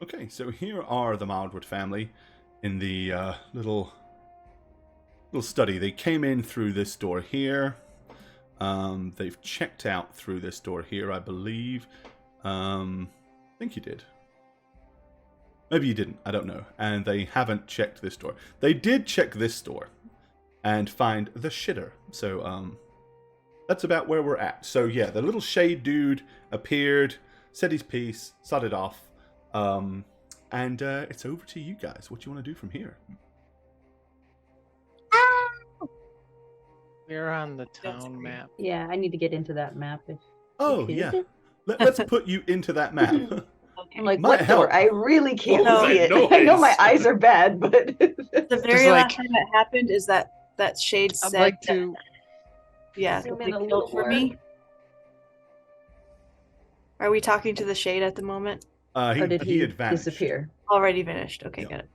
Okay, so here are the Mildwood family in the little study. They came in through this door here. They've checked out through this door here, I believe. I think you did. Maybe you didn't. I don't know. And they haven't checked this door. They did check this door and find the shitter. So that's about where we're at. So yeah, the little shade dude appeared, said his piece, started off. And it's over to you guys. What do you want to do from here? We're on the town map. Yeah, I need to get into that map. Oh, yeah. Let's put you into that map. I'm like, Might what door? help. I really can't What was see that it. I know my noise? eyes are bad, but The very last time that happened is that shade I'd said like to. yeah, Zoom they in a killed little for more. me. Are we talking to the shade at the moment? or did he he had vanished. disappear? Already vanished. Okay, Yeah. got it.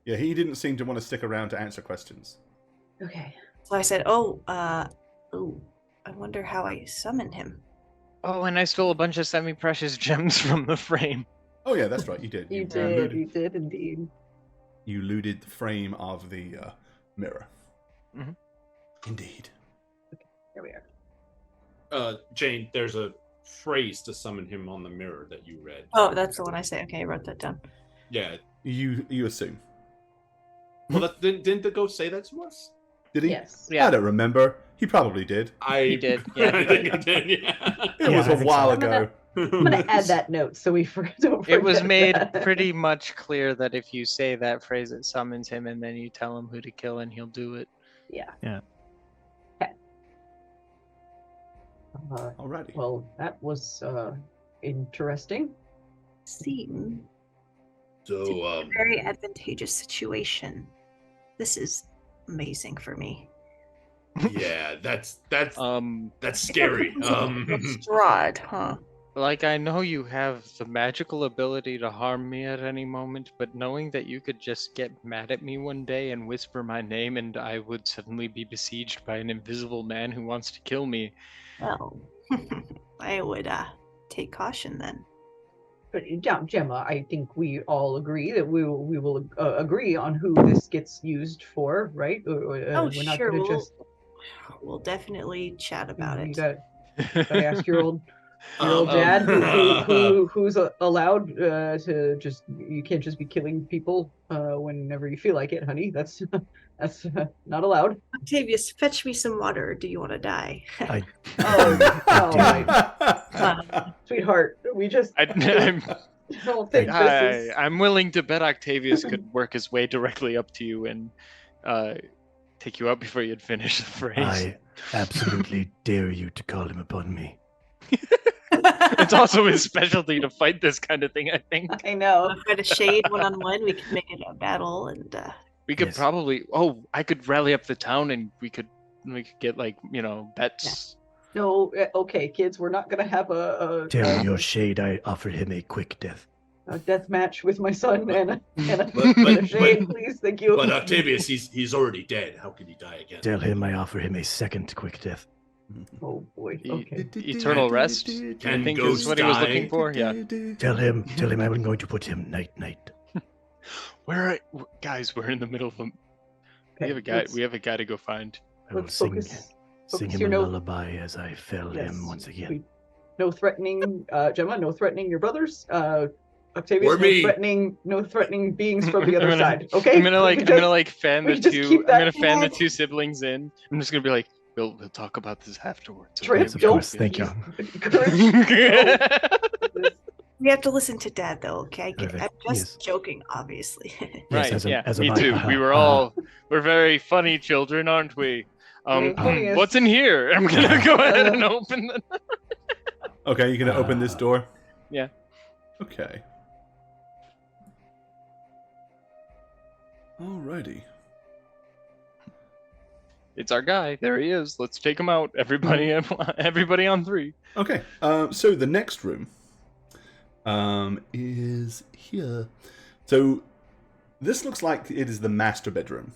Yeah, he didn't seem to want to stick around to answer questions. Okay. So I said, "Oh, I wonder how I summon him." Oh, and I stole a bunch of semi-precious gems from the frame. Oh yeah, that's right. You did. You did. Looted, You did indeed. you looted the frame of the mirror. Mhm. Indeed. There we are. Jane, there's a phrase to summon him on the mirror that you read. Oh, that's the one I say. Okay, I wrote that down. Yeah. You assume. Well, didn't the ghost say that to us? Did he? Yes. Yeah. I don't remember. He probably did. He did, yeah. I think he did. Yeah. It was I a think while so. ago. I'm gonna add that note so we don't forget It was made that. pretty much clear that if you say that phrase, it summons him, and then you tell him who to kill, and he'll do it. Yeah. Yeah. Okay. Alrighty. Well, that was interesting. Seem So, a very advantageous situation. This is amazing for me. yeah, that's That's scary. Strahd, huh? Like, I know you have the magical ability to harm me at any moment, but knowing that you could just get mad at me one day and whisper my name and I would suddenly be besieged by an invisible man who wants to kill me. Well, I would take caution then. But Gemma, I think we all agree that we will agree on who this gets used for, right? We're not sure. gonna just We'll definitely chat about you it. gotta ask your old Um, dad who's allowed to just, you can't just be killing people whenever you feel like it, honey. That's not allowed. Octavius, fetch me some water. Do you want to die? Sweetheart, we just I'm, don't think this is. I'm willing to bet Octavius could work his way directly up to you and take you out before you'd finish the phrase. I absolutely dare you to call him upon me. It's also his specialty to fight this kind of thing, I think. I know. Fight a shade one-on-one. We can make it a battle, and We could Yes. probably. Oh, I could rally up the town, and we could get like bets. No, okay, kids, we're not gonna have Tell your shade I offered him a quick death. a death match with my son and a But- shade, please. Thank you. But Octavius, he's already dead. How can he die again? Tell him I offer him a second quick death. Oh boy. E- Okay. Eternal rest, Can I think ghosts is what he was die? looking for. Yeah. Tell him I'm going to put him night. Guys, we're in the middle of a. Okay, We have a guy. let's- We have a guy to go find. I will Let's sing focus him your a note. lullaby as I fell him once again. No threatening, Gemma. No threatening your brothers. Octavius, Or me. no threatening beings from the I'm other gonna- side. Okay. I'm gonna fan we the can just two. keep I'm that gonna in fan the mind. two siblings in. I'm just gonna be like, we'll talk about this afterwards. Trip, Yes, of course, thank you. we have to listen to Dad, though. Okay, I'm Perfect, just yes. joking, obviously. Right. as Yeah. am Me I. too. We were all. We're very funny children, aren't we? Very funniest. What's in here? I'm gonna go ahead and open the. Okay, you're gonna open this door? Yeah. Okay. Alrighty. It's our guy. There he is. Let's take him out. Everybody on three. Okay, so the next room is here. So this looks like it is the master bedroom.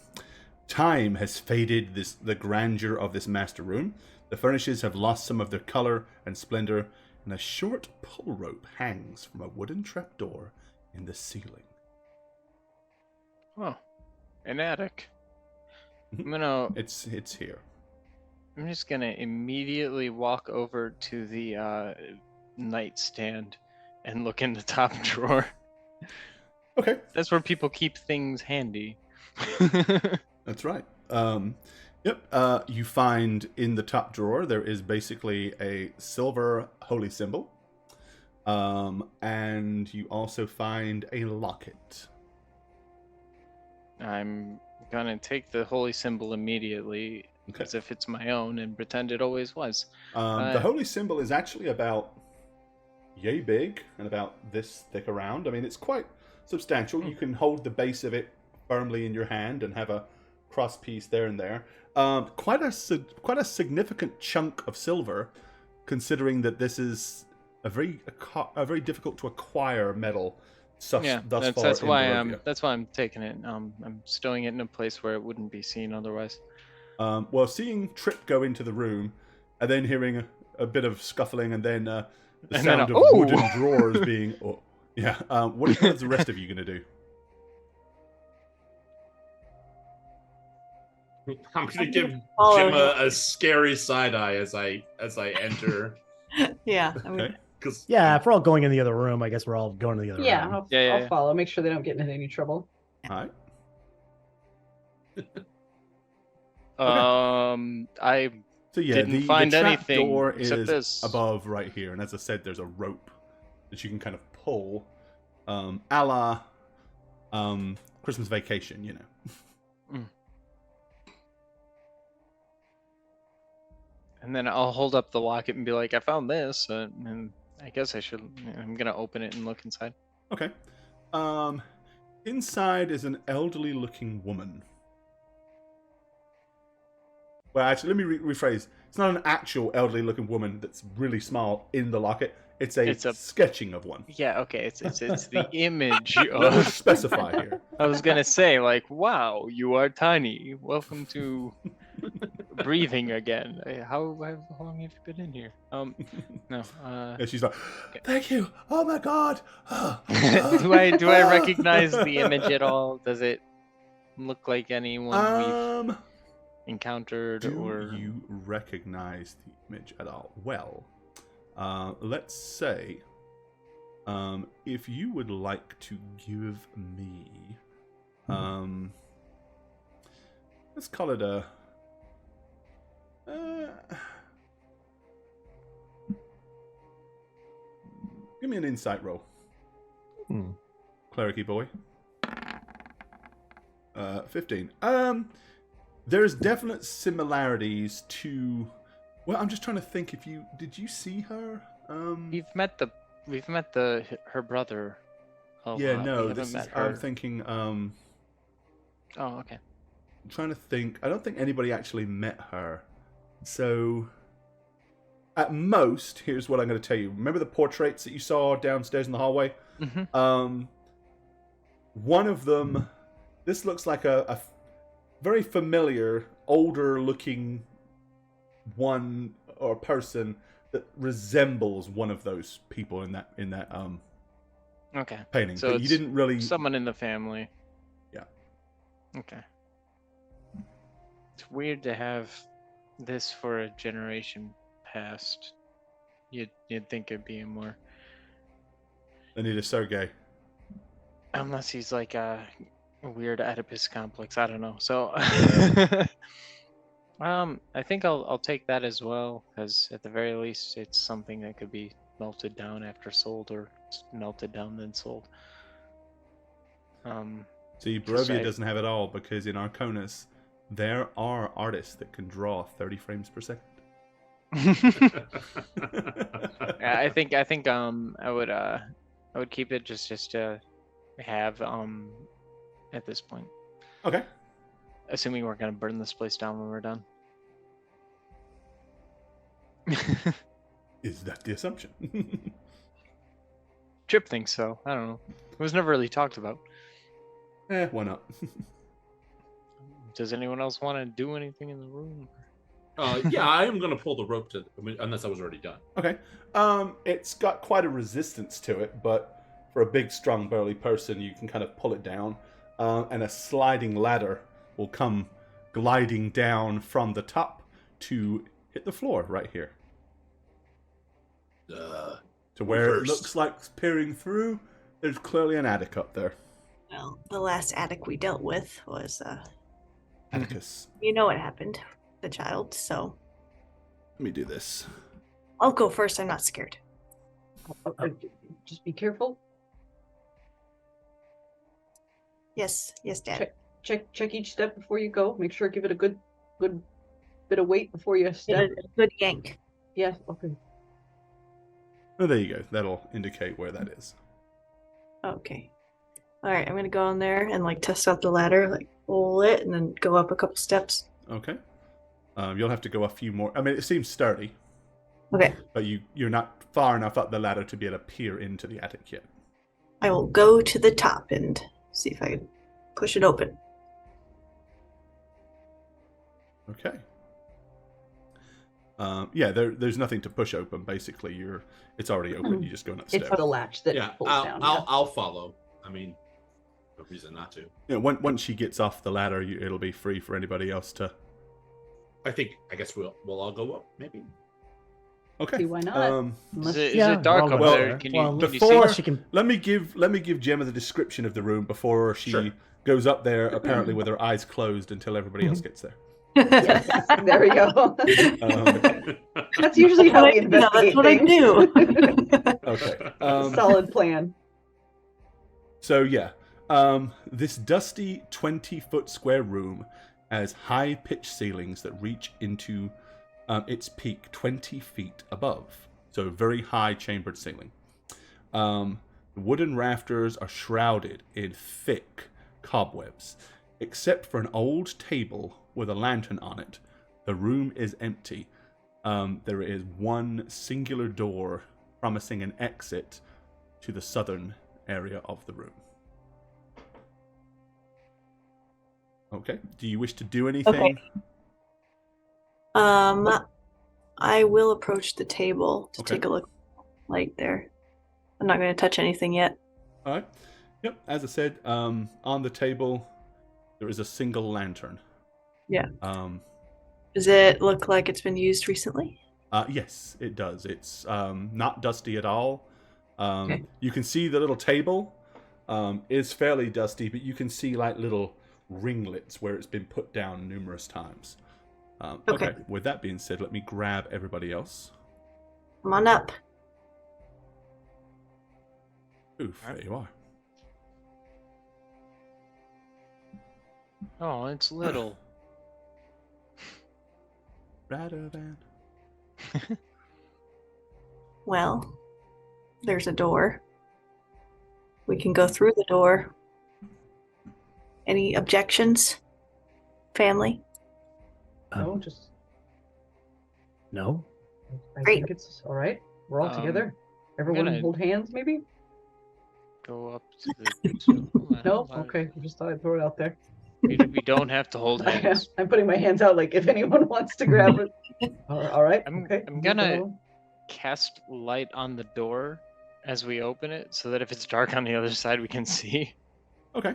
Time has faded the grandeur of this master room. The furnishings have lost some of their color and splendor, and a short pole rope hangs from a wooden trapdoor in the ceiling. Oh, an attic. Mhm. It's here. I'm just gonna immediately walk over to the nightstand and look in the top drawer. Okay. That's where people keep things handy. That's right. Yep. You find in the top drawer there is basically a silver holy symbol, and you also find a locket. I'm gonna take the holy symbol immediately, Okay. as if it's my own, and pretend it always was. The holy symbol is actually about yay big and about this thick around. I mean, it's quite substantial. You can hold the base of it firmly in your hand and have a cross piece there and there. Quite a significant chunk of silver, considering that this is a very difficult to acquire metal. That's why I'm taking it. I'm stowing it in a place where it wouldn't be seen otherwise. Well, seeing Trip go into the room, and then hearing a bit of scuffling, and then the sound of wooden drawers being... Oh, yeah. What is the rest of you going to do? I'm going to give Jim a scary side eye as I enter. Yeah. Okay. Yeah, if we're all going in the other room, I guess we're all going to the other room. I'll follow. Make sure they don't get into any trouble. All right. I So yeah, didn't the find trap anything door except is this. above right here, and as I said, there's a rope that you can kind of pull, a la Christmas Vacation, you know. And then I'll hold up the locket and be like, I found this, and I guess I'm gonna open it and look inside. Okay. Inside is an elderly-looking woman. Well, actually, let me rephrase. It's not an actual elderly-looking woman that's really small in the locket. It's a sketching of one. Yeah, okay. It's the image Let's of. specify here. I was gonna say, like, wow, you are tiny. Welcome to breathing again. How long have you been in here? No. And she's like, "Thank you. Oh my God." do I recognize the image at all? Does it look like anyone we've encountered? Do you recognize the image at all? Well, let's say, if you would like to give me, let's call it a, give me an insight roll. Clericy boy. 15. There's definite similarities to. Well, I'm just trying to think. Did you see her? We've met her brother. Yeah, no. I'm thinking. Oh, okay. I'm trying to think. I don't think anybody actually met her. So, at most, here's what I'm going to tell you. Remember the portraits that you saw downstairs in the hallway? Mm-hmm. One of them. This looks like a very familiar, older-looking one or person that resembles one of those people in that Okay. painting. So but you didn't really. Someone in the family. Yeah. Okay. It's weird to have this for a generation past. You'd think it'd be more. Anita Sergey. Unless he's like a weird Oedipus complex. I don't know. So, I think I'll take that as well, because at the very least, it's something that could be melted down after sold, or melted down then sold. See, Barovia doesn't have it all, because in Arconis, there are artists that can draw 30 frames per second. I think I would keep it just to have at this point. Okay. Assuming we're gonna burn this place down when we're done. Is that the assumption? Trip thinks so. I don't know. It was never really talked about. Why not? Does anyone else want to do anything in the room? Yeah, I am going to pull the rope unless I was already done. Okay. It's got quite a resistance to it, but for a big, strong, burly person, you can kind of pull it down, and a sliding ladder will come gliding down from the top to hit the floor right here. To where it looks like peering through, there's clearly an attic up there. Well, the last attic we dealt with was, Atticus. you know what happened, the child, so. Let me do this. I'll go first, I'm not scared. Just be careful. Yes, Dad. Check each step before you go. Make sure give it a good bit of weight before you step. A good yank. Yeah, okay. Oh, there you go. That'll indicate where that is. Okay. Alright, I'm gonna go in there and like test out the ladder, like pull it and then go up a couple steps. Okay. You'll have to go a few more. I mean, it seems sturdy. Okay. But you're not far enough up the ladder to be able to peer into the attic yet. I will go to the top and see if I can push it open. Okay. Yeah, there's nothing to push open. Basically, it's already open. You just go next It's step. the latch that pulls down. I'll follow. I mean, no reason not to. You know, once she gets off the ladder, it'll be free for anybody else to. I guess we'll all go up, maybe. Okay. See, why not? Is it dark up well, there? Can you before see? let me give Gemma the description of the room before she goes up there, apparently with her eyes closed until everybody else gets there. Yes, there we go. That's usually how we investigate that's what things. I do. Okay. Solid plan. So yeah, this dusty 20-foot square room has high-pitched ceilings that reach into its peak 20 feet above. So very high chambered ceiling. Wooden rafters are shrouded in thick cobwebs. Except for an old table with a lantern on it, the room is empty. There is one singular door promising an exit to the southern area of the room. Okay. Do you wish to do anything? Okay. I will approach the table to Okay. take a look light there. I'm not going to touch anything yet. All right. Yep. As I said, on the table, there is a single lantern. Yeah. Um, Does it look like it's been used recently? Yes, it does. It's not dusty at all. Okay. You can see the little table is fairly dusty, but you can see like little ringlets where it's been put down numerous times. Okay. With that being said, let me grab everybody else. Come on up. Oof, there you are. Oh, it's little. Radovan. Well, there's a door. We can go through the door. Any objections? Family? No, just No. I Great. think it's all right. We're all together. Everyone gonna- hold hands, maybe? Go up to the. No? Okay. I just thought I'd throw it out there. We don't have to hold hands. I'm putting my hands out like if anyone wants to grab it. All right. I'm Okay. gonna cast light on the door as we open it, so that if it's dark on the other side, we can see. Okay.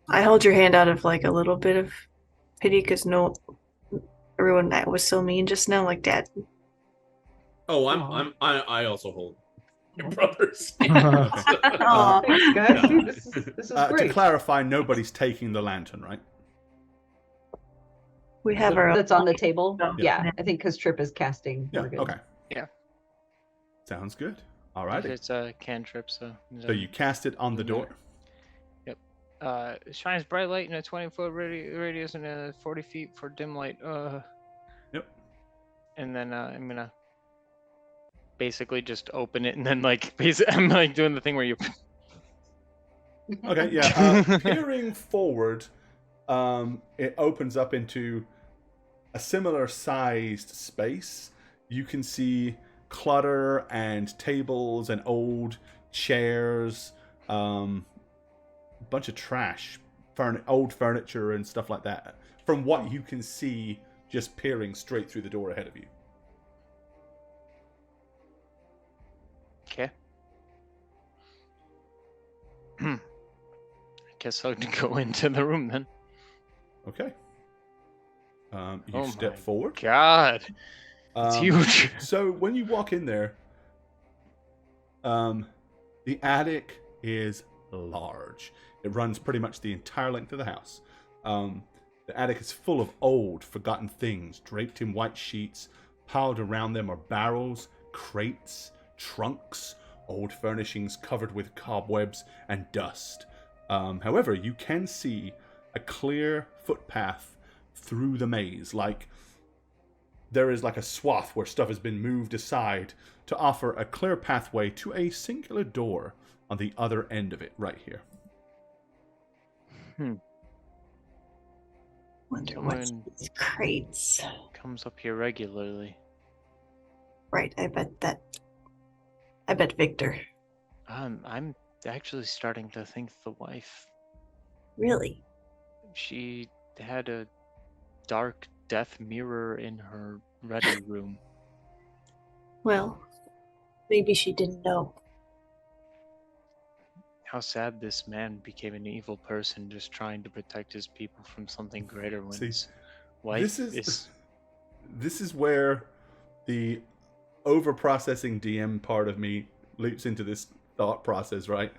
I hold your hand out of like a little bit of pity because everyone that was so mean just now, like Dad. Oh, Aw. I also hold your brother's. Aw. Thanks, guys. See, this is To great. clarify, nobody's taking the lantern, right? We have our own. That's on the table. Oh, Yeah, yeah. I think because Trip is casting. Yeah. we're good. Okay. Yeah. Sounds good. All If right. it's a cantrip, so. So you cast it on the door. Shines bright light in a 20-foot radius and 40 feet for dim light. Yep. And then I'm gonna basically just open it, and then like I'm like doing the thing where you. Okay, yeah. Peering forward, it opens up into a similar sized space. You can see clutter and tables and old chairs, a bunch of trash, old furniture and stuff like that. From what you can see, just peering straight through the door ahead of you. Okay. guess I'll go into the room then. Okay. You Oh step my forward. God, it's huge. So when you walk in there, the attic is large. It runs pretty much the entire length of the house. The attic is full of old, forgotten things, draped in white sheets. Piled around them are barrels, crates, trunks, old furnishings covered with cobwebs and dust. However, you can see a clear footpath through the maze. Like, there is like a swath where stuff has been moved aside to offer a clear pathway to a singular door on the other end of it, right here. Wonder Come what's on. these crates. Comes up here regularly. Right, I bet Victor. I'm actually starting to think the wife. Really? She had a dark death mirror in her ready room. Well, maybe she didn't know. How sad this man became an evil person just trying to protect his people from something greater when See, his wife is... This is where the over-processing DM part of me leaps into this thought process, right?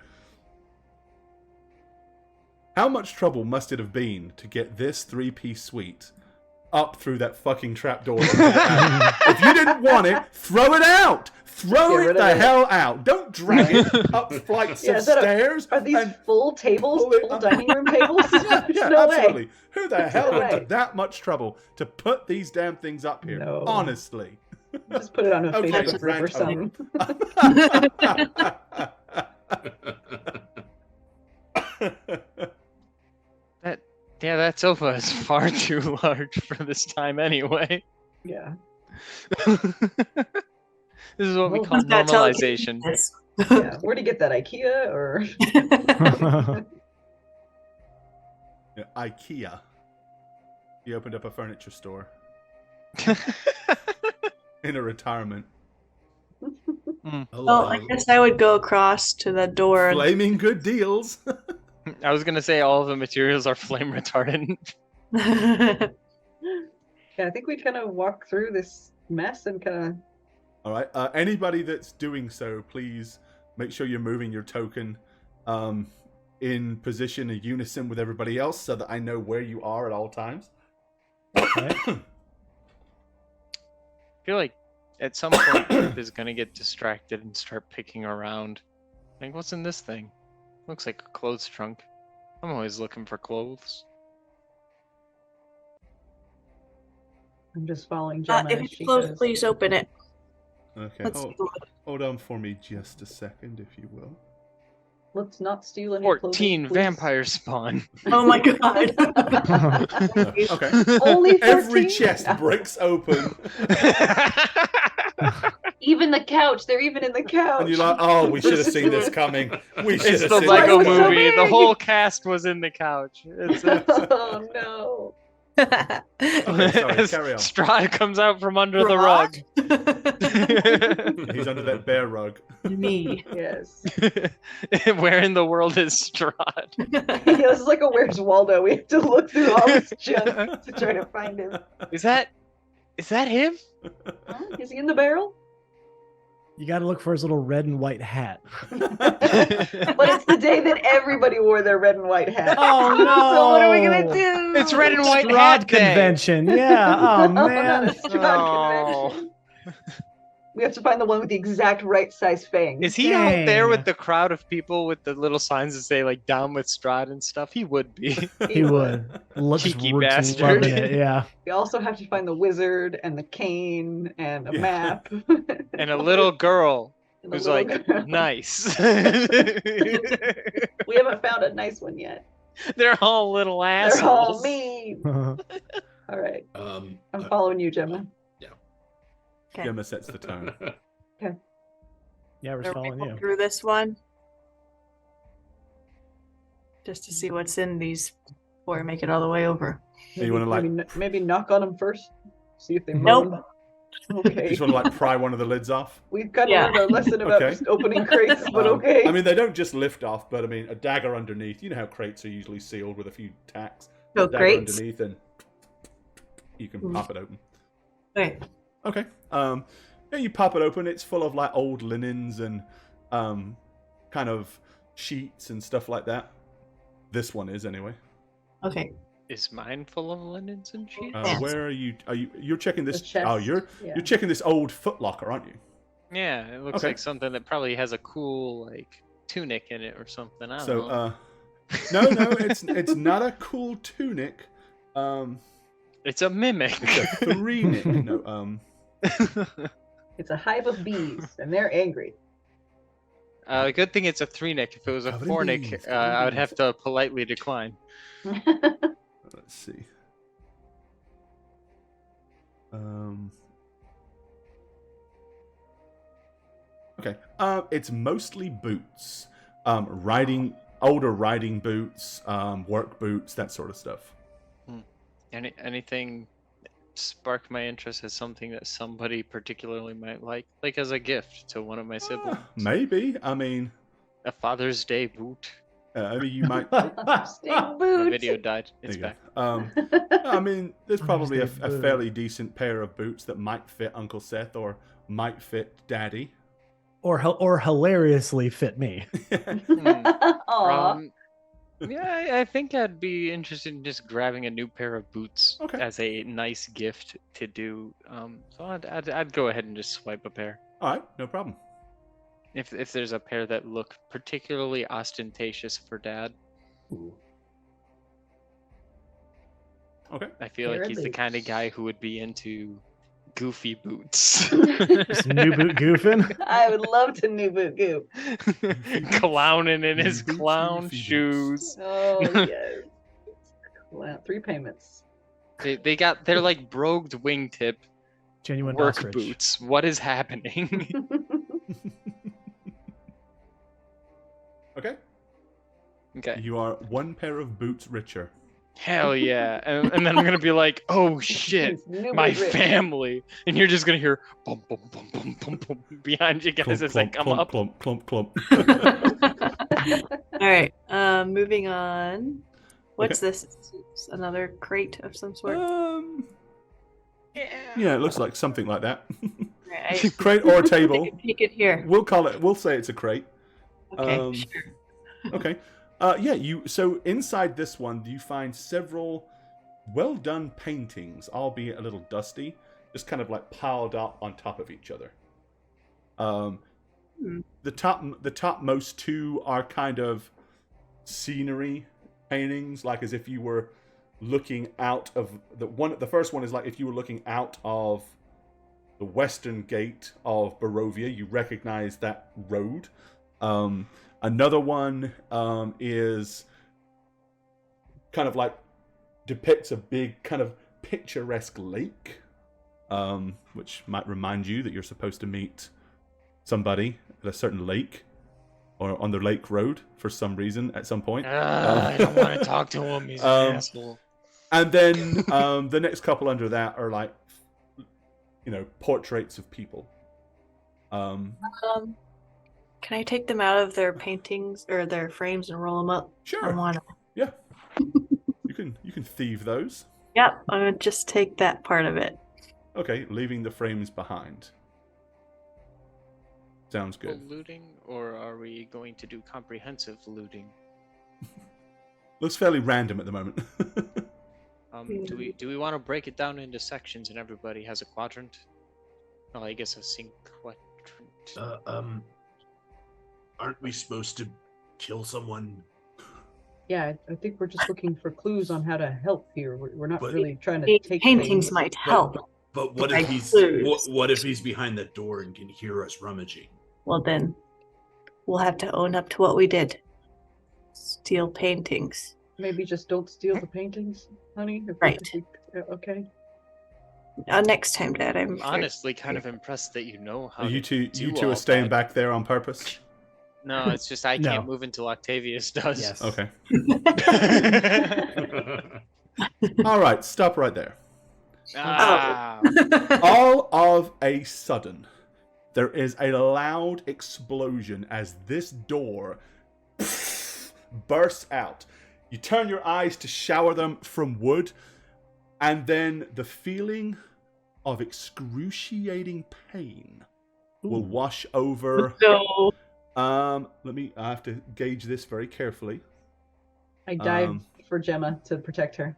How much trouble must it have been to get this 3-piece suite up through that fucking trapdoor? If you didn't want it, throw it out! Throw it the hell out! Don't drag it up flights of stairs. Are these full tables? Full dining room tables? Yeah, no absolutely. way. Who the hell No went way. to that much trouble to put these damn things up here? No. Honestly. Just put it on a Okay, Facebook group or Grant, something. That sofa is far too large for this time anyway. Yeah. This is what we Well, call Who's that normalization. Yeah. Where'd you get that? IKEA or? Yeah, IKEA. He opened up a furniture store in a retirement. Oh, I guess I would go across to the door. Flaming good deals. I was gonna say all of the materials are flame retardant. Yeah, I think we kind of walk through this mess and kind of. All right. Anybody that's doing so, please make sure you're moving your token in position in unison with everybody else so that I know where you are at all times. Okay. I feel like at some point Pip is gonna get distracted and start picking around. Like, what's in this thing? Looks like a clothes trunk. I'm always looking for clothes. I'm just following Gemma. If as it's she closed, goes. please open it. Okay. Let's take a look. Hold on for me just a second, if you will. Let's not steal any 14 clothing, please. vampire spawn. Oh my god. Okay. Only 13? Every chest breaks open, Even the couch. They're even in the couch. and you're like, "Oh, we should have seen this coming. We should It's have the seen Lego this so coming." movie. The big. whole cast was in the couch. Oh no. Okay, sorry, carry on. Strahd comes out from under the rug. He's under that bear rug. Me. Yes. Where in the world is Strahd? Yeah, this is like a Where's Waldo. We have to look through all this junk to try to find him. Is that him? Huh? Is he in the barrel? You got to look for his little red and white hat. But it's the day that everybody wore their red and white hat. Oh no! So what are we gonna do? It's red and white Strahd hat day. convention. Yeah. Oh Not a man. Strahd Oh. convention. We have to find the one with the exact right size fangs. Is he out there Dang. with the crowd of people with the little signs that say like "Down with Strahd" and stuff? He would be. He would. Looks Cheeky roots bastard. loving it. Yeah. We also have to find the wizard and the cane and a Yeah. map. And a little girl And a who's little like, girl. nice. We haven't found a nice one yet. They're all little They're assholes. all mean. All right. Um, I'm following you, Gemma. Okay. Gemma sets the tone. Yeah, we're Are we following go you. through this one? Just to see what's in these before we make it all the way over. So you wanna, like- maybe knock on them first? See if they Nope. moan? You Okay. just want to like pry one of the lids off. We've kind of Yeah. learned our lesson about Okay. just opening crates, but okay. I mean, they don't just lift off, but I mean, a dagger underneath. You know how crates are usually sealed with a few tacks. No, A dagger crates? underneath, and you can pop it open. Okay. Okay. Yeah, you pop it open. It's full of like old linens and kind of sheets and stuff like that. This one is anyway. Okay. Is mine full of linens and sheets? Yes. Where are you? You're checking this? The chest, Oh, you're checking this old footlocker, aren't you? Yeah, it looks Okay. like something that probably has a cool like tunic in it or something. I don't So, know. no, it's not a cool tunic. It's a mimic. It's a 3-nick. No, It's a hive of bees, and they're angry. Good thing it's a 3-nick. If it was a Covered in 4-nick, bees, covered in I would bees. have to politely decline. let's see. Okay. It's mostly boots. Older riding boots, work boots, that sort of stuff. Anything spark my interest as something that somebody particularly might like as a gift to one of my siblings. Maybe. I mean, A Father's Day boot. you might. Stay My boots. video died. It's There back. you go. I mean, there's probably a Thursday boot. fairly decent pair of boots that might fit Uncle Seth or might fit Daddy. Or hilariously fit me. Aw. Yeah, I think I'd be interested in just grabbing a new pair of boots Okay. as a nice gift to do. So I'd go ahead and just swipe a pair. All right, no problem. If there's a pair that look particularly ostentatious for Dad, Okay. I feel like Pair of he's the kind of boots. guy who would be into goofy boots. Just new boot goofing. I would love to new boot goop. Clowning in his Goofy clown boots. shoes. Oh yes. Well, 3 payments. They're like brogued wingtip Genuine work ostrich. boots. What is happening? Okay. Okay. You are 1 pair of boots richer. Hell yeah. And then I'm gonna be like, oh shit, It's new my boot rich. family. And you're just gonna hear bum bum bum bum bum bum behind you guys as they come up. Clump, clump, clump. All right. Moving on. What's this? It's another crate of some sort. Yeah, it looks like something like that. Right. Crate or table. Take a peek at here. We'll say it's a crate. Okay. Sure. Okay. So inside this one, you find several well-done paintings, albeit a little dusty, just kind of like piled up on top of each other. The topmost 2 are kind of scenery paintings, like as if you were looking out of the first one is like if you were looking out of the western gate of Barovia, you recognize that road. Another one is kind of like depicts a big kind of picturesque lake, which might remind you that you're supposed to meet somebody at a certain lake or on the lake road for some reason at some point. I don't want to talk to him. He's an asshole. And then the next couple under that are like, portraits of people. Can I take them out of their paintings or their frames and roll them up? Sure. I want 'em. Yeah. You can thieve those. Yep. I'm gonna just take that part of it. Okay, leaving the frames behind. Sounds good. Looting, or are we going to do comprehensive looting? Looks fairly random at the moment. Do we want to break it down into sections and everybody has a quadrant? Well, I guess a sync quadrant. Aren't we supposed to kill someone? Yeah, I think we're just looking for clues on how to help here. We're not But- really trying to These take paintings things. might help. But what Like if he's clues. what if he's behind the door and can hear us rummaging? Well, then we'll have to own up to what we did. Steal paintings. Maybe just don't steal the paintings, honey. Right. Okay. Next time, Dad. I'm honestly kind of impressed that you know how. You to two do are all staying that. back there on purpose? No, it's just I No. can't move until Octavius does. Yes. Okay. All right, stop right there. Ah. All of a sudden, there is a loud explosion as this door bursts out. You turn your eyes to shower them from wood, and then the feeling of excruciating pain will wash over. No. I have to gauge this very carefully. I dive for Gemma to protect her.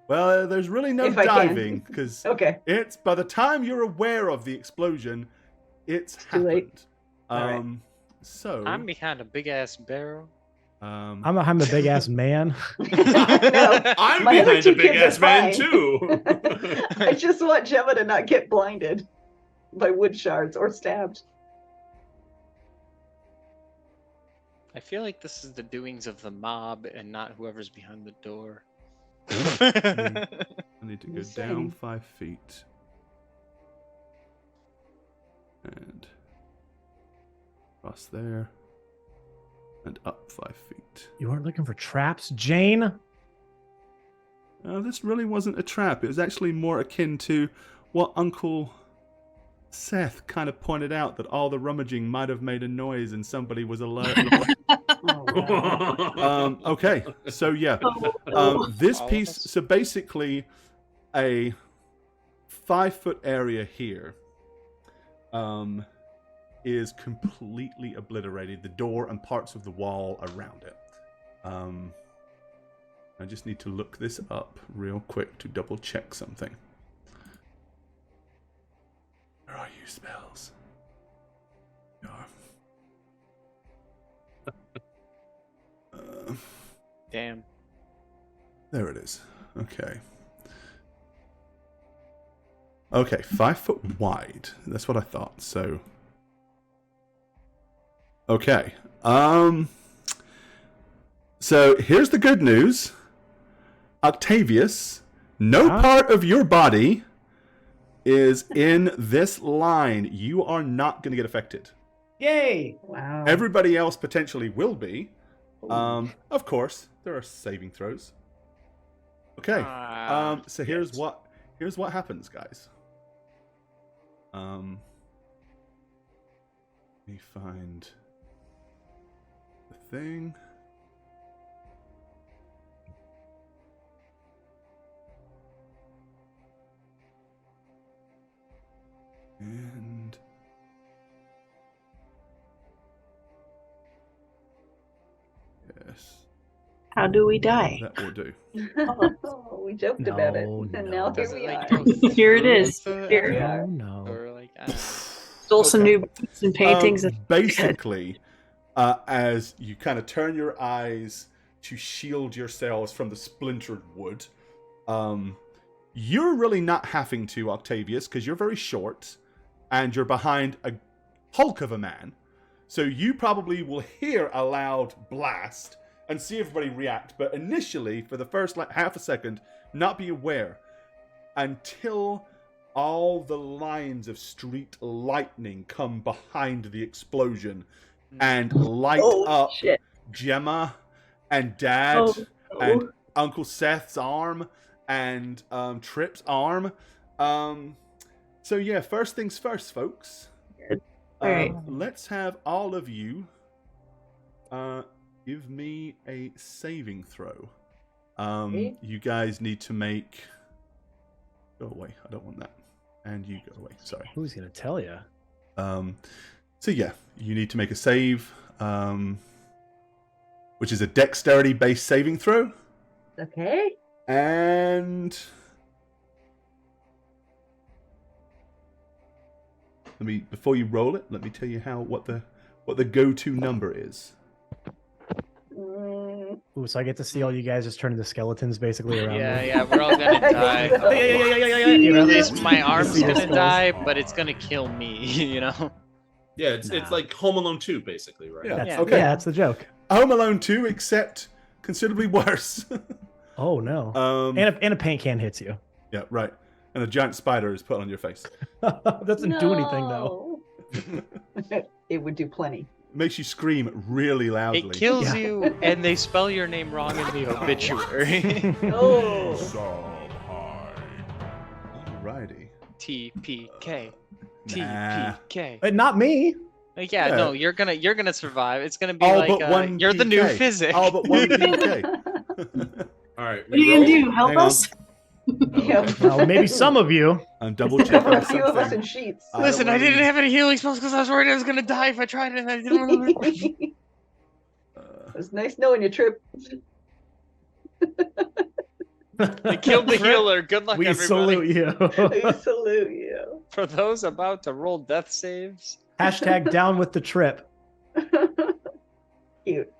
Well, there's really no If I can. diving because Okay. it's by the time you're aware of the explosion, it's too happened. late. So I'm behind a big ass barrel. I'm a big ass man. I'm My other behind two a big kids ass are man fine. too. I just want Gemma to not get blinded by wood shards or stabbed. I feel like this is the doings of the mob and not whoever's behind the door. I need to go Just down saying. 5 feet. And across there. And up 5 feet. You weren't looking for traps, Jane? This really wasn't a trap. It was actually more akin to what Uncle Seth kind of pointed out, that all the rummaging might have made a noise and somebody was alert. Oh, wow. Okay, so yeah. This piece, so basically a 5-foot area here is completely obliterated. The door and parts of the wall around it. I just need to look this up real quick to double check something. Where are you, spells? You are. Damn. There it is. Okay. Okay, 5 foot wide. That's what I thought. So. Okay. So here's the good news. Octavius, no part of your body is in this line. You are not going to get affected. Yay! Wow. Everybody else potentially will be. Of course, there are saving throws. Okay. So here's what happens, guys. Let me find the thing. And yes, How do we die? that will do. Oh, we joked about it, No, and no. now here we are. Here it is. Here. we are. Oh, no. Or like, Stole some new books and paintings. Basically, as you kind of turn your eyes to shield yourselves from the splintered wood, you're really not having to, Octavius, because you're very short and you're behind a hulk of a man. So you probably will hear a loud blast and see everybody react, but initially, for the first half a second, not be aware until all the lines of street lightning come behind the explosion and light up shit. Gemma and Dad and Uncle Seth's arm and Trip's arm. So yeah, first things first, folks. All right. Let's have all of you give me a saving throw. You guys need to make... Go away. I don't want that. And you go away. Sorry. Who's gonna tell you? So yeah, you need to make a save, which is a dexterity-based saving throw. Okay. And before you roll it, let me tell you what the go-to number is. Ooh, so I get to see all you guys just turn into skeletons basically around me. yeah, we're all gonna die. Oh, You know, At least my arm's See your gonna spells. die, but it's gonna kill me, you know? Yeah, it's like Home Alone 2, basically, right? Yeah. That's, Okay. Yeah, that's the joke. Home Alone 2, except considerably worse. Oh no. And a paint can hits you. Yeah, right. And a giant spider is put on your face. Doesn't do anything though. No. It would do plenty. Makes you scream really loudly. It kills Yeah. you, and they spell your name wrong in the obituary. Oh. TPK. Nah. TPK. But not me. Like, yeah, Yeah. no, you're gonna survive. It's gonna be All like but one you're the new PK. physic. All but one PK. All right, What are you gonna do? Help Hang on. us? Yeah. Well, maybe some of you. I'm double A checking few of us something. in sheets. Listen, I don't didn't wanna have any healing spells because I was worried I was gonna die if I tried it. And I didn't want to. It's nice knowing you, Trip. They killed the healer. Good luck, We everybody. salute you. I salute you. For those about to roll death saves, Hashtag down with the trip. Cute.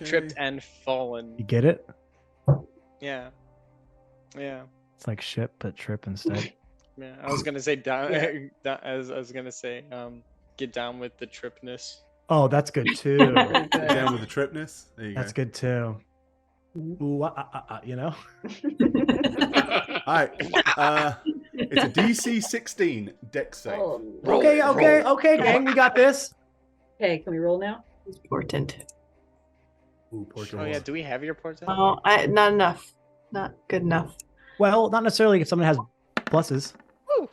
tripped and fallen. You get it? Yeah, yeah, It's like ship, but trip instead. yeah. I was gonna say down. Yeah. As I was gonna say, get down with the tripness. Oh, that's good too. Very good. Down with the tripness. There you That's go. good too. Ooh, you know? All right. It's a DC 16 deck save. Oh, Okay, gang, we got this. Hey, can we roll now? Important. Ooh, poor Oh yeah, George. do we have your portrait? Oh, not enough. Not good enough. Well, not necessarily if someone has pluses. Woo.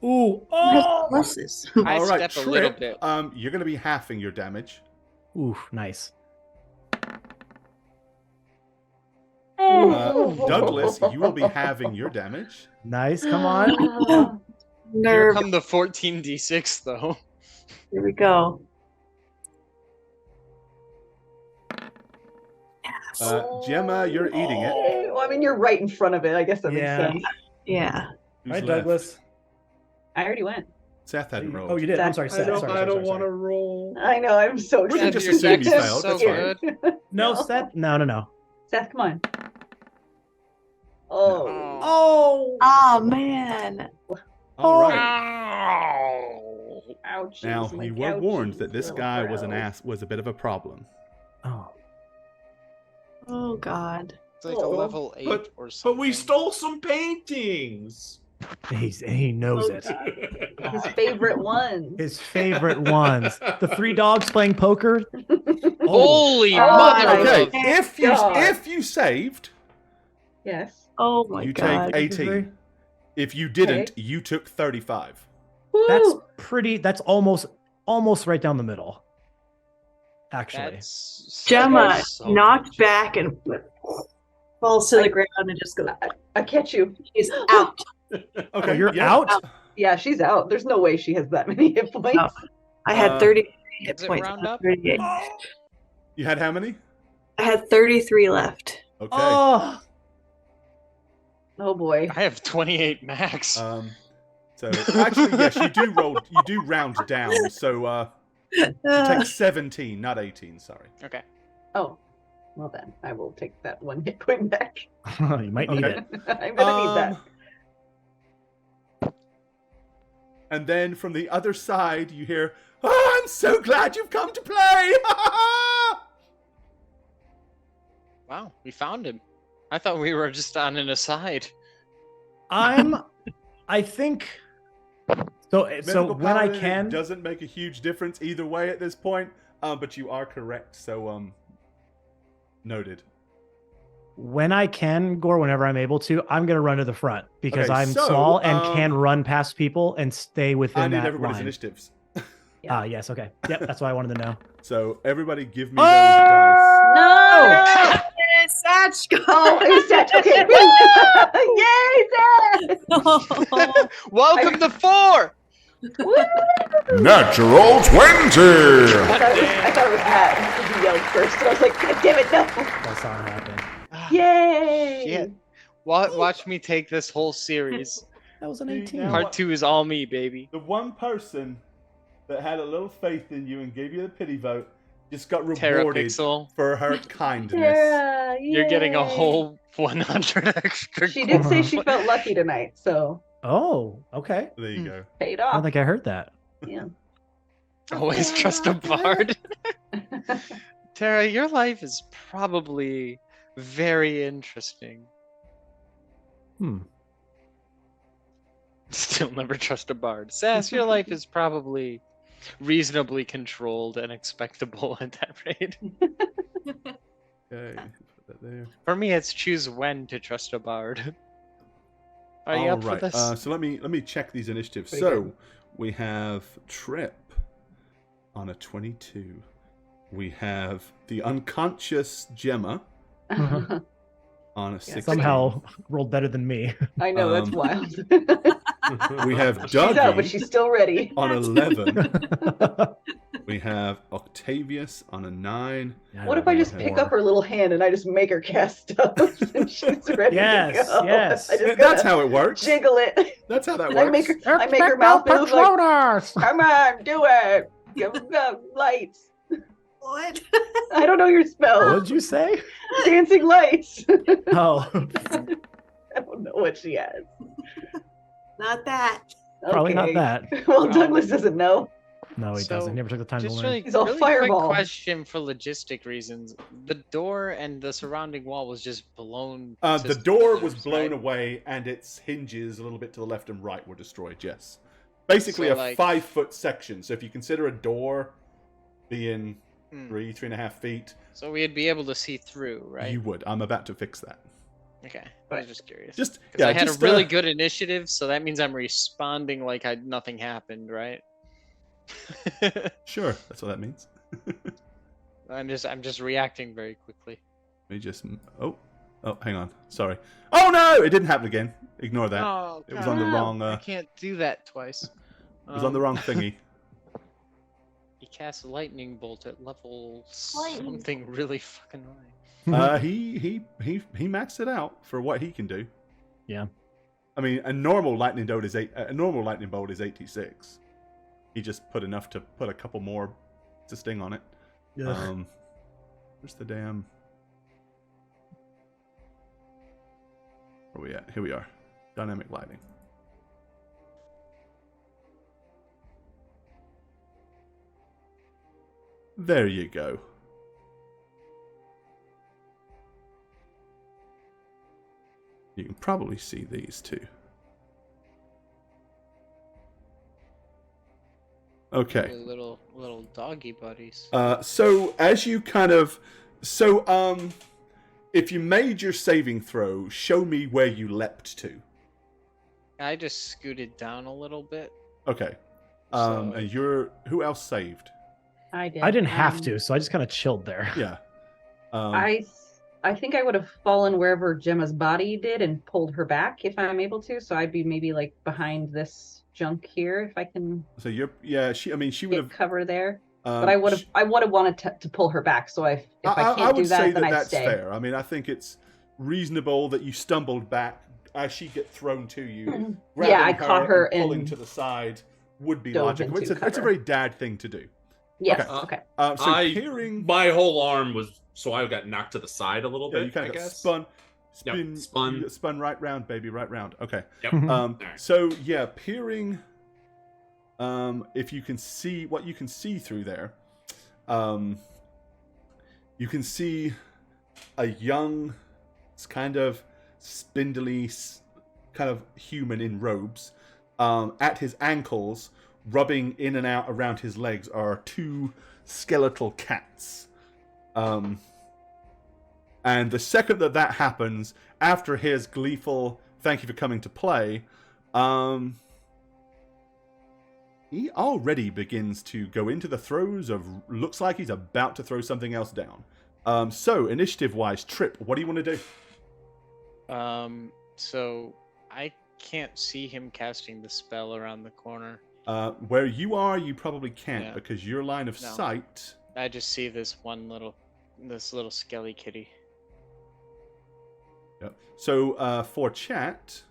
Ooh, Has oh! pluses. I All right, step a little Trip. bit. You're going to be halving your damage. Ooh, nice. Douglas, you will be halving your damage. Nice, come on. on. Here Nerve. come the 14d6 though. Here we go. Gemma, you're eating it. Well, I mean, you're right in front of it. I guess that Yeah. makes sense. Yeah. Who's Hi, left? Douglas. I already went. Seth hadn't rolled. Oh, you did. I'm sorry, I Seth. don't- Sorry, I don't sorry. want to roll. I know. I'm so We can excited. just Your assume deck you is failed. so That's fine. good. No, Seth. No. Seth, come on. Oh. Oh. Oh man. All right. Ow. Ouchies, Now, my you were warned ouchies, that this little guy was bros. was a bit of a problem. Oh. Oh god. It's like a Oh, level 8 but- or something. But we stole some paintings. He knows it. His favorite one. His favorite ones. The three dogs playing poker. Holy Oh, mother! my Okay, of- God. if you saved, Yes. Oh my you god. take 18. If you didn't, you took 35. That's Woo! pretty. That's almost right down the middle. Actually. That's Gemma so knocked much. back and falls to the ground and just goes. I catch you. She's out. Okay, you're yeah. out. Yeah, she's out. There's no way she has that many hit points. Oh. I had 30 hit Does it points. round not up? 38. You had how many? I had 33 left. Okay. Oh. Oh boy. I have 28 max. So actually, yes, you do roll. You do round down. So you take 17, not 18. Sorry. Okay. Oh. Well then, I will take that one hit point back. You might need Okay. it. I'm gonna need that. And then from the other side, you hear, "Oh, I'm so glad you've come to play!" Wow, we found him. I thought we were just on an aside. I think so Mythical when I Paladin, it can doesn't make a huge difference either way at this point. But you are correct. So noted. when I can, Gore, whenever I'm able to, I'm gonna run to the front because Okay, I'm so, small and can run past people and stay I within need that everybody's line. initiatives. Yes, okay. Yep, that's what I wanted to know. So everybody, give me Oh! those dice. No! Satch, go! Oh, it's Seth. Okay. Yay, Seth! Welcome to 4! Woo! Natural 20! I thought it was Matt. He yelled first, and I was like, God damn it, no! That's not happening. Yay! Shit. Watch me take this whole series. That was an Now 18. Part 2 is all me, baby. The one person that had a little faith in you and gave you the pity vote just got Terra rewarded Pixel. for her kindness. Tara, You're getting a yay. whole 100 extra. She did say she felt lucky tonight, so Oh, okay. There you go. paid I don't off. think I heard that. Yeah. Always trust a bard. Tara, your life is probably very interesting. Still never trust a bard. Sass, your life is probably reasonably controlled and expectable at that rate. Okay, put that there. For me, it's choose when to trust a bard. Are you All up right. for this? So let me check these initiatives. Pretty So good. we have Trip on a 22. We have the unconscious Gemma on a 16. Somehow rolled better than me. I know, that's Um, wild. We have She's out, but Dougie she's still ready. on 11. We have Octavius on a 9. What if I just pick up her little hand and I just make her cast spells and she's ready Yes, to go? yes. I just That's gotta how it works. jiggle it. That's how that I make works. her. I make her mouth move like, "Come on, do it. Give the lights." What? I don't know your What spell. did you say? Dancing lights. Oh, I don't know what she has. Not that. probably not Okay. that. Well, Douglas doesn't know. No, he doesn't. He never took the time to Just learn. really, He's all really fireball. quick question for logistic reasons. The door and the surrounding wall was just blown. The to door was splinters, blown right? away, and its hinges a little bit to the left and right were destroyed. Yes, basically So, a like- 5-foot section. So if you consider a door being Hmm. 3.5 feet, So we'd be able to see through, right? you would. I'm about to fix that. Okay, I was just curious. Just Because I had just, a really good initiative, so that means I'm responding like nothing happened, right? Sure, that's what that means. I'm just reacting very quickly. Let me just. Oh, hang on. Sorry. Oh no, it didn't happen again. Ignore that. Oh, It was on the God, wrong, I can't do that twice. It was on the wrong thingy. He cast a lightning bolt at level Lightning. something really fucking annoying. He maxed it out for what he can do. Yeah. I mean, a normal lightning bolt is 86. He just put enough to put a couple more to sting on it. Ugh. Where's the damn? Where are we at? Here we are. Dynamic lighting. There you go. You can probably see these two. Okay. Little doggy buddies. So as you kind of, if you made your saving throw, show me where you leapt to. I just scooted down a little bit. Okay. So- And who else saved? I did. I didn't have to, so I just kind of chilled there. Yeah. I think I would have fallen wherever Gemma's body did and pulled her back if I'm able to. So I'd be maybe like behind this junk here if I can So she would get have. cover there. But I would have wanted to pull her back. So if I can't would do that, say then I'd that's stay. fair. I mean, I think it's reasonable that you stumbled back as she get thrown to you. Yeah, I grabbing caught her and pulling and to the side would be dove logical. into It's a cover. very dad thing to do. Yes. Okay. Okay. So I- peering. My whole arm was so I got knocked to the side a little Yeah, bit. you kind I of got guess. spun. Yep, Spin. spun. You got spun right round, baby, right round. Okay. Yep. Um. Alright. So yeah, peering. If you can see what you can see through there, you can see a young, kind of spindly, kind of human in robes. At his ankles, rubbing in and out around his legs, are 2 skeletal cats. And the second that happens, after his gleeful "thank you for coming to play," he already begins to go into the throes of, looks like he's about to throw something else down. So initiative-wise, Trip, what do you want to do? So I can't see him casting the spell around the corner. Where you are, you probably can't Yeah. because your line of No. sight. I just see this little skelly kitty. Yep. So for chat,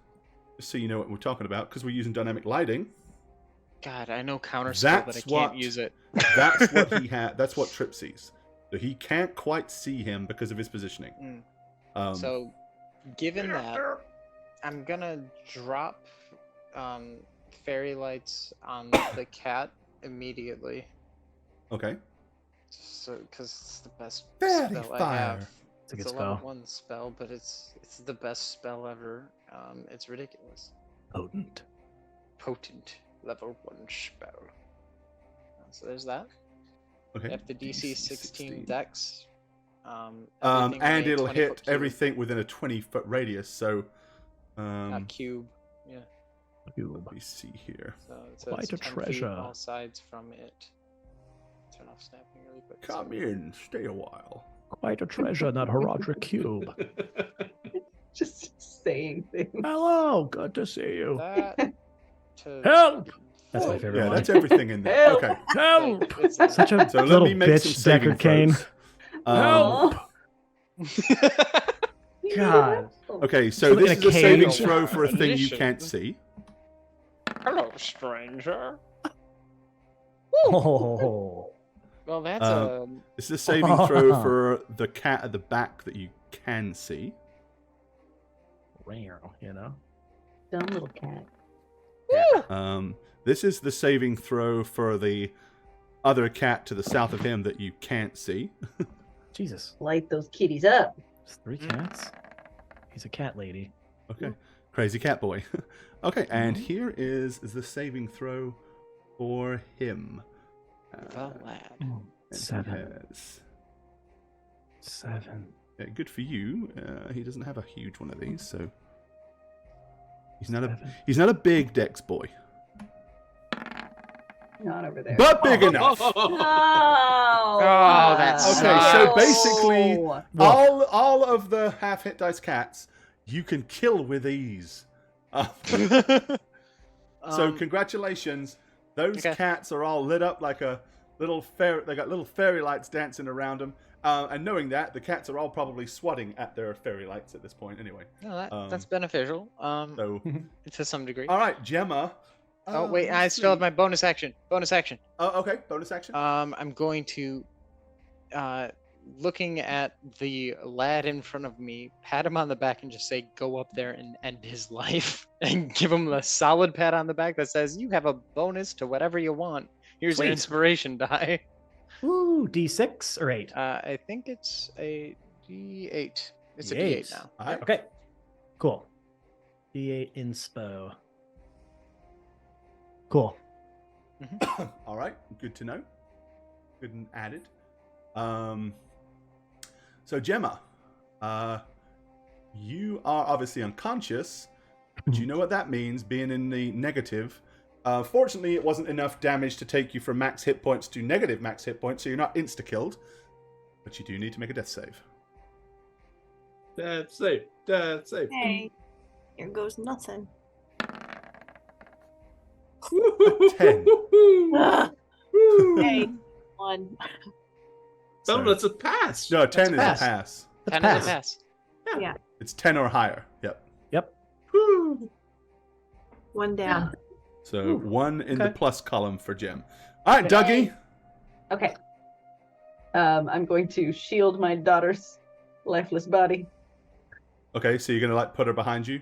just so you know what we're talking about, because we're using dynamic lighting. God, I know counter spell, but I That's can't what- use it. That's what he had. That's what Trip sees. So he can't quite see him because of his positioning. So, given that, I'm gonna drop fairy lights on the cat immediately. Okay. So, because it's the best Fairy spell I fire. have. It's a good It's a level spell. 1 spell, but it's the best spell ever. It's ridiculous. Potent. Potent level 1 spell. So there's that. Okay. If the DC 16 dex. And everything within a it'll 20-foot hit cube. everything within a 20-foot radius. So, A cube. Yeah. Let me see here. So it's Quite a 10 feet treasure. all sides from it. Turn off snapping really quick. Come in, stay a while. Quite a treasure, that Herodric cube. Just saying things. Hello, good to see you. That to Help! That's my Oh, favorite Yeah, line. that's everything in there. Help! Okay, Help! It's Such a so let little me make some bitch, saving Deckard Cain. throws. Aw. God. Okay, so Someone this in is a a saving cage. throw for a thing you Initiative. can't see. Hello, stranger. Oh. Well, that's This is a saving throw for the cat at the back that you can see. Rare, you know? Dumb little cat. This is the saving throw for the other cat to the south of him that you can't see. Jesus. Light those kitties up. There's 3 cats? He's a cat lady. Okay, crazy cat boy. Okay, and here is the saving throw for him. the lad. And he 7. has- 7. Yeah, good for you. He doesn't have a huge one of these, so he's not a big dex boy, Not over there. but big enough. No. Oh, that's Okay, so basically, No. all of the half hit dice cats you can kill with ease. So congratulations, those Okay. cats are all lit up like a little fairy. They got little fairy lights dancing around them. And knowing that, the cats are all probably swatting at their fairy lights at this point. Anyway, No, that's beneficial. so To some degree. all right, Gemma. Oh wait, I let's still have see. my bonus action. Bonus action. Oh, okay, bonus action. I'm going to, looking at the lad in front of me, pat him on the back and just say, "Go up there and end his life," and give him a solid pat on the back that says, "You have a bonus to whatever you want. Here's Sweet. your inspiration die." Ooh, D6 or 8? I think it's a D8. It's a D8. D8 now. All right. Okay. Cool. D8 inspo. Cool. All right, good to know. Good and added. So Gemma, you are obviously unconscious, but you know what that means, being in the negative. Fortunately, it wasn't enough damage to take you from max hit points to negative max hit points, so you're not insta-killed. But you do need to make a death save. That's safe. That's safe. Hey, here goes nothing. 10. Ah, hey, 1. No, that's a pass. No, 10 is pass. a pass. That's 10 is a pass. pass. Yeah, It's 10 or higher. Yep. Yep. 1 down. So 1 in the okay. plus column for Gem. All right, Dougie. Okay. I'm going to shield my daughter's lifeless body. Okay, so you're going to like put her behind you?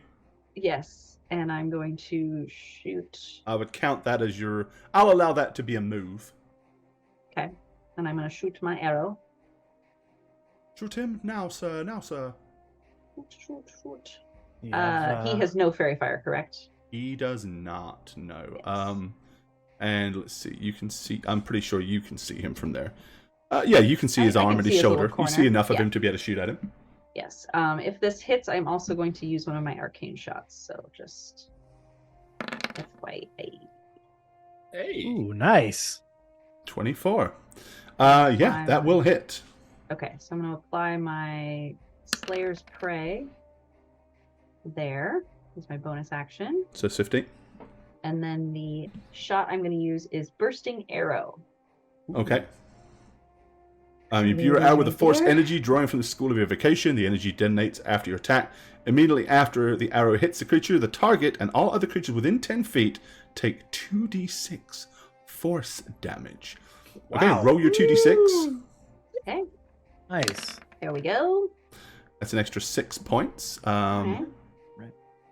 Yes, and I'm going to shoot. I would count that as your... I'll allow that to be a move. Okay, and I'm going to shoot my arrow. Shoot him now, sir. Now, sir. Shoot. You have, He has no fairy fire, correct? He does not, no. Yes. And let's see. You can see... I'm pretty sure you can see him from there. Yeah, you can see his I arm can and see his his little shoulder. You corner. see enough of Yeah. him to be able to shoot at him. Yes. If this hits, I'm also going to use one of my arcane shots. So just FYI. Hey. Ooh, nice. 24. Yeah, that will hit. Okay, so I'm going to apply my Slayer's Prey. There is my bonus action. So 15. And then the shot I'm going to use is Bursting Arrow. Okay. If you're out with a force There. energy drawing from the school of your vacation, the energy detonates after your attack. Immediately after the arrow hits the creature, the target and all other creatures within 10 feet take 2d6 force damage. Okay, Wow. roll your 2d6. Okay, Nice. there we go. That's an extra 6 points. Okay.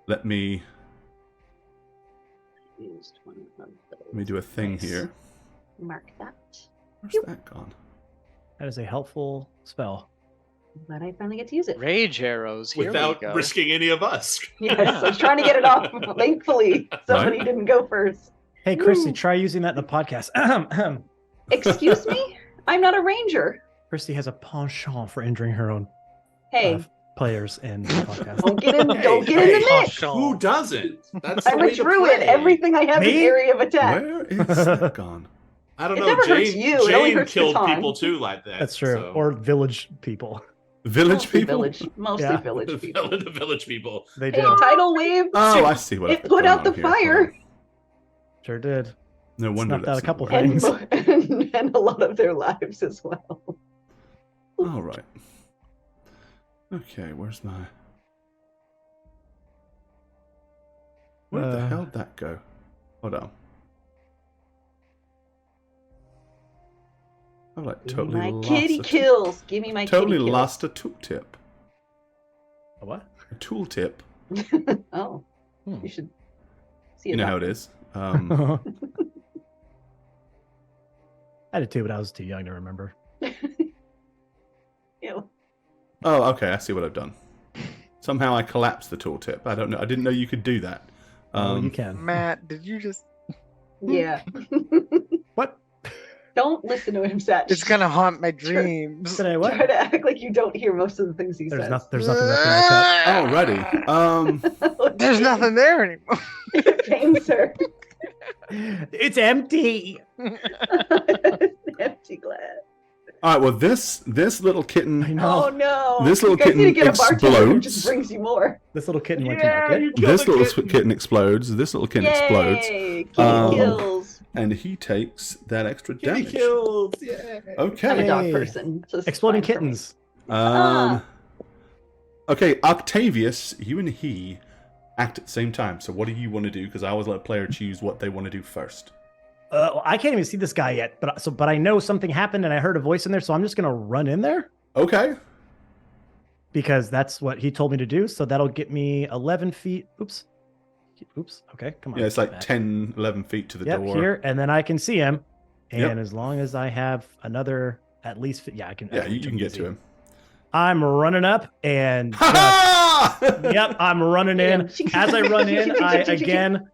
Let me Used one of let me do a thing Nice. here. Mark that. Where's that gone? That is a helpful spell. Glad I finally get to use it. Rage arrows. Here Without we go. risking any of us. Yes, I was trying to get it off. Thankfully, somebody didn't go first. Hey, Christy, Woo. try using that in the podcast. Excuse me? I'm not a ranger. Christy has a penchant for injuring her own Hey, players in the podcast. Don't get in the mix. Who doesn't? That's I'm the a way to druid. play. Everything I have is Me? area of attack. Where is Snap gone? I don't It know. never hurts Jane, you, it only Jane hurts killed Catan. people too like that. That's true. so- Or village people. Village Mostly people? Mostly Yeah. village people. the village people. They Hey, did. tidal wave. Oh, I see what It I've got put going out on the here. Hold fire. on. Sure did. No wonder Snuffed out that's a couple not working. things. And a lot of their lives as well. All right. Okay, where's my... Where the hell did that go? Hold on. I like totally My lost kitty a kills. Give me my Totally kitty lost a tooltip. A what? A tooltip. kills. Oh, Hmm. you should see You know how it is. Um, I did too, but I was too young to remember. Ew. oh, okay. I see what I've done. Somehow I collapsed the tooltip. I don't know. I didn't know you could do that. Oh, you can. Matt, did you just? Yeah. What? Don't listen to him, Satch. It's gonna haunt my dreams. Did I what? Try to act like you don't hear most of the things he There's, says. there's nothing left in my cup. Alrighty. There's nothing there anymore. Pain, sir. It's empty. Empty glass. All right. Well, this little I kitten. know. Oh no! This little you guys need to kitten get a bartender who explodes. just brings you more. This little kitten went to market. This little kitten explodes. This little kitten explodes, Yay! Kitty Um, kills. and he takes that extra Kitty damage. kills. Yeah. I'm a Okay. dog Yay. person. So it's Exploding fine for me. kittens. Okay, Octavius, you and he act at the same time. So what do you want to do? Because I always let a player choose what they want to do first. I can't even see this guy yet, but I know something happened and I heard a voice in there, so I'm just gonna run in there Okay. because that's what he told me to do. So that'll get me 11 feet. Oops. Okay, come on. Yeah, it's like Back. 10, 11 feet to the Yep, door. here, and then I can see him. And Yep. as long as I have another, at least, yeah, I can. Yeah, you can get to him. I'm running up and. Ha ha! Yep, I'm running in. Yeah. As I run in, I again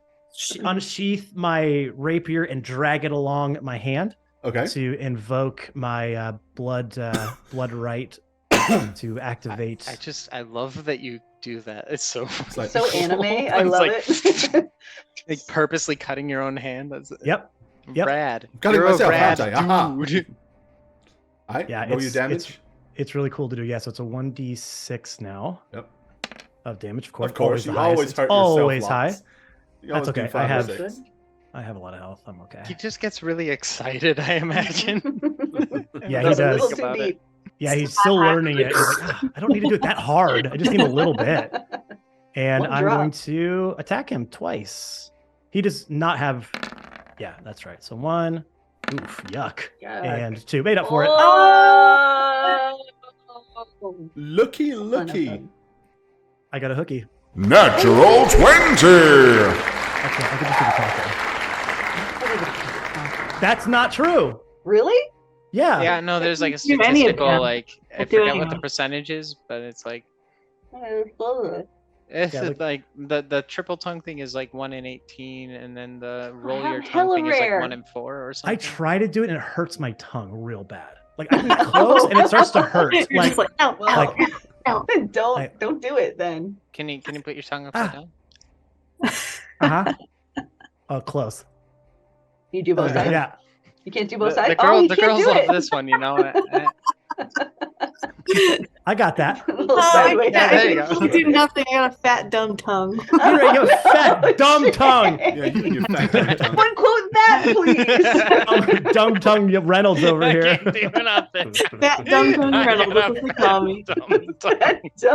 unsheath my rapier and drag it along my hand Okay. to invoke my blood right to activate. I love that you do that. It's so It's like, So anime. I It's love like- it. like purposely cutting your own hand. That's Yep. Yep. rad. Got it You're myself, a rad haven't I? Aha. dude. all right, Yeah, roll your it's- damage. It's really cool to do. Yeah, so it's a 1d6 now. Yep. Of damage, of course. Of course, the you highest. always It's hurt yourself. always lots. high. You That's always do okay, 5 I or have- 6. I have a lot of health. I'm okay. He just gets really excited, I imagine. Yeah, he That's a does. little Think too about it. deep. Yeah, he's still learning it. He's like, "Ah, I don't need to do it that hard. I just need a little bit. And One I'm drop. going to attack him twice. He does not have. Yeah, that's right. So 1, oof, yuck, Yeah. and 2. Made up for it. Oh! Looky, looky. I got a hooky. Natural 20! I could just do the conquer. That's not true. Really? Yeah. Yeah, no, there's like a Do any of statistical, them. like, I I'll do forget any what of the them. percentage is, but it's like, Oh, it's Yeah, like the triple tongue thing is like 1 in 18, and then the roll how your tongue hella thing is like rare. 1 in 4 or I something. try to do it and it hurts my tongue real bad. Like I get close and it starts to hurt. You're Like just like, ow, Well, ow, ow. don't do it then. Can you put your tongue upside Ah. down? uh-huh. Oh, close. You do both sides. Yeah. You can't do both The, sides. the, girl, oh, you the can't girls do love it. this one, you know. I got that. A little Oh, sideways. yeah, there you go. I'll do nothing. I got a fat, dumb tongue. You're right, you fat, dumb shit. tongue. Yeah, you and your fat dumb tongue. One quote that, please. Dumb tongue Reynolds over I here. can't do nothing. Fat, dumb tongue Reynolds. That's what they call me.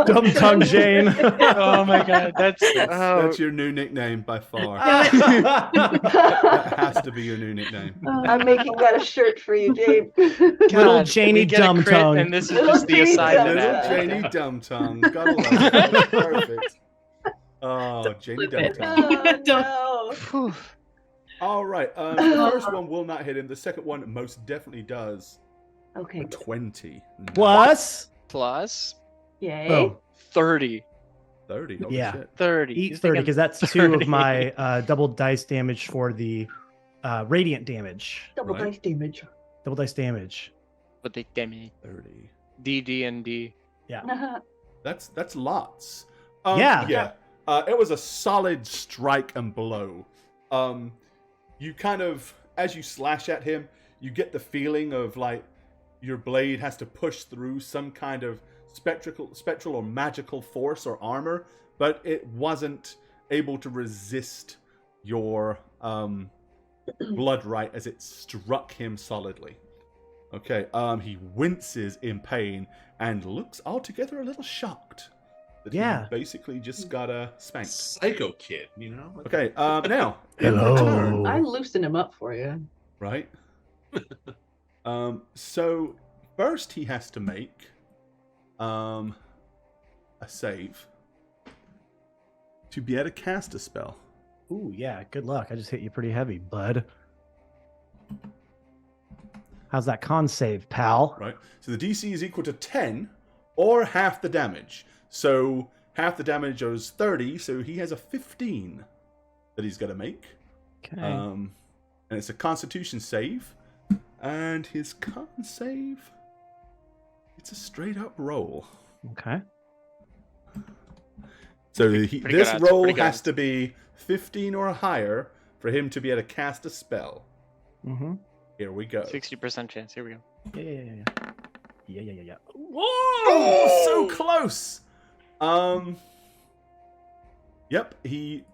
Dumb tongue Jane. Oh my god, that's That's your new nickname by far. That has to be your new nickname. I'm making that a shirt for you, James. Little Janie we get a Dumb crit, Tongue. and this is Little just the Janie aside Dumb to Little that. Tongue. Janie Dumb Tongue. Gotta love it. Perfect. Oh, Janie Dumb Tongue. Oh, no. Phew. All right. The first one will not hit him. The second one most definitely does. Okay. 20. Plus, Plus Yay. oh, 30. 30. Holy Yeah. shit. 30. eat You 30 think because that's 2 30. of my double dice damage for the radiant damage. Double Right. dice damage. Double dice damage. But they damn me. 30. D and D. Yeah. That's lots. Yeah. Yeah. It was a solid strike and blow. You kind of, as you slash at him, you get the feeling of like your blade has to push through some kind of spectral or magical force or armor, but it wasn't able to resist your blood right as it struck him solidly. Okay, he winces in pain and looks altogether a little shocked that he basically just got spanked. Psycho kid, you know? Okay, now. Hello. I loosened him up for you. Right? So, first he has to make a save to be able to cast a spell. Ooh, yeah. Good luck. I just hit you pretty heavy, bud. How's that con save, pal? Right. So the DC is equal to 10 or half the damage. So half the damage is 30, so he has a 15 that he's got to make. Okay. And it's a Constitution save. And his con save, it's a straight up roll. Okay. So Pretty this good odds, roll pretty good has odds. to be 15 or higher for him to be able to cast a spell. Mm-hmm. Here we go. 60% chance. Here we go. Yeah. Whoa! So close. Yep, he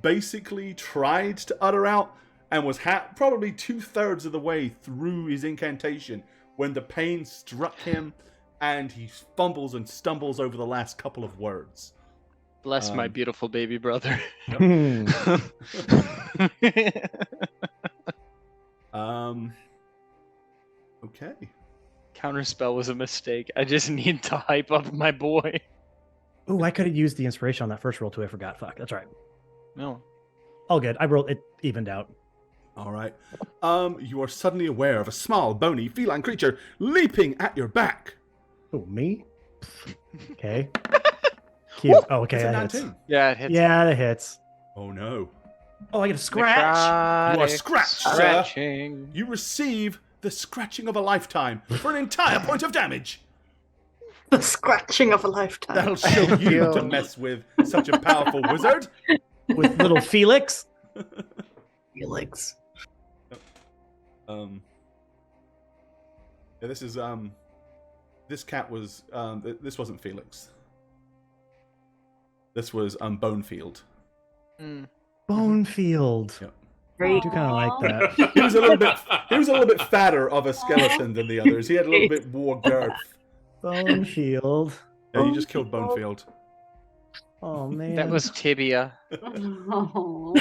basically tried to utter out and was probably 2/3 of the way through his incantation when the pain struck him, and he fumbles and stumbles over the last couple of words. Bless my beautiful baby brother. Okay. Counterspell was a mistake. I just need to hype up my boy. Ooh, I could have used the inspiration on that first roll too. I forgot. Fuck. That's right. No. All good. I rolled it evened out. All right. You are suddenly aware of a small, bony, feline creature leaping at your back. Oh, me? Okay. Cute. Oh, okay. It's a That hits. 19. Yeah, it hits. Yeah, that hits. Oh no. Oh, I get a scratch. You are scratched, sir. Scratching. You receive the scratching of a lifetime for an entire point of damage. The scratching of a lifetime. That'll show you to mess with such a powerful wizard. With little Felix. Felix. Yeah, this is this cat was this wasn't Felix. This was Bonefield. Mm. Bonefield. Yep. I Great. do kind of like that. He was a little bit fatter of a skeleton than the others. He had a little bit more girth. Bonefield. Yeah, you just killed Bonefield. Oh man. That was tibia. Oh.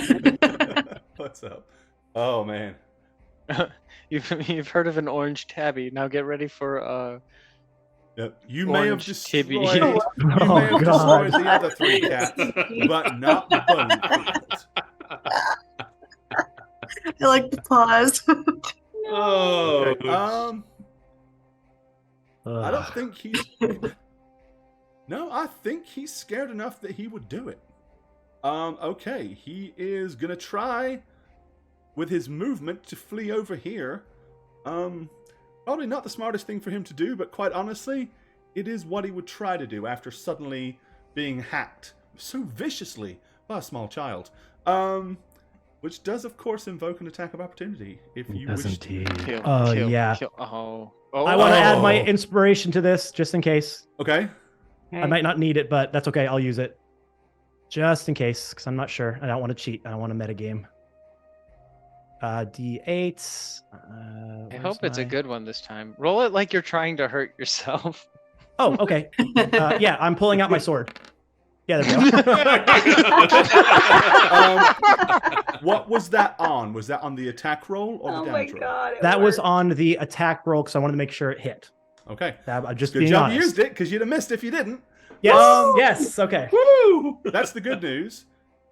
What's up? Oh man. You've heard of an orange tabby. Now get ready for Yep. You may have Orange destroyed. tibby. You Oh, may have God. destroyed the other 3 cats, but not Bonefield. I like the pause. Oh, Okay, I don't Ugh. think he's. No, I think he's scared enough that he would do it. Okay, he is gonna try with his movement to flee over here. Probably not the smartest thing for him to do, but quite honestly, it is what he would try to do after suddenly being hacked so viciously by a small child. Which does, of course, invoke an attack of opportunity if you wish. Doesn't he? kill. Oh, kill, yeah. Kill. Oh. I want to add my Oh. inspiration to this just in case. Okay. I might not need it, but that's okay. I'll use it. Just in case, because I'm not sure. I don't want to cheat. I don't want to metagame. D8. I hope it's a good one this time. Roll it like you're trying to hurt yourself. Oh, okay. Yeah, I'm pulling out my sword. Yeah, there we go. What was that on? Was that on the attack roll or the Oh my damage roll? god. That was on the attack roll because I wanted to make sure it hit. Okay. I'm just Good being job honest. you used it, because you'd have missed if you didn't. Yes. Um, Yes. Okay. Woo! That's the good news.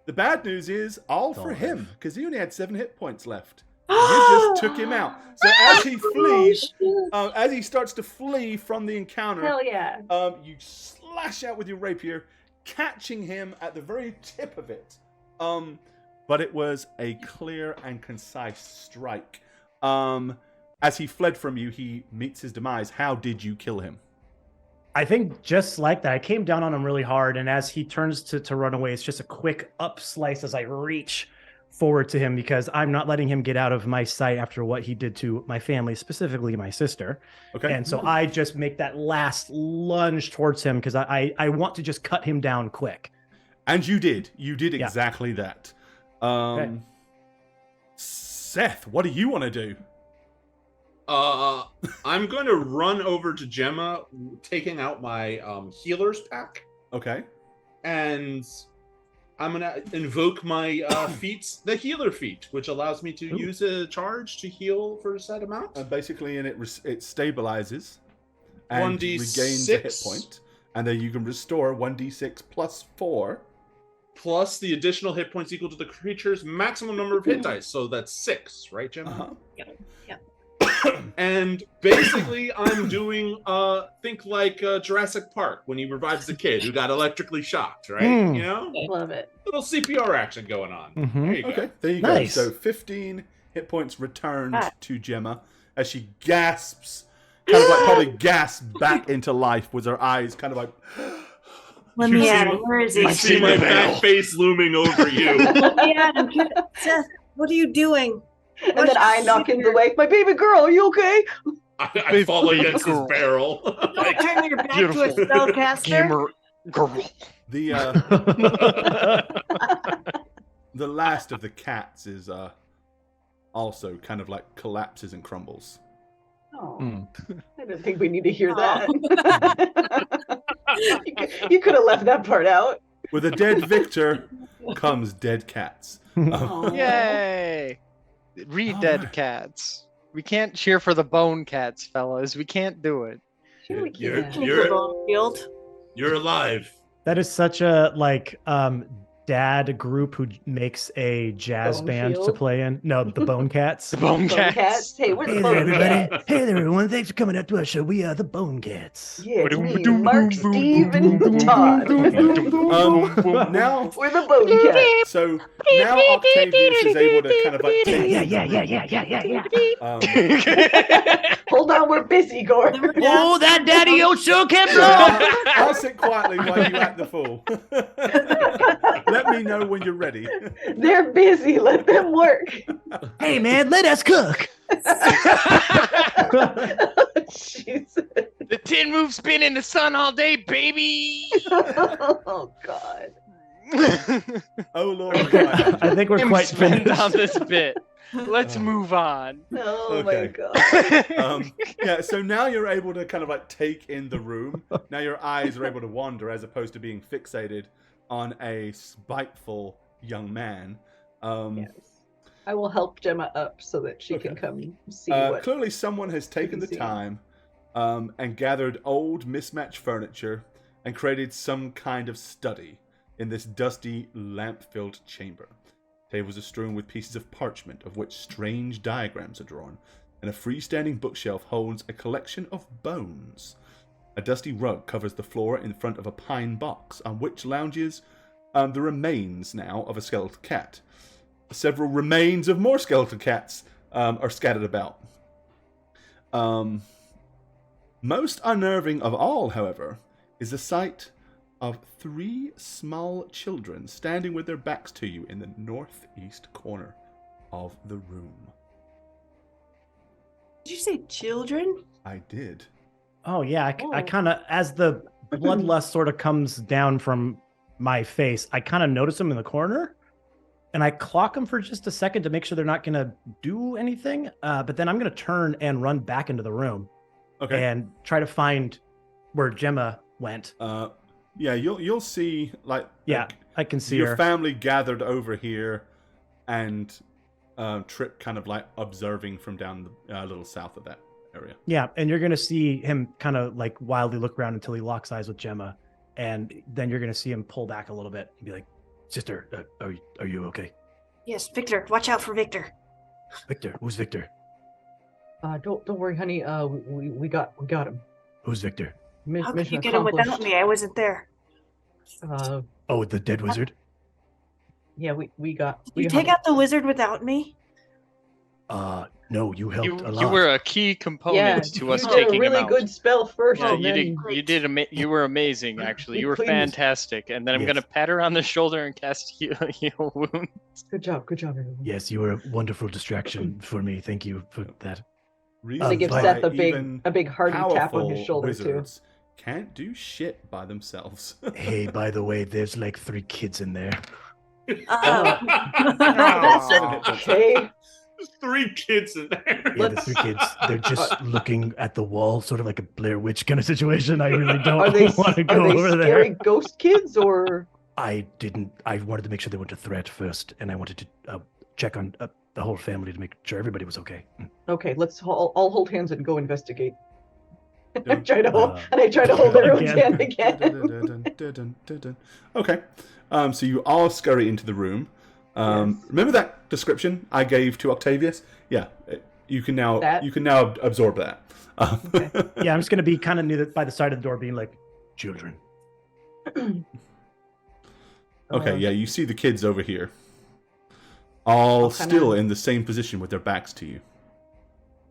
The bad news is all for Don't him, because he only had 7 hit points left. You just took him out. So as he flees, as he starts to flee from the encounter, Hell yeah. you slash out with your rapier, catching him at the very tip of it. But it was a clear and concise strike. As he fled from you, he meets his demise. How did you kill him? I think just like that, I came down on him really hard, and as he turns to run away, it's just a quick up slice as I reach forward to him because I'm not letting him get out of my sight after what he did to my family, specifically my sister. Okay. And so I just make that last lunge towards him because I want to just cut him down quick. And you did. You did Yeah. exactly that. Okay. Seth, what do you want to do? I'm going to run over to Gemma, taking out my healer's pack, Okay. and I'm going to invoke my feats, the healer feat, which allows me to use a charge to heal for a set amount. Basically, and it stabilizes and 1d6. regains a hit point, and then you can restore 1d6 plus 4. Plus the additional hit points equal to the creature's maximum number of hit dice. So that's 6, right, Gemma? Uh-huh. Yep. And basically, I'm doing think like Jurassic Park when he revives the kid who got electrically shocked, right? Mm. You know, Love it. little CPR action going on. Mhm. There you go. Okay, there you Nice. go. So 15 hit points returned to Gemma as she gasps, kind of like probably gasps back into life with her eyes kind of like... Let You me see at my- him. Where is You he? see my fat face looming over you. Let me at him. Seth, what are you doing? And then I knock him away. My baby girl, are you okay? I fall against his barrel. Don't turn your back Beautiful. to a spellcaster. Gamer girl. The the last of the cats is also kind of like collapses and crumbles. Oh, Mm. I don't think we need to hear that. You could have left that part out. With a dead victor comes dead cats. Aw. Yay! Dead cats. We can't cheer for the bone cats, fellas. We can't do it. Sure we You're- can. Field. You're alive. That is such a dad group who makes a jazz band to Bonefield? play in. No, the Bone Cats. The bone Bone cats. cats. Hey, we're the Hey there, bone everybody. cats. Hey there, everyone. Thanks for coming out to our show. We are the Bone Cats. Yeah, it's me, Mark, Steve, and Todd. Now, We're the bone cats. so now Octavius is able to kind of like take. Hold on, we're busy, Gore. Oh, that daddy Ocho kept So on. I'll sit quietly while you act the fool. Let me know when you're ready. They're busy. Let them work. Hey, man, let us cook. Jesus. The tin roof spin in the sun all day, baby. Oh God. Oh Lord. I think we're I'm quite spinning finished. down this bit. Let's move on. Oh my Okay. God. Yeah, so now you're able to kind of like take in the room. Now your eyes are able to wander as opposed to being fixated on a spiteful young man. Yes. I will help Gemma up so that she can Okay. come see what. Clearly someone has taken the see. time and gathered old mismatched furniture and created some kind of study in this dusty, lamp-filled chamber. Tables are strewn with pieces of parchment of which strange diagrams are drawn, and a freestanding bookshelf holds a collection of bones. A dusty rug covers the floor in front of a pine box, on which lounges the remains now of a skeletal cat. Several remains of more skeletal cats are scattered about. Most unnerving of all, however, is the sight of 3 small children standing with their backs to you in the northeast corner of the room. Did you say children? I did. Oh yeah, I Oh. kind of, as the bloodlust sort of comes down from my face, I kind of notice them in the corner, and I clock them for just a second to make sure they're not going to do anything. But then I'm going to turn and run back into the room Okay. and try to find where Gemma went. Yeah, you'll see like Yeah, I can see your her. family gathered over here, and Trip kind of like observing from down the little south of that area. Yeah, and you're going to see him kind of like wildly look around until he locks eyes with Gemma, and then you're going to see him pull back a little bit and be like, Sister, are you okay? Yes, Victor. Watch out for Victor. Victor, who's Victor? Don't worry, honey. We got him. Who's Victor? Mi- How could mission you get him without accomplished. me? I wasn't there. Oh, the dead wizard? Yeah, we got. You we take got out the wizard without me? No, you helped a lot. You were a key component to us you did taking a really him out. good spell first, Yeah, and then you were amazing. Actually, You you were cleaned- fantastic. And then I'm Yes. gonna pat her on the shoulder and cast heal wound. good job, everyone. Yes, you were a wonderful distraction for me. Thank you for that. They give But- Seth even a big hearty tap on his powerful shoulder wizards can't do shit by themselves. Hey, by the way, there's like 3 kids in there. Oh. Seven hit too. points. Okay. There's 3 kids in there. Yeah, the 3 kids. They're just looking at the wall, sort of like a Blair Witch kind of situation. I really don't Are they want to go are they over scary there. ghost kids or? I wanted to make sure they weren't a threat first, and I wanted to check on the whole family to make sure everybody was okay. Okay, I'll hold hands and go investigate. I Don't- try to hold Again. everyone's hand again. Okay. So you all scurry into the room. Yes. Remember that description I gave to Octavius? Yeah. You can now absorb that. Yeah, I'm just gonna be kind of near by the side of the door, being like, Children. Okay, yeah, you see the kids over here. All I'll kinda- still in the same position with their backs to you.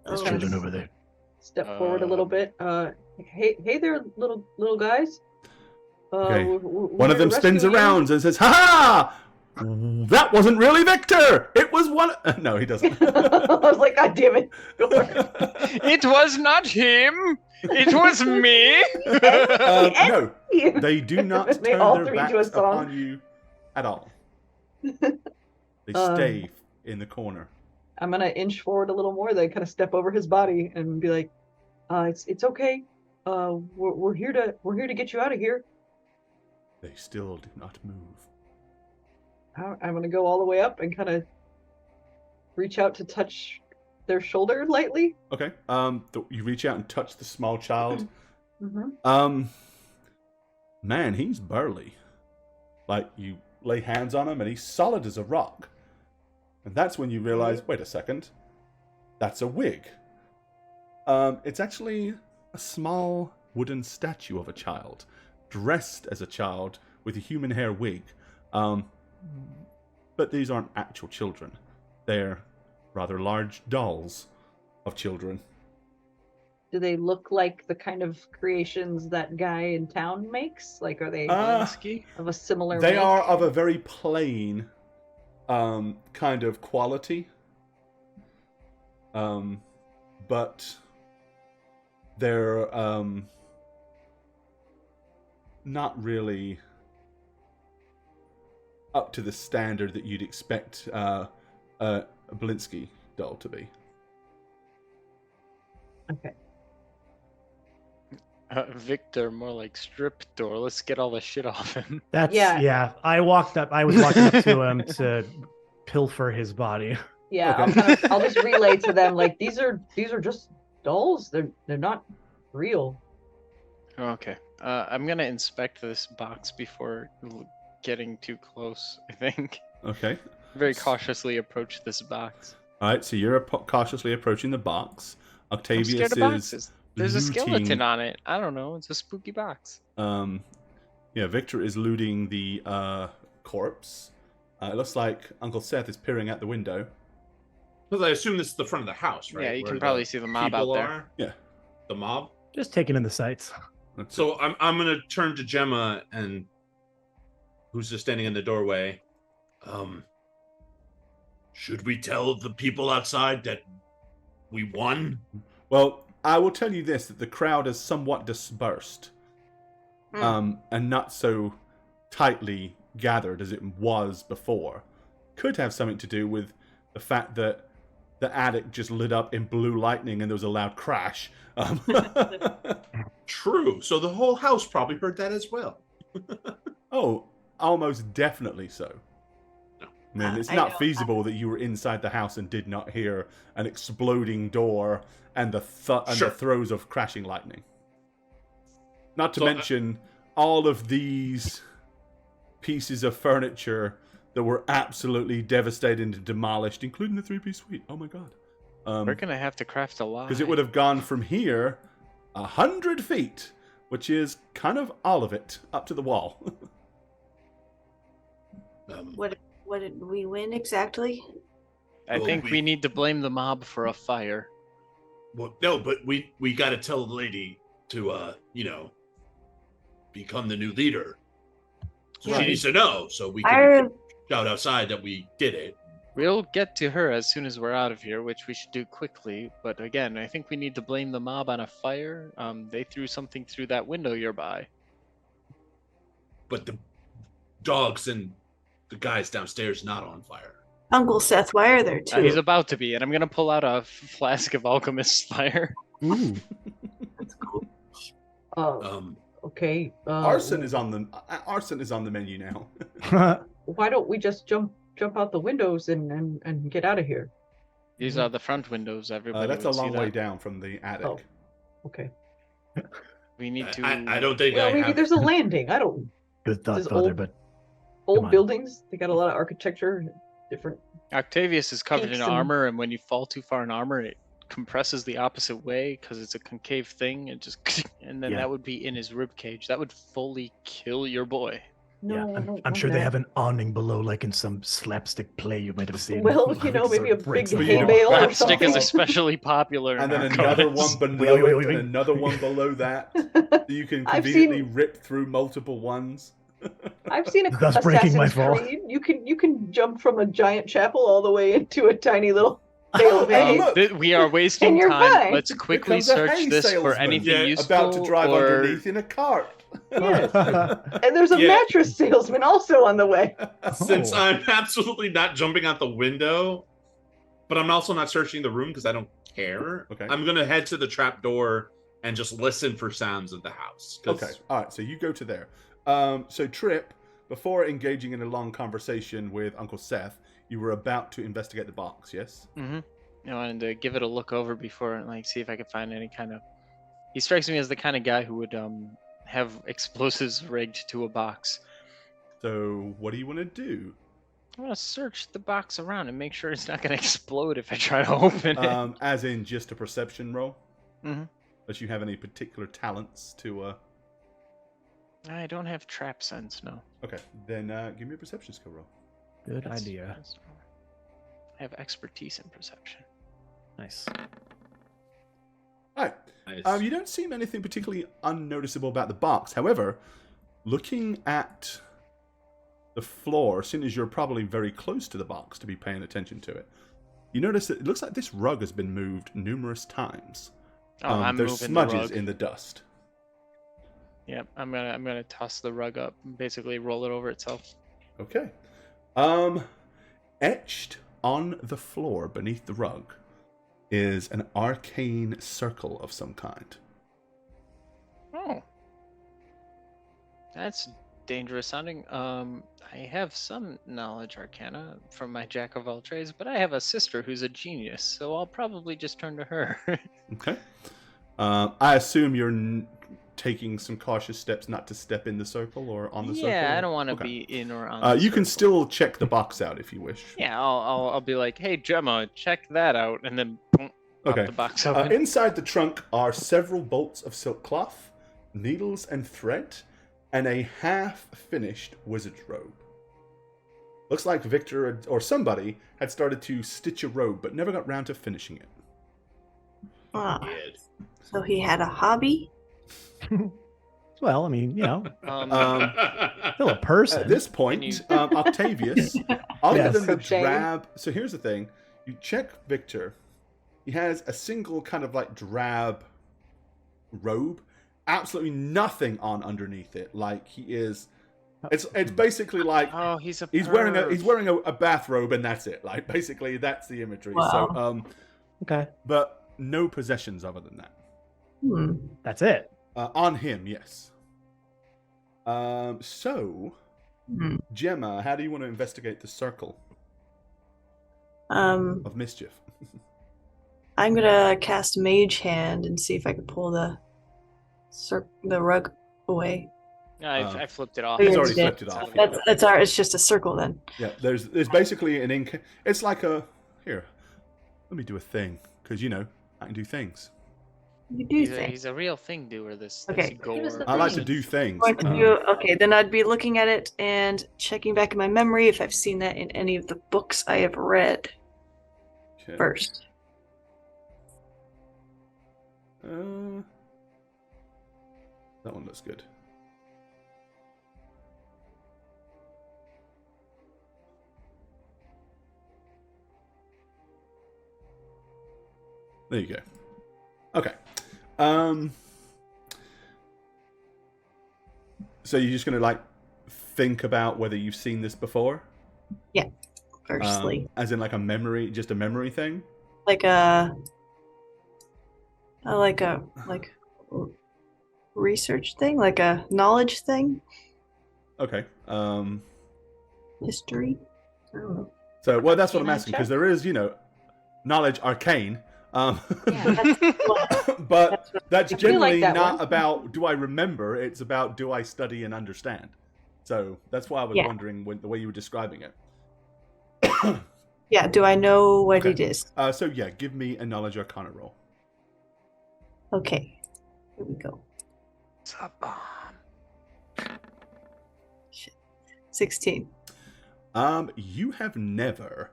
There's Oh. children over there. Step forward a little bit. Hey there, little guys. Okay. We're One of here them to spins rescue you. around and says, "Ha ha! That wasn't really Victor! It was one..." No, he doesn't. I was like, God damn it. Go for it. It was not him. It was me. No, they do not They turn all their three backs do a song. upon you at all. They stay in the corner. I'm gonna inch forward a little more, then kind of step over his body and be like, it's okay. We're here to get you out of here. They still do not move. I'm gonna go all the way up and kind of reach out to touch their shoulder lightly. Okay. You reach out and touch the small child. Mm-hmm. Man, he's burly. Like, you lay hands on him and he's solid as a rock. And that's when you realize, wait a second, that's a wig. It's actually a small wooden statue of a child, dressed as a child with a human hair wig. But these aren't actual children. They're rather large dolls of children. Do they look like the kind of creations that guy in town makes? Like, are they of a similar They make? are of a very plain kind of quality. But they're not really up to the standard that you'd expect a Blinsky doll to be. Okay. Victor, more like Striptor. Let's get all the shit off him. "That's Yeah. I was walking up to him to pilfer his body. Yeah, Okay. I'll just relay to them like these are just dolls. They're not real. Okay. I'm gonna inspect this box before getting too close. I think. Okay. Very cautiously approach this box. All right. So you're cautiously approaching the box. I'm Octavius scared of is boxes. There's a looting- skeleton on it. I don't know. It's a spooky box. Yeah, Victor is looting the corpse. It looks like Uncle Seth is peering out the window. Because I assume this is the front of the house, right? Yeah, you Where can probably see the mob out people there. are? Yeah. The mob? Just taking in the sights." That's So I'm gonna turn to Gemma and who's just standing in the doorway. Should we tell the people outside that we won? Well, I will tell you this, that the crowd is somewhat dispersed. And not so tightly gathered as it was before. Could have something to do with the fact that the attic just lit up in blue lightning and there was a loud crash. True. So the whole house probably heard that as well. Oh, almost definitely so. I mean, it's I not know. feasible that you were inside the house and did not hear an exploding door and the Sure. throes of crashing lightning. Not to So, mention all of these pieces of furniture that were absolutely devastated and demolished, including the three-piece suite. Oh my god! We're gonna have to craft a lot. Because it would have gone from here 100 feet, which is kind of all of it, up to the wall. What did we win exactly? I Well, think we need to blame the mob for a fire. Well, no, but we got to tell the lady to, become the new leader. So Yeah. she needs to know, so we I can shout outside that we did it. We'll get to her as soon as we're out of here, which we should do quickly. But again, I think we need to blame the mob on a fire. They threw something through that window you're by. But the dogs and the guys downstairs not on fire. Uncle Seth, why are there two? He's about to be, and I'm gonna pull out a flask of alchemist's fire. Ooh. That's cool. Okay. Arson is on the menu now. Why don't we just jump out the windows and get out of here? These are the front windows. Everybody. That's a would see long way that. down from the attic. Oh. Okay. We need to. I don't think Well, I maybe have... there's a landing. I don't. Good thought, This is Father, old- but come Old on. buildings. They got a lot of architecture. Different. Octavius is covered in Peaks and- armor, and when you fall too far in armor, it compresses the opposite way because it's a concave thing. It just and then Yeah. that would be in his rib cage. That would fully kill your boy. No, yeah, I don't I'm want sure they that. have an awning below, like in some slapstick play you might have seen. Well, you know, Sort maybe a of breaks big the hay wall. bale or Slapstick is something. especially popular. In And then our another comments. one below Wait, it, wait. and another one below that. So you can I've conveniently seen- rip through multiple ones. I've seen a Thus breaking my Assassin's fall. Creed. You can jump from a giant chapel all the way into a tiny little bale of hay. look. We are wasting And you're time. fine. Let's quickly Becomes a search hay this for salesman. anything Yeah, useful. About to drive or... underneath in a cart. And there's a Yeah. mattress salesman also on the way. Since Oh. I'm absolutely not jumping out the window, but I'm also not searching the room because I don't care. Okay. I'm gonna head to the trap door and just listen for sounds of the house. 'cause- Okay, all right, so you go to there. So Trip, before engaging in a long conversation with Uncle Seth, you were about to investigate the box, yes? Mm-hmm. I wanted to give it a look over before and see if I could find any kind of. He strikes me as the kind of guy who would have explosives rigged to a box. So what do you want to do? I want to search the box around and make sure it's not going to explode if I try to open it. As in just a perception roll? Mhm. Unless you have any particular talents to... I don't have trap sense, no. Okay, then give me a perception skill roll. Good That's- idea. that's- I have expertise in perception. Nice. All right. Nice. You don't seem anything particularly unnoticeable about the box. However, looking at the floor, seeing as you're probably very close to the box to be paying attention to it, you notice that it looks like this rug has been moved numerous times. Oh, I'm there's moving smudges the rug. in the dust. Yep, I'm gonna toss the rug up and basically roll it over itself. Okay. Etched on the floor beneath the rug is an arcane circle of some kind. Oh. That's dangerous sounding. I have some knowledge arcana from my jack of all trades, but I have a sister who's a genius, so I'll probably just turn to her. Okay. I assume you're taking some cautious steps not to step in the circle or on the circle? Yeah, I don't want to Okay. be in or on. The You can circle. still check the box out if you wish. Yeah, I'll be like, hey Gemma, check that out, and then boom, pop Okay. the box open. Inside the trunk are several bolts of silk cloth, needles and thread, and a half-finished wizard's robe. Looks like Victor or somebody had started to stitch a robe, but never got round to finishing it. Ah, Weird. so he had a hobby? Well, I mean, you know, Um, still a person. At this point, you- Octavius, other Yes. than the Crocheting. drab... So here's the thing. You check Victor. He has a single kind of like drab robe. Absolutely nothing on underneath it. Like he is... It's basically like... oh, he's a He's wearing perv. a bathrobe and that's it. Like basically that's the imagery. Wow. So Okay, but no possessions other than that. that's it. On him, yes. So Hmm. Gemma, how do you want to investigate the circle Um, of mischief? I'm gonna cast Mage Hand and see if I can pull the rug away. I flipped it off. He's He's already dead. flipped it off. That's our. It's just a circle then. Yeah, there's basically an ink. It's like a here. Let me do a thing because I can do things. You do think. He's a real thing doer. This Okay. gore. Give us the I like to thing. do things. Going to do- okay, then I'd be looking at it and checking back in my memory if I've seen that in any of the books I have read. Okay. first. That one looks good. There you go. Okay. So you're just gonna like think about whether you've seen this before? Firstly, As in like a memory, just a memory thing? like a research thing, like a knowledge thing, Okay. history. I don't know. So well that's what I'm Can I asking, because check? there is, knowledge arcane. Yeah. But that's I feel generally like that not one. about do I remember, it's about do I study and understand. So that's why I was Yeah. wondering the way you were describing it. Yeah, do I know what Okay. it is? So yeah, give me a knowledge arcana roll. Okay, here we go. It's a bomb. 16. You have never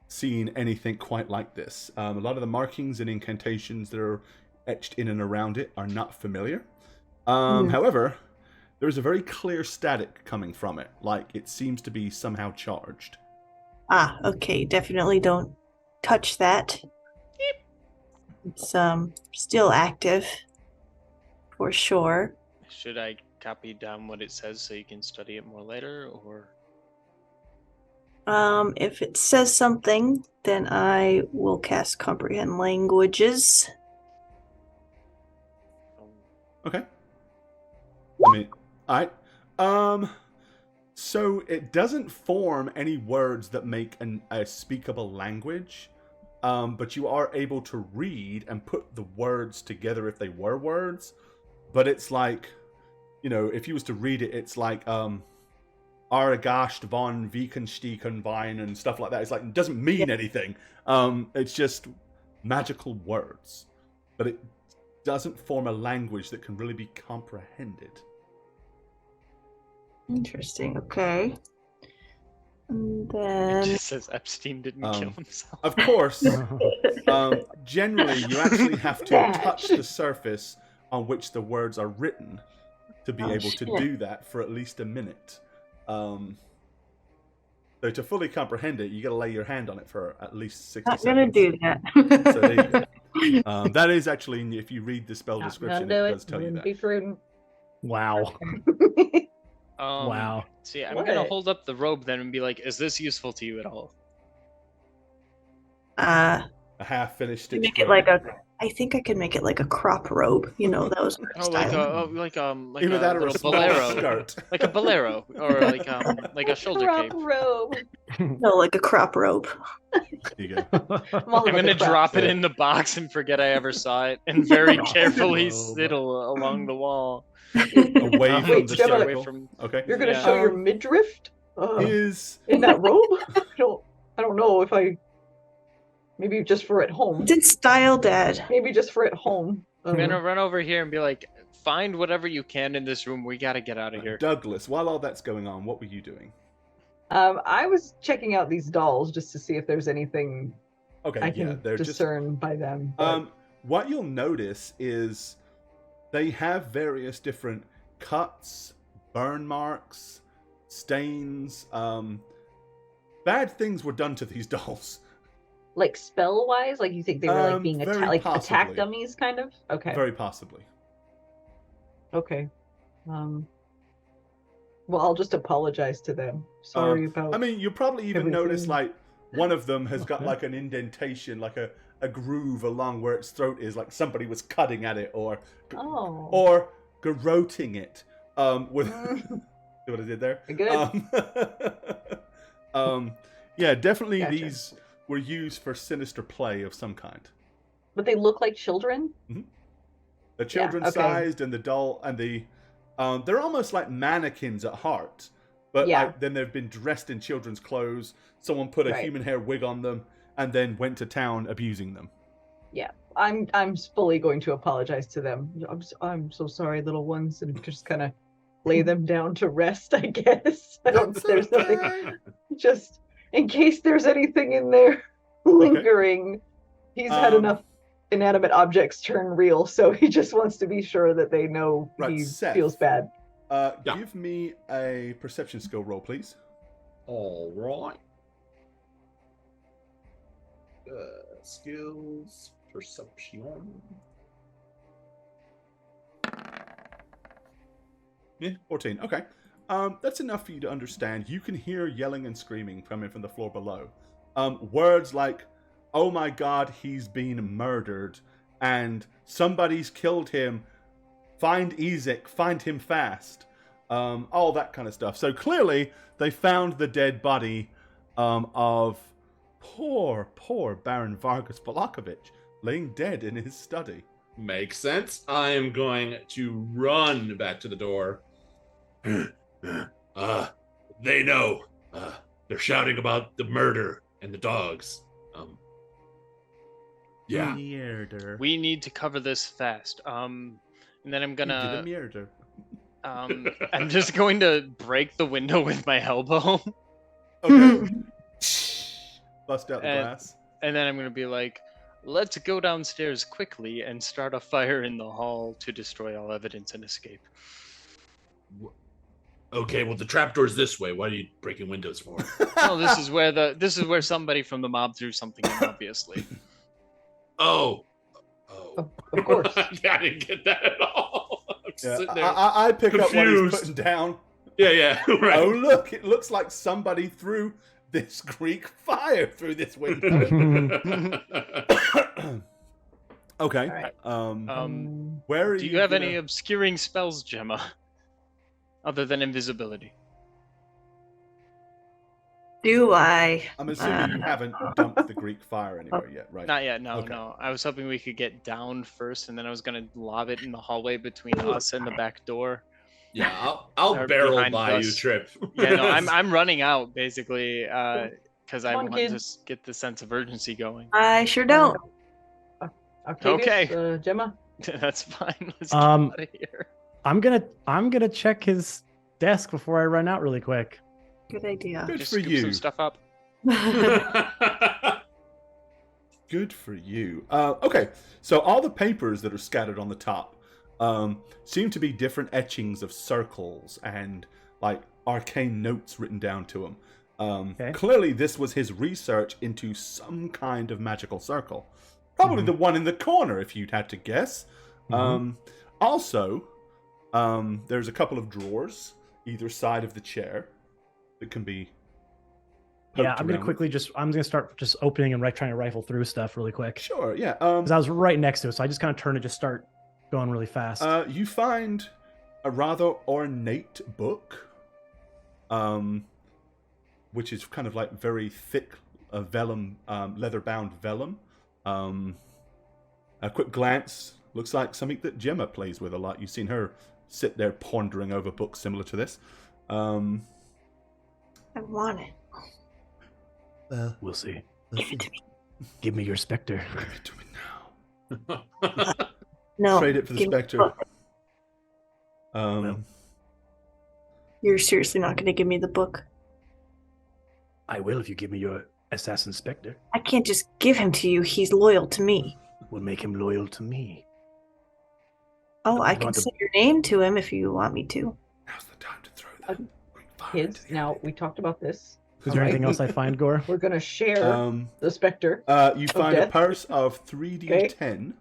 seen anything quite like this. A lot of the markings and incantations that are etched in and around it are not familiar. However, there's a very clear static coming from it, like it seems to be somehow charged. Ah, okay, definitely don't touch that. It's still active, for sure. Should I copy down what it says so you can study it more later, or? If it says something, then I will cast Comprehend Languages. Okay. I mean, alright. So it doesn't form any words that make a speakable language, but you are able to read and put the words together if they were words. But it's like, if you was to read it, it's like Aragast von Wikenstieken Wein and stuff like that. It's like, it doesn't mean anything. It's just magical words. But it doesn't form a language that can really be comprehended. Interesting, okay. And It then... just says Epstein didn't kill himself. Of course, generally you actually have to touch the surface on which the words are written to be able to do that for at least a minute. So to fully comprehend it, you got to lay your hand on it for at least 60 seconds. Not gonna do that. So there you go. That is actually, if you read the spell description, it does tell you that. Be prudent. Wow. Wow. See, I'm What? gonna hold up the robe then and be like, "Is this useful to you at all?" A half-finished stitch. Make it like I think I could make it like a crop robe. That was my Oh, like style. like Either a that or a little small bolero, skirt. like a bolero, or like a shoulder Crop cape. robe. No, like a crop robe. There you go. I'm all I'm about gonna the crop. drop it in the box and forget I ever saw it, and very carefully Robe. sidle along the wall. Away from Wait, the Gemma, circle. Away from- Okay. You're gonna Yeah. show your midriff Is in that robe? I don't know if I. Maybe just for at home. It's in style, Dad. Maybe just for at home. I'm gonna run over here and be like, "Find whatever you can in this room. We gotta get out of here." Douglas, while all that's going on, what were you doing? I was checking out these dolls just to see if there's anything Okay, I yeah, can they're discern by them. just. What you'll notice is they have various different cuts, burn marks, stains. Bad things were done to these dolls. Like spell wise, like you think they were like being very attack possibly. dummies, kind of. Okay. Very possibly. Okay. Well, I'll just apologize to them. Sorry about. I mean, you'll probably even everything. notice like one of them has got like an indentation, like a groove along where its throat is, like somebody was cutting at it or garroting it. With see what I did there? Good. Yeah, definitely Gotcha. these were used for sinister play of some kind. But they look like children. The children okay. sized and the doll and the they're almost like mannequins at heart, but Yeah. then they've been dressed in children's clothes. Someone put a Right. human hair wig on them and then went to town abusing them. I'm fully going to apologize to them. I'm so sorry, little ones, and just kind of lay them down to rest. I guess I don't. That's There's okay. nothing. Just in case there's anything in there. lingering. He's had Um, enough inanimate objects turn real, so he just wants to be sure that they know Right, he Seth. feels bad. Yeah. Give me a perception skill roll, please. All right. Skills, perception. Yeah, 14. Okay. That's enough for you to understand. You can hear yelling and screaming coming from the floor below. Words like, "Oh my God, he's been murdered," and "Somebody's killed him. Find Ezek. Find him fast." All that kind of stuff. So clearly, they found the dead body of poor Baron Vargas Balakovic laying dead in his study. Makes sense. I am going to run back to the door. They know. They're shouting about the murder and the dogs. Yeah. Murder. We need to cover this fast. And then I'm gonna. Murder. I'm just going to break the window with my elbow, Okay. Bust out the And- glass. and then I'm gonna be like, "Let's go downstairs quickly and start a fire in the hall to destroy all evidence and escape." Okay, well the trapdoor's this way. What are you breaking windows for? Well, this is where somebody from the mob threw something in, obviously. Oh. Of course. I didn't get that at all. I'm Yeah, sitting there. I pick up what he's confused. putting down. Yeah, right. Oh, look, it looks like somebody threw this Greek fire through this window. Okay. Alright. Where are Do you you have gonna- any obscuring spells, Gemma? Other than invisibility? Do I? I'm assuming you haven't dumped the Greek fire anywhere yet, right? Not yet, no, Okay. no. I was hoping we could get down first, and then I was gonna lob it in the hallway between us and the back door. Yeah, I'll Or barrel behind by you, us. Trip. Yeah, no, I'm running out basically, because I Come on, want kid. to just get the sense of urgency going. I sure don't. Octavius, Okay. Gemma? That's fine. Let's get Um, out of here. I'm gonna check his desk before I run out really quick. Good idea. Good Just for scoop you. some stuff up. Good for you. Okay, so all the papers that are scattered on the top seem to be different etchings of circles and like arcane notes written down to them. Okay. Clearly, this was his research into some kind of magical circle. Probably the one in the corner, if you'd had to guess. Also, there's a couple of drawers either side of the chair that can be. Yeah, poked I'm gonna around quickly I'm gonna start just opening and trying to rifle through stuff really quick. with. Sure, yeah. Because I was right next to it, so I just kind of turn and just start going really fast. You find a rather ornate book, which is kind of like very thick vellum, leather-bound vellum. A quick glance looks like something that Gemma plays with a lot. You've seen her sit there pondering over books similar to this. I want it. We'll see. Give it to me. Give me your specter. Give it to me now. No. Trade it for the give me specter. book. Well. You're seriously not going to give me the book? I will if you give me your assassin specter. I can't just give him to you. He's loyal to me. We'll make him loyal to me. Oh, I You can want to- say your name to him if you want me to. Now's the time to throw that Greek fire Kids, into the now enemy. we talked about this. Is there Alright. anything else I find, Gore? We're gonna share the specter. You find a death. purse of 3d10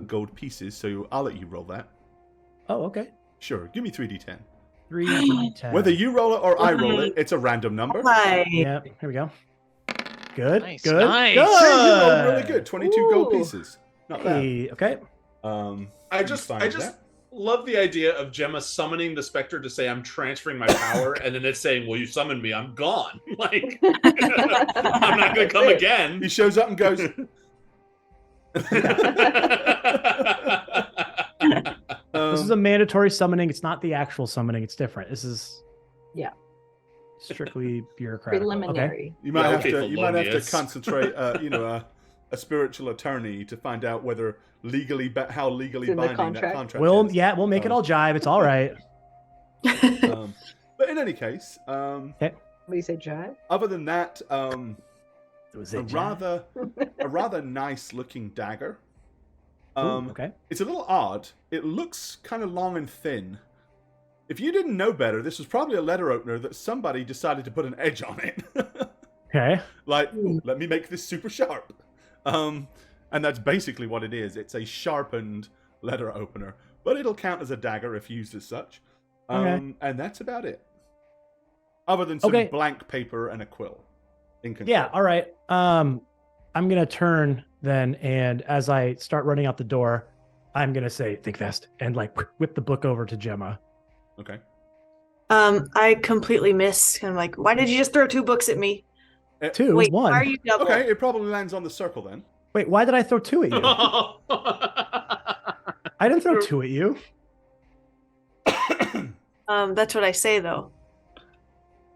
gold pieces, so I'll let you roll that. Oh, okay. Sure, give me 3d10. 3d10. Whether you roll it or I roll it, it's a random number. Hi. Yeah, here we go. Good. Nice, Good. nice. Good. See, you rolled really good. 22 gold Ooh. pieces. Not bad. Hey, okay. I you just find that. love the idea of Gemma summoning the specter to say I'm transferring my power, and then it's saying, "Well, you summoned me. I'm gone. Like I'm not going to come He again." shows up and goes. This is a mandatory summoning. It's not the actual summoning. It's different. This is Yeah. strictly bureaucratic. Okay. Preliminary. You might Yeah, have okay, to. You might have to Thelonious. concentrate. A spiritual attorney to find out whether how legally It's in the binding that contract. contract We'll is. we'll make it all jive. It's all right. But in any case, What do you say, Jive? other than that, Was a it rather nice looking dagger. Okay. It's a little odd. It looks kind of long and thin. If you didn't know better, this was probably a letter opener that somebody decided to put an edge on it. Okay. Like, ooh, let me make this super sharp. And that's basically what it is. It's a sharpened letter opener, but it'll count as a dagger if used as such. Okay. And that's about it. Other than some blank paper and a quill. Yeah, all right. I'm going to turn then, and as I start running out the door, I'm going to say, think fast, and like whip the book over to Gemma. Okay. I completely miss. I'm like, why did you just throw 2 books at me? Two? Wait, One? why are you double? Okay, it probably lands on the circle then. Wait, why did I throw 2 at you? I didn't throw 2 at you. That's what I say, though.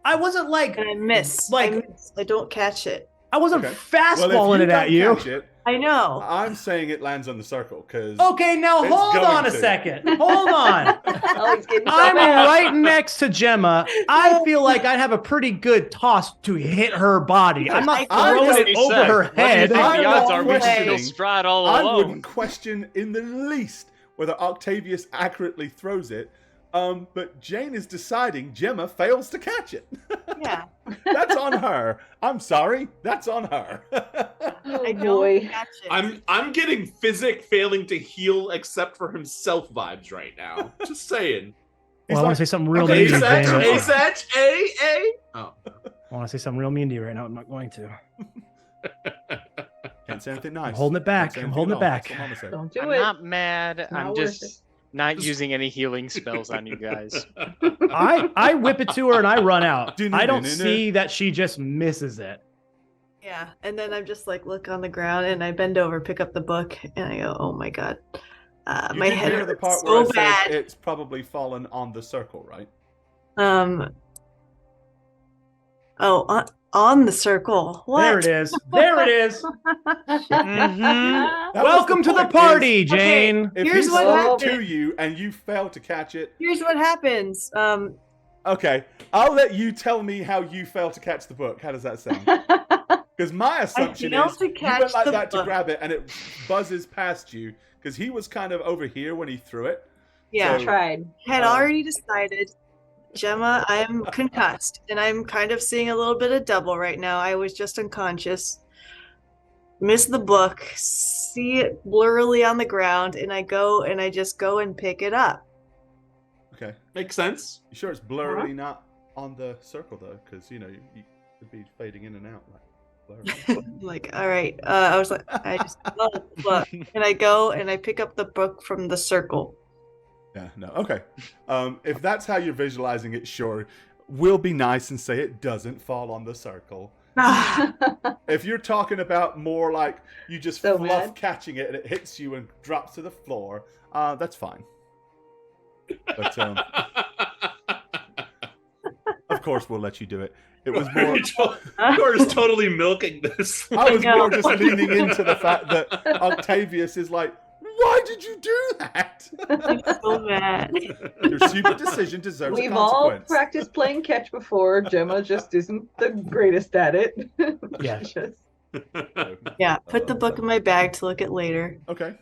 I wasn't like... And I miss. I don't catch it. I wasn't Okay. fastballing it at you. Catch it, I know. I'm saying it lands on the circle because. Okay, now It's hold going on a to. second. Hold on. Ellie's getting so I'm mad. right next to Gemma. I feel like I'd have a pretty good toss to hit her body. I'm not I throwing just it over her What do you head. think I'm the odds not are we just kill questioning. Strahd all I alone? wouldn't question in the least whether Octavius accurately throws it. But Jane is deciding Gemma fails to catch it. Yeah. That's on her. I'm sorry. That's on her. Oh, I boy. don't catch it. I'm getting Physic failing to heal except for himself vibes right now. Just saying. Well, I want to say something real okay, mean to you, Jane. A. Oh. I want to say something real mean to you right now. I'm not going to. Can't say anything nice. I'm holding it back. Can't say I'm anything holding at it all. back. That's what Mama said. Don't do I'm it. not mad. Not I'm worth just it. not using any healing spells on you guys. I whip it to her and I run out. Do-do-do-do-do. I don't see that she just misses it. Yeah, and then I'm just like, look on the ground, and I bend over, pick up the book, and I go, oh my god. You My did head hear the hurts part so where I bad. said it's probably fallen on the circle, right? On the circle. What? There it is. There it is. Mhm. That was Welcome to the point, party, is Jane. If Here's he what threw it happened. to you and you fail to catch it, Here's what happens. okay, I'll let you tell me how you failed to catch the book. How does that sound? Because my assumption failed is to you catch went like the that to book. grab it and it buzzes past you because he was kind of over here when he threw it. Yeah, So- Tried. had already decided, Gemma, I am concussed, and I'm kind of seeing a little bit of double right now. I was just unconscious. Miss the book, see it blurrily on the ground, and I just go and pick it up. Okay. Makes sense. You sure it's blurry not on the circle though? Because you could be fading in and out like blurry. Like, all right. I was like, I just love the book, and I go and I pick up the book from the circle. Yeah, no. Okay. If that's how you're visualizing it, sure. We'll be nice and say it doesn't fall on the circle. If you're talking about more like you just So fluff mad. catching it and it hits you and drops to the floor, that's fine. But of course we'll let you do it. It was more. You're just totally milking this. I was know. more just leaning into the fact that Octavius is like, why did you do that? I'm so mad. Your stupid decision deserves We've a all consequence. practiced playing catch before. Gemma just isn't the greatest at it. Yeah. Just- Yeah, put the book in my bag to look at later. Okay.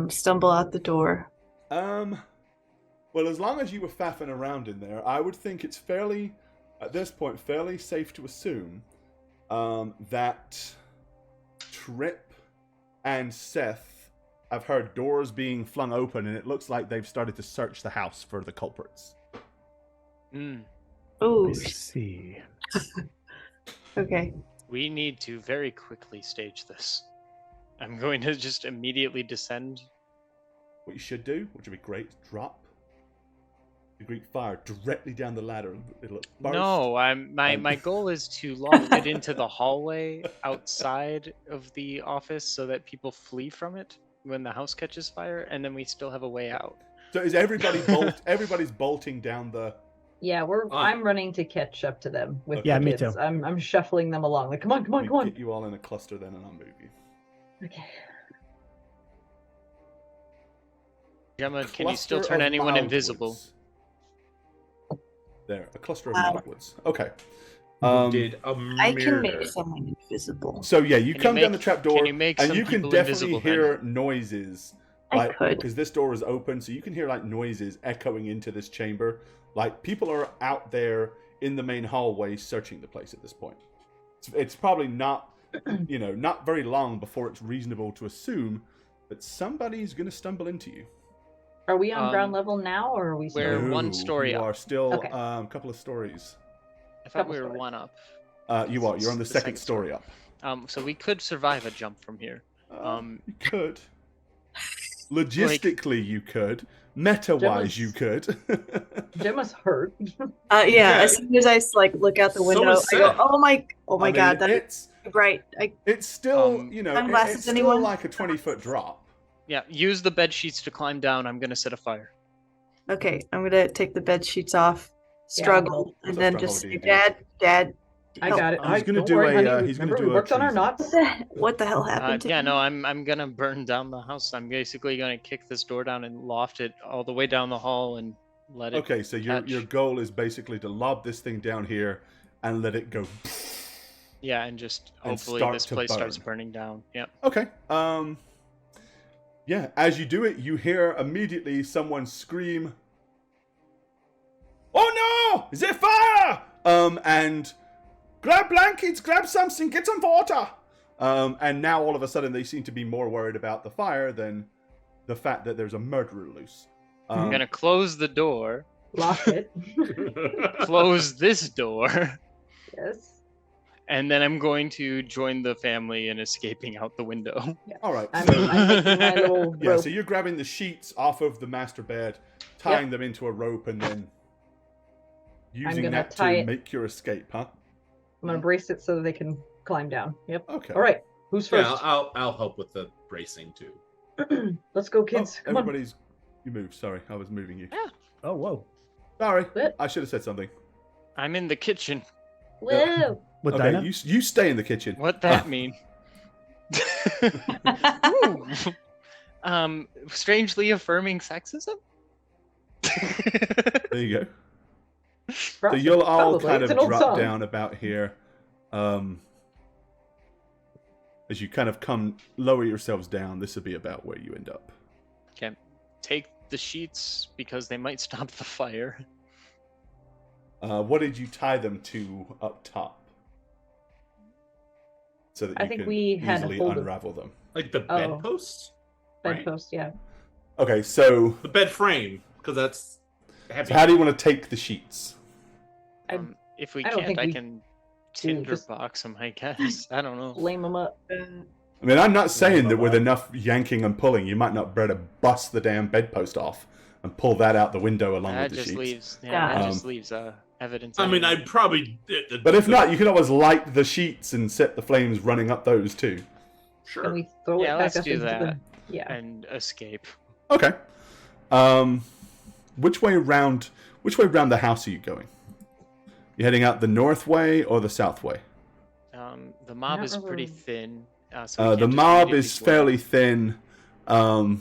Stumble out the door. Well, as long as you were faffing around in there, I would think it's fairly, at this point, fairly safe to assume that Trip and Seth have heard doors being flung open, and it looks like they've started to search the house for the culprits. Mm. Oh, Let's see. okay. We need to very quickly stage this. I'm going to just immediately descend. What you should do, which would be great, drop the Greek fire directly down the ladder. It'll burst. No, my goal is to launch it into the hallway outside of the office so that people flee from it when the house catches fire, and then we still have a way out. So is everybody everybody's bolting down the... Yeah, I'm running to catch up to them with Yeah, the me kids. too. I'm shuffling them along. Like, come on, Let me get you all in a cluster then, and I'll move you. Okay. Gemma, can you still Cluster turn of anyone invisible? mildwoods. There, a cluster of mildwoods. Okay. did a I can make murder. someone invisible. So yeah, you Can you come down make- the trap door, can you make and some you can people definitely invisible, then? hear noises. I could. Because this door is open, so you can hear like noises echoing into this chamber. Like people are out there in the main hallway searching the place at this point. It's probably not, not very long before it's reasonable to assume that somebody's going to stumble into you. Are we on ground level now, or are we? We're still... one story you up. are still Okay. a couple of stories. I thought Couple we were stories. one up. You are. You're on the second story up. So we could survive a jump from here. You could. Logistically, you could. Meta-wise, Gemma's- you could. Gemma's hurt. Yeah. As soon as I look out the So window, is I go, Seth. "Oh my I mean, god, that's it's right." it's still Sunglasses, it's still anyone? like a 20-foot drop. Yeah, use the bed sheets to climb down. I'm gonna set a fire. Okay, I'm gonna take the bed sheets off, Yeah, struggle, What's and a then struggle just do say, you do? "Dad, I help." got it. He's gonna Don't do worry, a, honey. he's gonna Remember, do we a worked on our treason. knots. What the hell happened to Yeah, me? no, I'm gonna burn down the house. I'm basically gonna kick this door down and loft it all the way down the hall and let it. Okay, so your catch. goal is basically to lob this thing down here and let it go. Yeah, and just and hopefully start this to place burn. starts burning down. Yep. Okay. Yeah, as you do it, you hear immediately someone scream, "Oh no! Is it fire?" And grab blankets, grab something, get some water. And now all of a sudden they seem to be more worried about the fire than the fact that there's a murderer loose. I'm gonna close the door, Lock it. close this door, Yes. and then I'm going to join the family in escaping out the window. All right. I'm So, taking my little yeah, rope. so you're grabbing the sheets off of the master bed, tying them into a rope, and then using gonna that tie to it- make your escape, huh? I'm gonna brace it so that they can climb down. Yep. Okay. All right. Who's Yeah, first? I'll help with the bracing too. Let's go, Oh, kids. Come on. everybody's. You moved. Sorry, I was moving you. Oh, whoa. Sorry, What? I should have said something. I'm in the kitchen. Whoa. With Okay, Dinah? you stay in the kitchen. What that mean? Ooh. Strangely affirming sexism. There you go. So Probably- you'll all probably. kind It's of an old drop song. down about here, as you kind of lower yourselves down. This will be about where you end up. Okay, take the sheets because they might stop the fire. What did you tie them to up top? So that I you think can we had easily hold of- unravel them. Like the Oh. bedposts? Right. Bedpost, yeah. Okay, so The bed frame, because that's heavy. how do you want to take the sheets? If we I don't can't, think I we can just- tinderbox them, I guess. I don't know. Lame them up. I mean, I'm not saying that with enough yanking and pulling, you might not be able to bust the damn bedpost off and pull that out the window along That with the just sheets. leaves, Yeah. that just leaves evidence. I mean, anyway. I'd probably. But if not, you can always light the sheets and set the flames running up those too. Sure. Can we throw Yeah, it back let's up do into that. the... Yeah. and escape. Okay. Which way around the house are you going? You heading out the north way or the south way? The mob Not is pretty really. thin. So we The can't just mob immediately is go fairly thin, and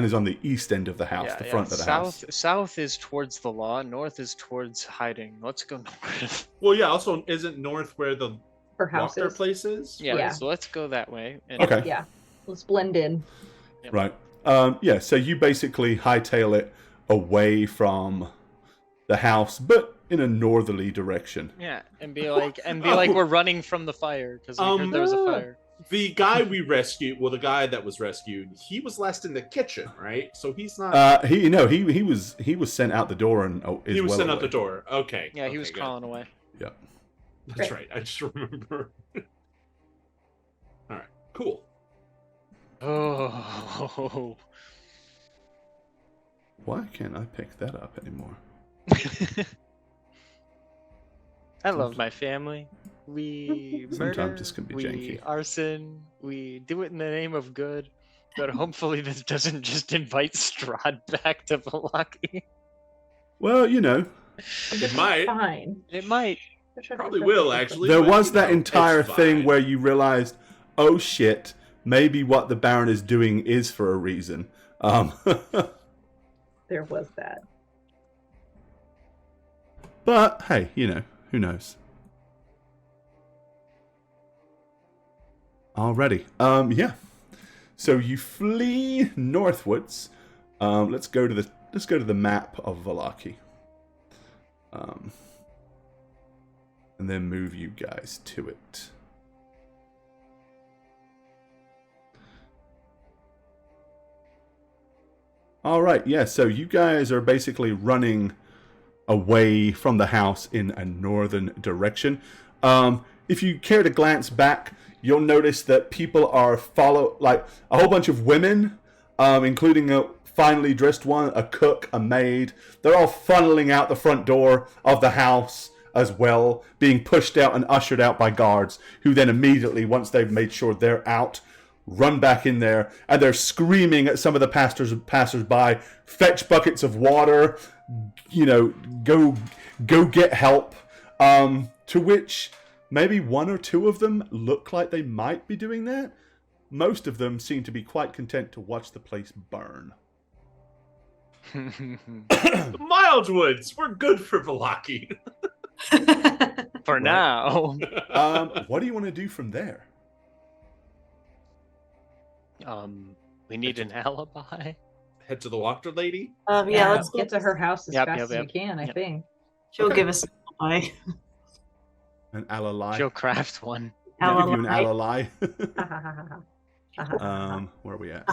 is on the east end of the house, Yeah, the yeah. front of the house. South is towards the law. North is towards hiding. Let's go north. Well, yeah. Also, isn't north where the For Walker houses. place is? Yeah, Yeah. so let's go that way. And Okay. Yeah. Let's blend in. Right. Yeah, so you basically hightail it away from the house, but in a northerly direction. Yeah, and be like, we're running from the fire because we heard there was a fire. The guy we rescued, well, the guy that was rescued, he was last in the kitchen, right? So he's not. He was sent out the door and he was well sent out away. the door. Okay. Yeah, he okay, was good. crawling away. Yeah. That's right. I just remember. All right. Cool. Oh. Why can't I pick that up anymore? I love my family. We Sometimes murder, this can be we janky. arson, we do it in the name of good, but hopefully this doesn't just invite Strahd back to Valaki. Well, you know, It might. Fine. It might. Probably will, actually. there but, was you that know, entire it's thing fine. where you realized, oh shit, maybe what the Baron is doing is for a reason. There was that. But hey, you know, who knows? Alrighty. Yeah. So you flee northwards. Let's go to the map of Valaki. And then move you guys to it. Alright, yeah, so you guys are basically running away from the house in a northern direction. If you care to glance back, you'll notice that people are a whole bunch of women, including a finely dressed one, a cook, a maid. They're all funneling out the front door of the house as well, being pushed out and ushered out by guards, who then immediately, once they've made sure they're out, run back in there, and they're screaming at some of the passers-by, fetch buckets of water, go get help, to which maybe one or two of them look like they might be doing that. Most of them seem to be quite content to watch the place burn. The Mildwoods, we're good for Valaki. For now. What do you want to do from there? We need an alibi. Head to the Water Lady. Yeah, let's get to her house as Yep, fast yep, as yep. we can, I think. She'll Okay. give us an alibi. An alalai. She'll craft one. I'll give you an Alibi. alalai. Where are we at?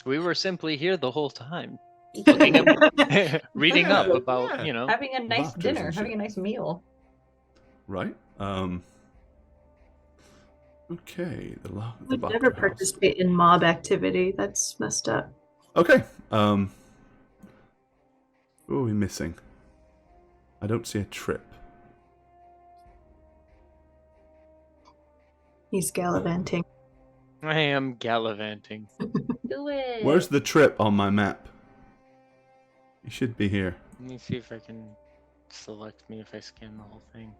We were simply here the whole time, looking at, reading up about, Having a nice Doctors dinner, and having shit. a nice meal. Right. Okay. The Would Doctor never House. participate in mob activity. That's messed up. Okay. Who are we missing? I don't see a trip. He's gallivanting. I am gallivanting. Do it. Where's the trip on my map? You should be here. Let me see if I can select me if I scan the whole thing.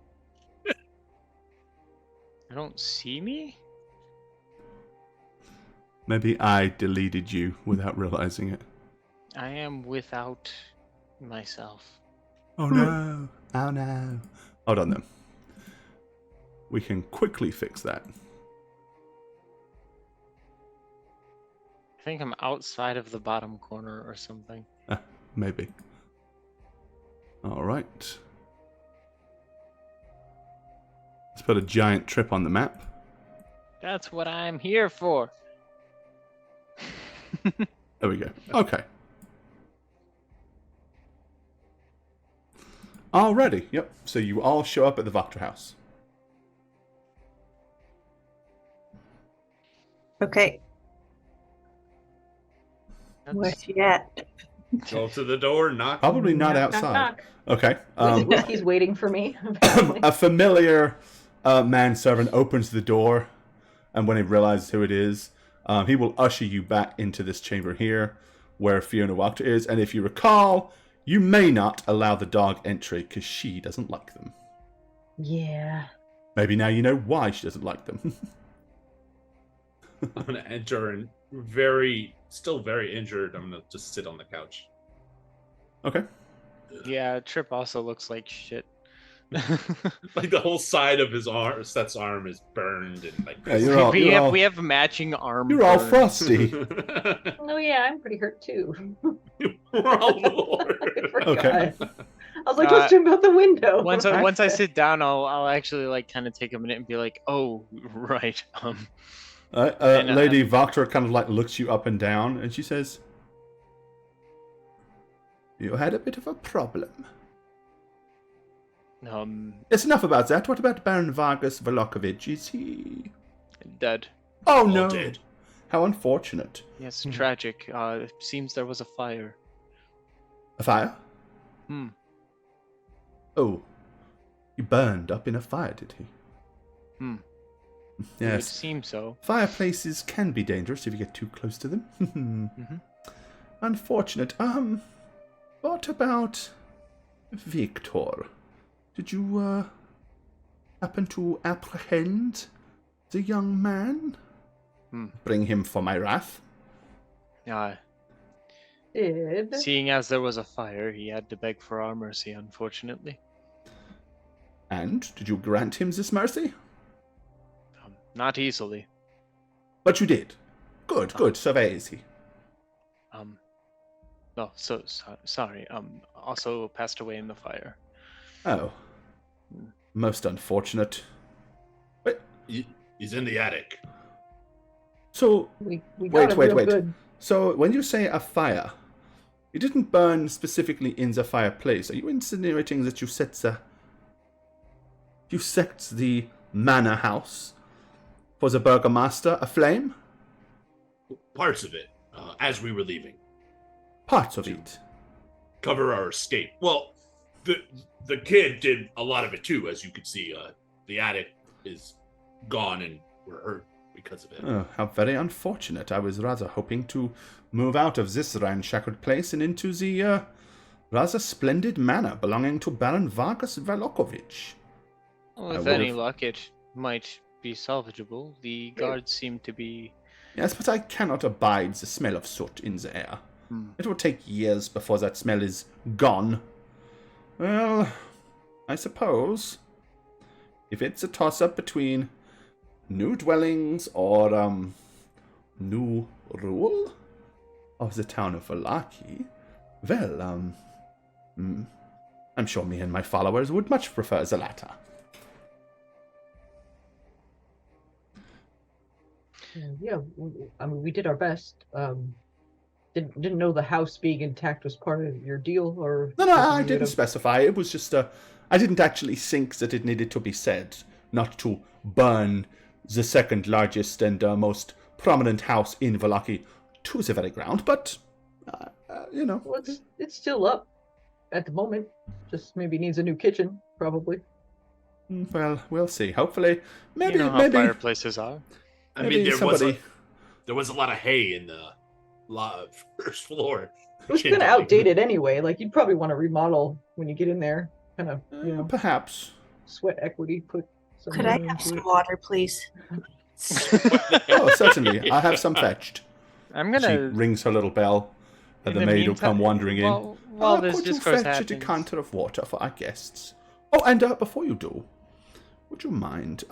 I don't see me? Maybe I deleted you without realizing it. I am without myself. Oh no. Oh no. Hold on then. We can quickly fix that. I think I'm outside of the bottom corner or something. Maybe. Alright. Let's put a giant trip on the map. That's what I'm here for. There we go. Okay. Alrighty. Yep. So you all show up at the Vector house. Okay, where's she at? Go to the door, knock. Probably not Knock, knock, outside. knock. Okay. Whiskey's waiting for me. apparently. A familiar manservant opens the door, and when he realizes who it is, he will usher you back into this chamber here, where Fiona Wachter is. And if you recall, you may not allow the dog entry because she doesn't like them. Yeah. Maybe now you know why she doesn't like them. I'm gonna enter and still very injured. I'm gonna just sit on the couch. Okay. Yeah, Trip also looks like shit. Like the whole side of his arm, Seth's arm is burned and like. Yeah, you're all, we have matching arm. you're all burns. frosty. Oh yeah, I'm pretty hurt too. We're all I forgot. Okay. I was like, let's jump out the window. Once I sit down, I'll actually like kind of take a minute and be like, oh right. Lady Wachter kind of like looks you up and down, and she says, "You had a bit of a problem. It's enough about that. What about Baron Vargas Velokovich? Is he Dead. Oh All no! dead. How unfortunate. Yes, tragic. It seems there was a fire. A fire? Hmm. Oh, he burned up in a fire, did he? Hmm. It would Yes. seem so. Fireplaces can be dangerous if you get too close to them. Mm-hmm. Unfortunate. What about Victor? Did you happen to apprehend the young man? Bring him for my wrath. Did. Seeing as there was a fire, he had to beg for our mercy, unfortunately. And did you grant him this mercy? Not easily. But you did. Good, good. Survey easy. No, sorry. Also passed away in the fire. Oh. Most unfortunate. Wait. He's in the attic. So, We got him real good. So, when you say a fire, it didn't burn specifically in the fireplace. Are you insinuating that you set the manor house for the burgomaster aflame? Parts of it, as we were leaving. Parts of it. Cover our escape. Well, the kid did a lot of it too, as you could see. The attic is gone and we're hurt because of it. Oh, how very unfortunate. I was rather hoping to move out of this ramshackle place and into the rather splendid manor belonging to Baron Vargas Velokovich. Well, with any luck, it might be salvageable. The guards seem to be... Yes, but I cannot abide the smell of soot in the air. It will take years before that smell is gone. Well, I suppose if it's a toss-up between new dwellings or new rule of the town of Valaki, well, I'm sure me and my followers would much prefer the latter. Yeah, I mean, we did our best. Didn't know the house being intact was part of your deal, or... No, I didn't specify. It was just I didn't actually think that it needed to be said, not to burn the second largest and most prominent house in Valaki to the very ground, but, you know. Well, it's still up at the moment. Just maybe needs a new kitchen, probably. Well, we'll see. Hopefully, maybe... You know how fireplaces are. I mean, there was a lot of hay in the first floor. It was kind of outdated anyway. Like, you'd probably want to remodel when you get in there. Kind of, you know. Perhaps. Sweat equity, put some... Could I have some water, please? Oh, certainly. I have some fetched. I'm gonna... She rings her little bell, and the maid will come wandering in. While this could you discourse fetch a decanter of water for our guests? Oh, and before you do, would you mind,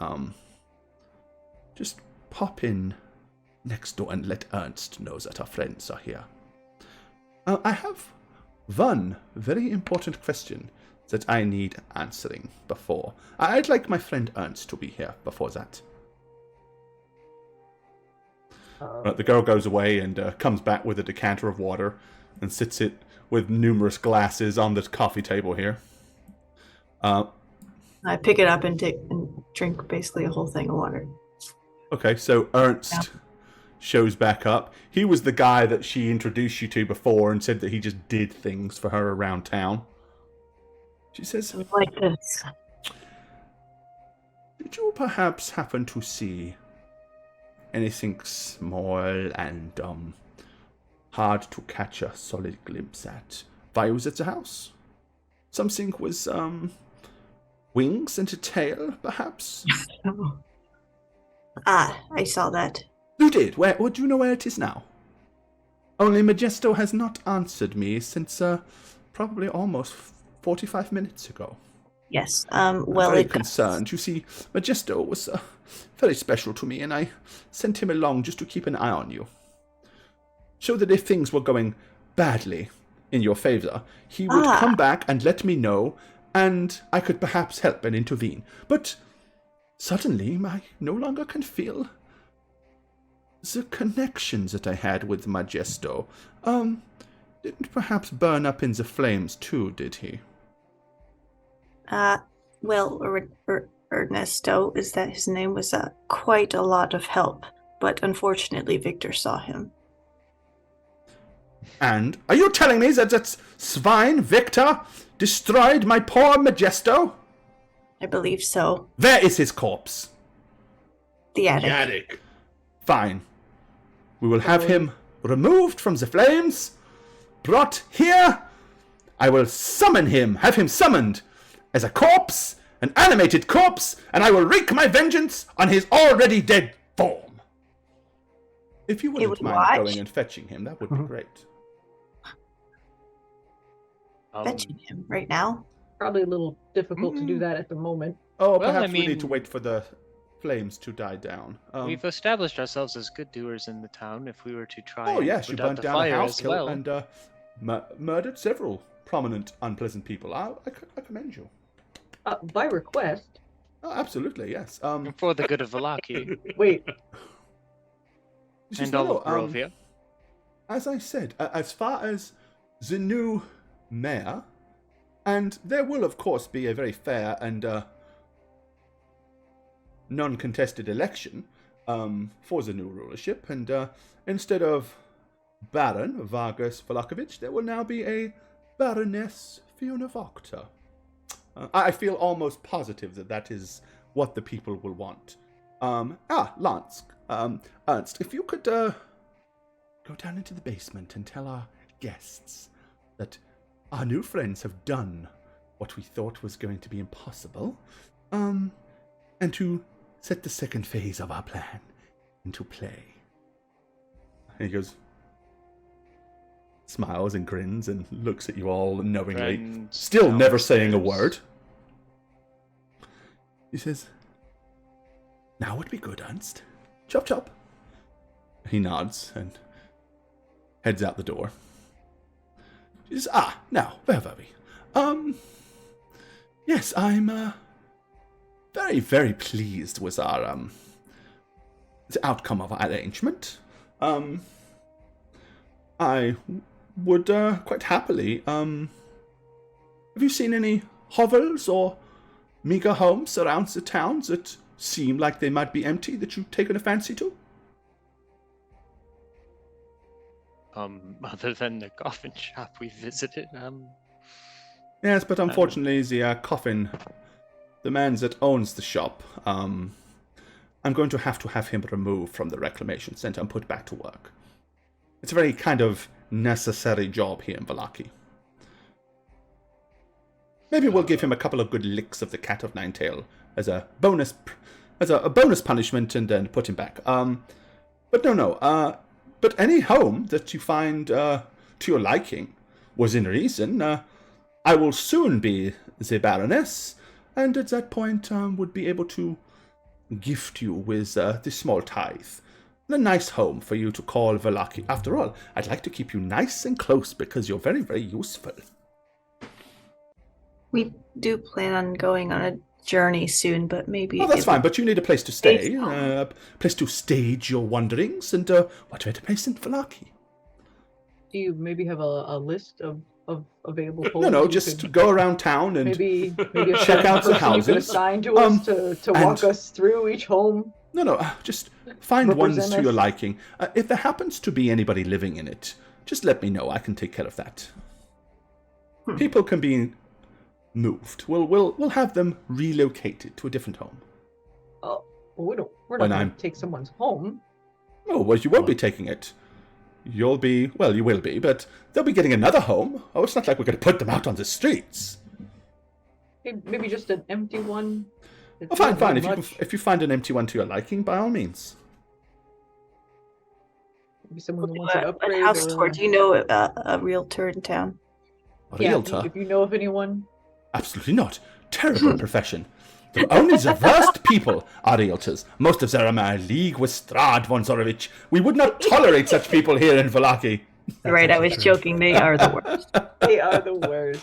just pop in next door and let Ernst know that our friends are here. I have one very important question that I need answering before. I'd like my friend Ernst to be here before that. The girl goes away and comes back with a decanter of water and sits it with numerous glasses on the coffee table here. I pick it up and drink basically a whole thing of water. Okay, so Ernst shows back up. He was the guy that she introduced you to before and said that he just did things for her around town. She says, like this. Did you perhaps happen to see anything small and hard to catch a solid glimpse at while you was at the house? Something with wings and a tail, perhaps? I saw that. You did? Where? Do you know where it is now? Only Majesto has not answered me since probably almost 45 minutes ago. Yes. I'm very concerned. You see, Majesto was very special to me, and I sent him along just to keep an eye on you. So that if things were going badly in your favor, he would come back and let me know, and I could perhaps help and intervene. But suddenly, I no longer can feel the connections that I had with Majesto. Didn't perhaps burn up in the flames too, did he? Well, Ernesto, is that his name, was quite a lot of help, but unfortunately Victor saw him. And are you telling me that swine Victor destroyed my poor Majesto? I believe so. Where is his corpse? The attic. The attic. Fine. We will have him removed from the flames, brought here. I will summon him, have him summoned as a corpse, an animated corpse, and I will wreak my vengeance on his already dead form. If you wouldn't mind going and fetching him, that would be great. Fetching him right now? Probably a little difficult to do that at the moment. Oh, perhaps we need to wait for the flames to die down. We've established ourselves as good doers in the town. If we were to try Oh and yes, you put out burnt the down a fire house, as well. and murdered several prominent, unpleasant people. I commend you. By request. Oh, absolutely, yes. And for the good of Valaki Wait, and all of Barovia. As I said, as far as the new mayor, and there will of course be a very fair and non-contested election for the new rulership, and instead of Baron Vargas Velakovich, there will now be a Baroness Fiona Voctor. I feel almost positive that that is what the people will want. Lance, Ernst, if you could go down into the basement and tell our guests that our new friends have done what we thought was going to be impossible, and to set the second phase of our plan into play. And he goes, smiles and grins and looks at you all knowingly, Friends still never saying a downstairs. word. He says, now would be good, Ernst. Chop chop. He nods and heads out the door. She says, now, where were we? Yes, I'm, very, very pleased with our, the outcome of our arrangement. I would, quite happily, have you seen any hovels or meager homes around the towns that seem like they might be empty that you've taken a fancy to? Other than the coffin shop we visited, Yes, but unfortunately, the man that owns the shop, I'm going to have him removed from the reclamation center and put back to work. It's a very kind of necessary job here in Valaki. Maybe we'll give him a couple of good licks of the Cat of Nine Tail as a bonus punishment, and then put him back. But no. But any home that you find to your liking, within reason, I will soon be the Baroness, and at that point would be able to gift you with the small tithe. A nice home for you to call Valaki. After all, I'd like to keep you nice and close because you're very, very useful. We do plan on going on a journey soon, but maybe... Oh, that's fine, but you need a place to stay, a place to stage your wanderings, and what better place than Valaki? do you maybe have a list of available homes? No, you just could go around town and maybe a check out the person you could houses. assign to us to walk us through each home. No, just find ones Represent to your us. liking. If there happens to be anybody living in it, just let me know. I can take care of that. People can be moved. We'll have them relocated to a different home. Oh, we're not When going I'm- to take someone's home. Oh, well, you won't be taking it. You will be, but they'll be getting another home. Oh, it's not like we're going to put them out on the streets. Maybe just an empty one. Oh, fine. If you find an empty one to your liking, by all means. Maybe someone who wants to upgrade. A house or- tour. Do you know a realtor in town? A Yeah, realtor? if you know of anyone. Absolutely not. Terrible profession. Only the worst people are realtors. Most of them are in league with Strahd von Zorovich. We would not tolerate such people here in Valaki. You're right, I was joking. They are the worst. They are the worst.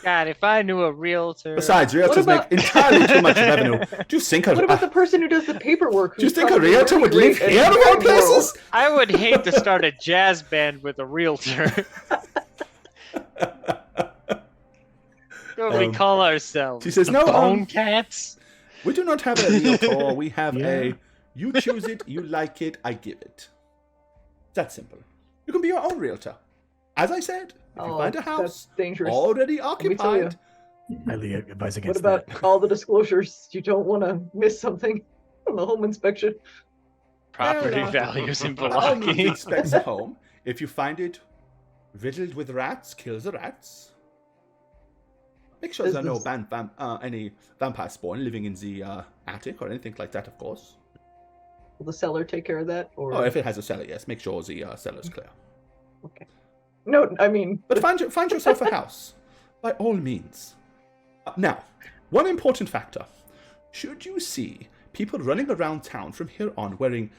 God, if I knew a realtor. Besides, realtors about- make entirely too much revenue. Do you think What about the person who does the paperwork? do you who's think a probably realtor really would live great here at of all very places? I would hate to start a jazz band with a realtor. What do we call ourselves? she says, The "No, Bone Cats? We do not have a realtor. We have Yeah. you choose it, you like it, I give it. That simple. You can be your own realtor. As I said, if you Oh, find a that's house dangerous. already me tell occupied, Highly advise What against about that. all the disclosures? You don't want to miss something from the home inspection. Property Well, values in by all means, Valaki. inspect the home. If you find it riddled with rats, kill the rats. Make sure Is there are no this- any vampire spawn living in the attic or anything like that, of course. Will the seller take care of that? Or Oh, if it has a cellar, yes. Make sure the cellar's clear. no, I mean, But find yourself a house, by all means. Now, one important factor. Should you see people running around town from here on wearing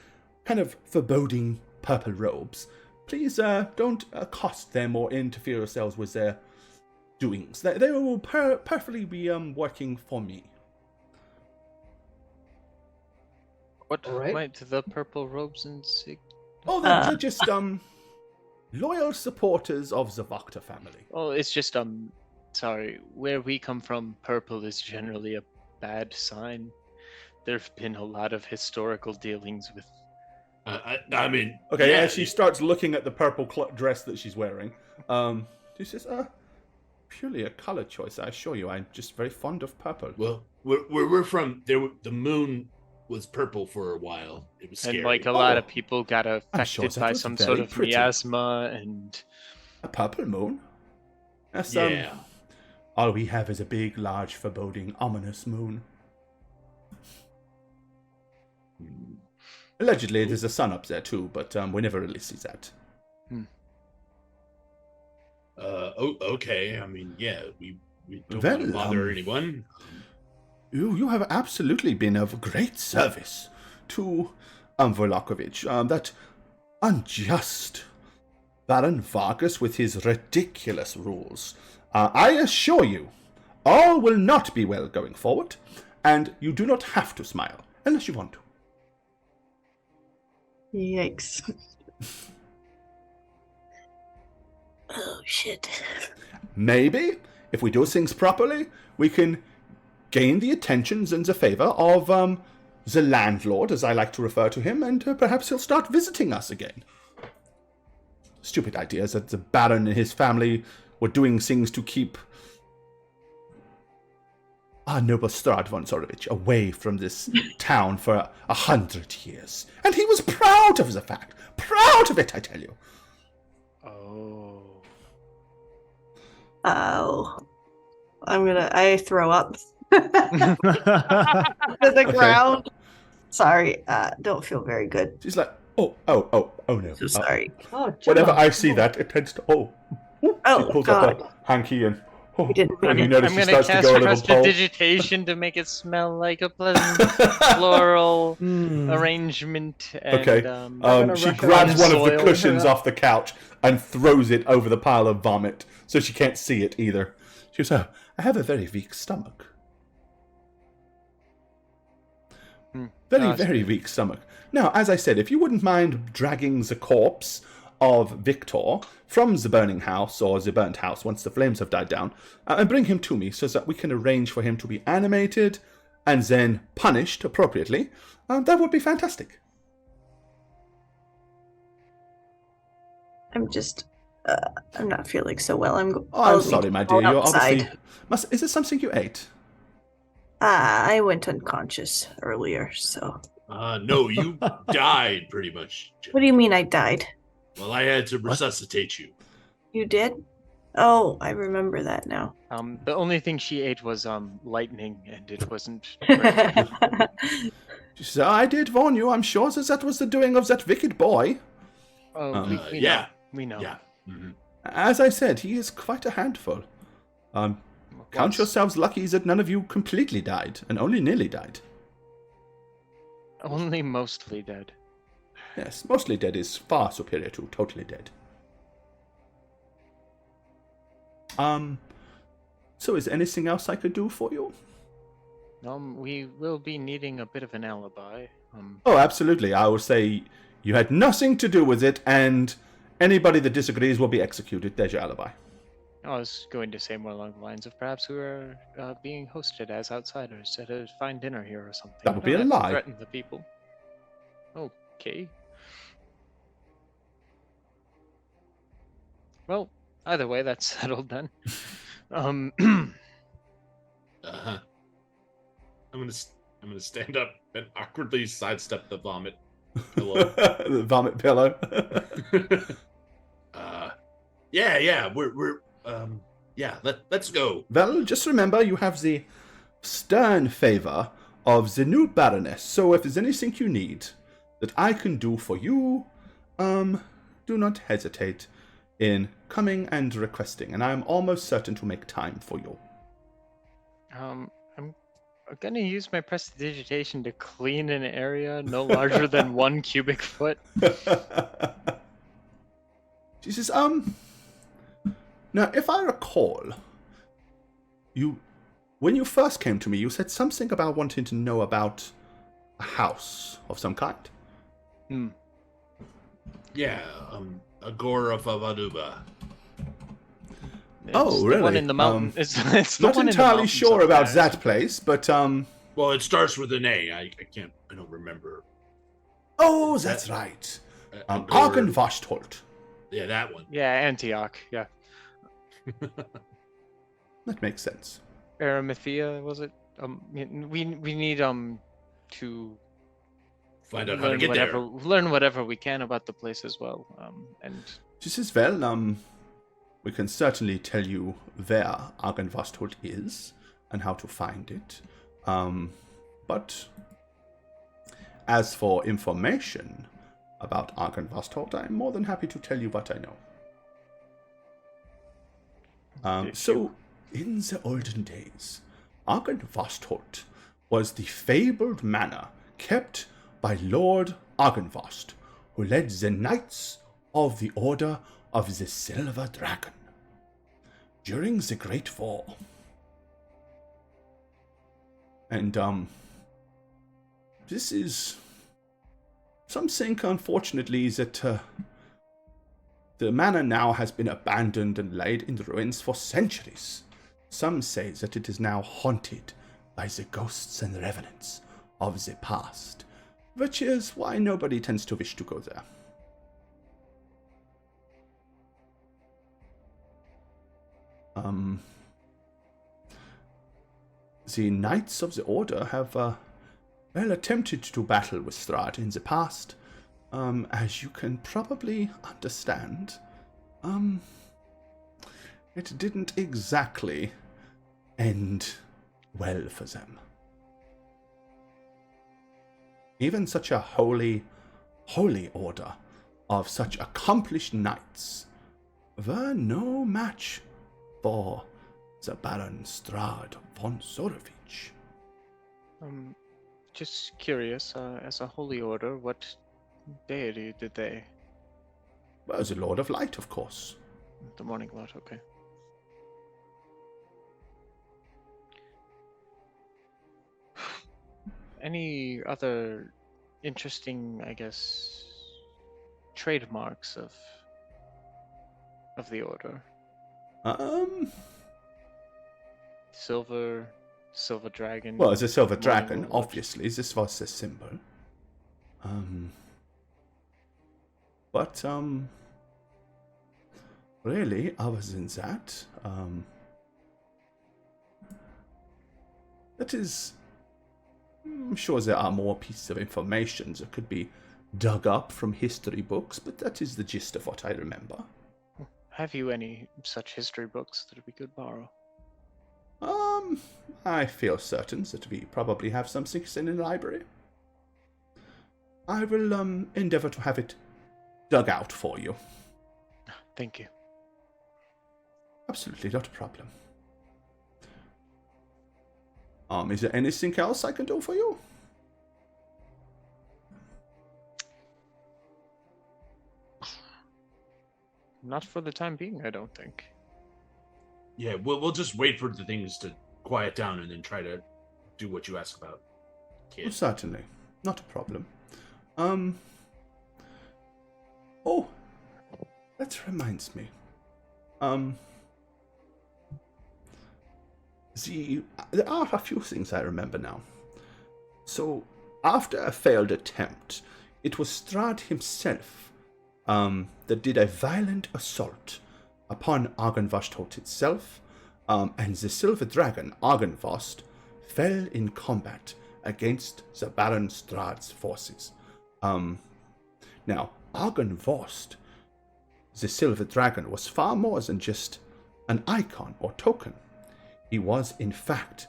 kind of foreboding purple robes. Please don't accost them or interfere yourselves with their doings. They will perfectly be working for me. What Alright. might the purple robes and Oh, they're just loyal supporters of the Vakta family. Oh, it's just sorry. Where we come from, purple is generally a bad sign. There've been a lot of historical dealings with. I mean, Okay, yeah, as she starts looking at the purple dress that she's wearing, she says, purely a color choice, I assure you. I'm just very fond of purple. Well, where we're from, the moon was purple for a while. It was scary. And like a lot of people got I'm sure affected that by was some very sort of pretty. miasma and. A purple moon? That's, Yeah. all we have is a big, large, foreboding, ominous moon. Allegedly, there's a sun up there too, but we never really see that. Okay. I mean, yeah, we don't Well, want to bother anyone. You have absolutely been of great service to Volakovich. That unjust Baron Vargas with his ridiculous rules. I assure you, all will not be well going forward, and you do not have to smile, unless you want to. Yikes. Oh, shit. Maybe, if we do things properly, we can gain the attentions and the favor of the landlord, as I like to refer to him, and perhaps he'll start visiting us again. Stupid ideas that the Baron and his family were doing things to keep our noble Strahd von Zorovich away from this town for 100 years. And he was proud of the fact. Proud of it, I tell you. Oh. I throw up to the ground. Sorry, don't feel very good. She's like, oh no. So sorry. Oh, Whenever Gemma. I see that, it tends to, She Oh, pulls God. up a hanky and, We didn't and mean you it. notice I'm she gonna starts to cast go a little pole. prestidigitation to make it smell like a pleasant floral arrangement. And, Okay. gonna She rush grabs one of the soil. cushions off the couch and throws it over the pile of vomit, so she can't see it either. She goes, I have a very weak stomach. Very weak stomach. Now, as I said, if you wouldn't mind dragging the corpse of Victor from the burning house, or the burnt house once the flames have died down, and bring him to me so that we can arrange for him to be animated and then punished appropriately, that would be fantastic. I'm just, I'm not feeling so well. I'm I'll sorry, need my to go dear. You're outside. obviously... Is it something you ate? I went unconscious earlier, so. No, you died pretty much. What do you mean I died? Well, I had to resuscitate you. You did? Oh, I remember that now. the only thing she ate was lightning, and it wasn't. She said, I did warn you. I'm sure that was the doing of that wicked boy. Oh, we Yeah. know. We know. Yeah. Mhm. As I said, he is quite a handful. Count Once- yourselves lucky that none of you completely died, and only nearly died. Only mostly dead. Yes, mostly dead is far superior to totally dead. So is there anything else I could do for you? We will be needing a bit of an alibi. Oh, absolutely. I will say you had nothing to do with it, and anybody that disagrees will be executed. There's your alibi. I was going to say more along the lines of perhaps we were being hosted as outsiders at a fine dinner here or something. That would We be don't a have to lie. Threaten the people. Okay. Well, either way, that's settled then. Uh-huh. I'm gonna stand up and awkwardly sidestep the vomit pillow. The vomit pillow. Let's go. Well, just remember you have the stern favor of the new Baroness, so if there's anything you need that I can do for you, do not hesitate in coming and requesting, and I'm almost certain to make time for you. gonna use my prestidigitation to clean an area no larger than 1 cubic foot. She says, now if I recall, when you first came to me, you said something about wanting to know about a house of some kind. Yeah, a Gore of Avaduba. Oh, It's really? The one in the mountain. It's the Not one in the entirely mountains sure up about there. that place, but Well, it starts with an A. I don't remember. oh, that's right. Gore- Argenvastholt. Yeah, that one. Yeah, Antioch. Yeah, That makes sense. Arimathea was it? We need to Find out how to get there. learn whatever we can about the place as well. And She says, well, we can certainly tell you where Argenvastholt is and how to find it. But as for information about Argenvastholt, I'm more than happy to tell you what I know. So, in the olden days, Argenvastholt was the fabled manor kept by Lord Argenvast, who led the Knights of the Order of the Silver Dragon during the Great War. And, this is something, unfortunately, that the manor now has been abandoned and laid in ruins for centuries. Some say that it is now haunted by the ghosts and revenants of the past, which is why nobody tends to wish to go there. The Knights of the Order have, attempted to battle with Strahd in the past. As you can probably understand, it didn't exactly end well for them. Even such a holy order of such accomplished knights were no match for the Baron Strahd von Zorovich. just curious, as a holy order, what deity did they? Well, the Lord of Light, of course. The Morning Lord. Okay. Any other interesting, I guess, trademarks of the order? Silver dragon. Well, the silver dragon, Lord. obviously, this was a symbol. But, really, other than that, that is... I'm sure there are more pieces of information that could be dug up from history books, but that is the gist of what I remember. Have you any such history books that we could borrow? I feel certain that we probably have something in the library. I will, endeavor to have it dug out for you. Thank you. Absolutely not a problem. Is there anything else I can do for you? Not for the time being, I don't think. Yeah, we'll just wait for the things to quiet down and then try to do what you ask about. Oh, Kid. certainly. Not a problem. Oh, that reminds me. There are a few things I remember now. So, after a failed attempt, it was Strahd himself that did a violent assault upon Argenvastholt itself, and the Silver Dragon, Argenvast, fell in combat against the Baron Strahd's forces. Now, Argenvast, the Silver Dragon, was far more than just an icon or token. He was, in fact,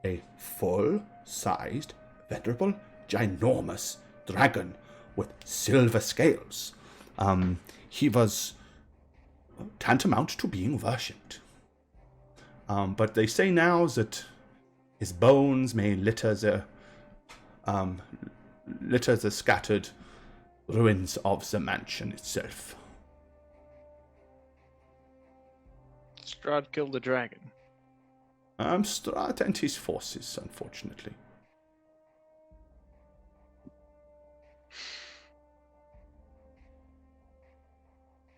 a full-sized, venerable, ginormous dragon with silver scales. He was tantamount to being worshipped. But they say now that his bones may litter the scattered ruins of the mansion itself. Strahd killed the dragon. Strahd and his forces, unfortunately.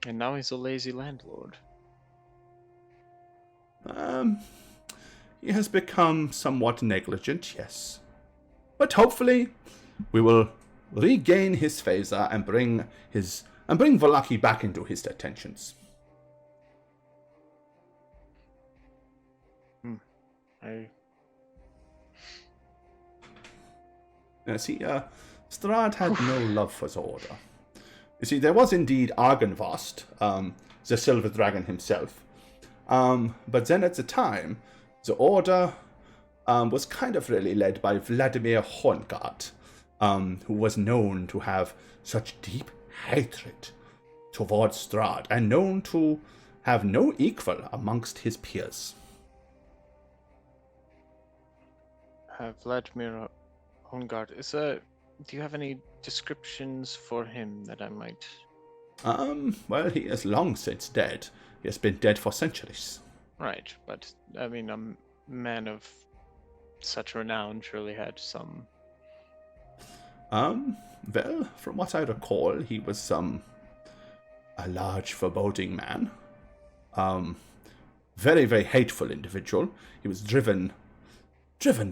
And now he's a lazy landlord. He has become somewhat negligent, yes. But hopefully, we will regain his favor and bring Volaki back into his attentions. See, Strahd had no love for the Order. You see, there was indeed Argynvost, the Silver Dragon himself. But then at the time, the Order was kind of really led by Vladimir Horngard, who was known to have such deep hatred towards Strahd, and known to have no equal amongst his peers. Vladimir Hongard, do you have any descriptions for him that I might... Well, he is long since dead. He has been dead for centuries. Right, but, I mean, a man of such renown surely had some... Well, from what I recall, he was, a large, foreboding man. Very, very hateful individual. He was driven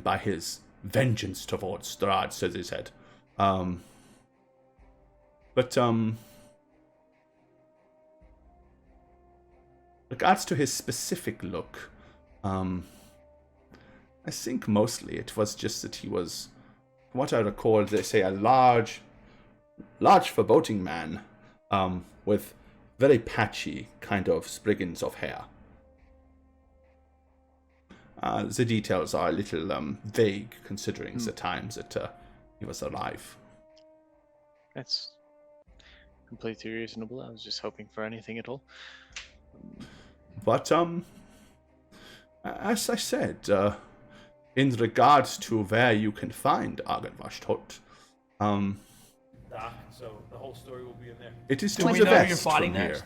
by his vengeance towards Strahd, so they said. Regards to his specific look, I think mostly it was just that he was, from what I recall, they say a large foreboding man, with very patchy kind of spriggans of hair. The details are a little vague, considering the times that he was alive. That's completely reasonable. I was just hoping for anything at all. But, as I said, in regards to where you can find Argynvost, so the whole story will be in there. it is Do to we the know where west you're fighting from next?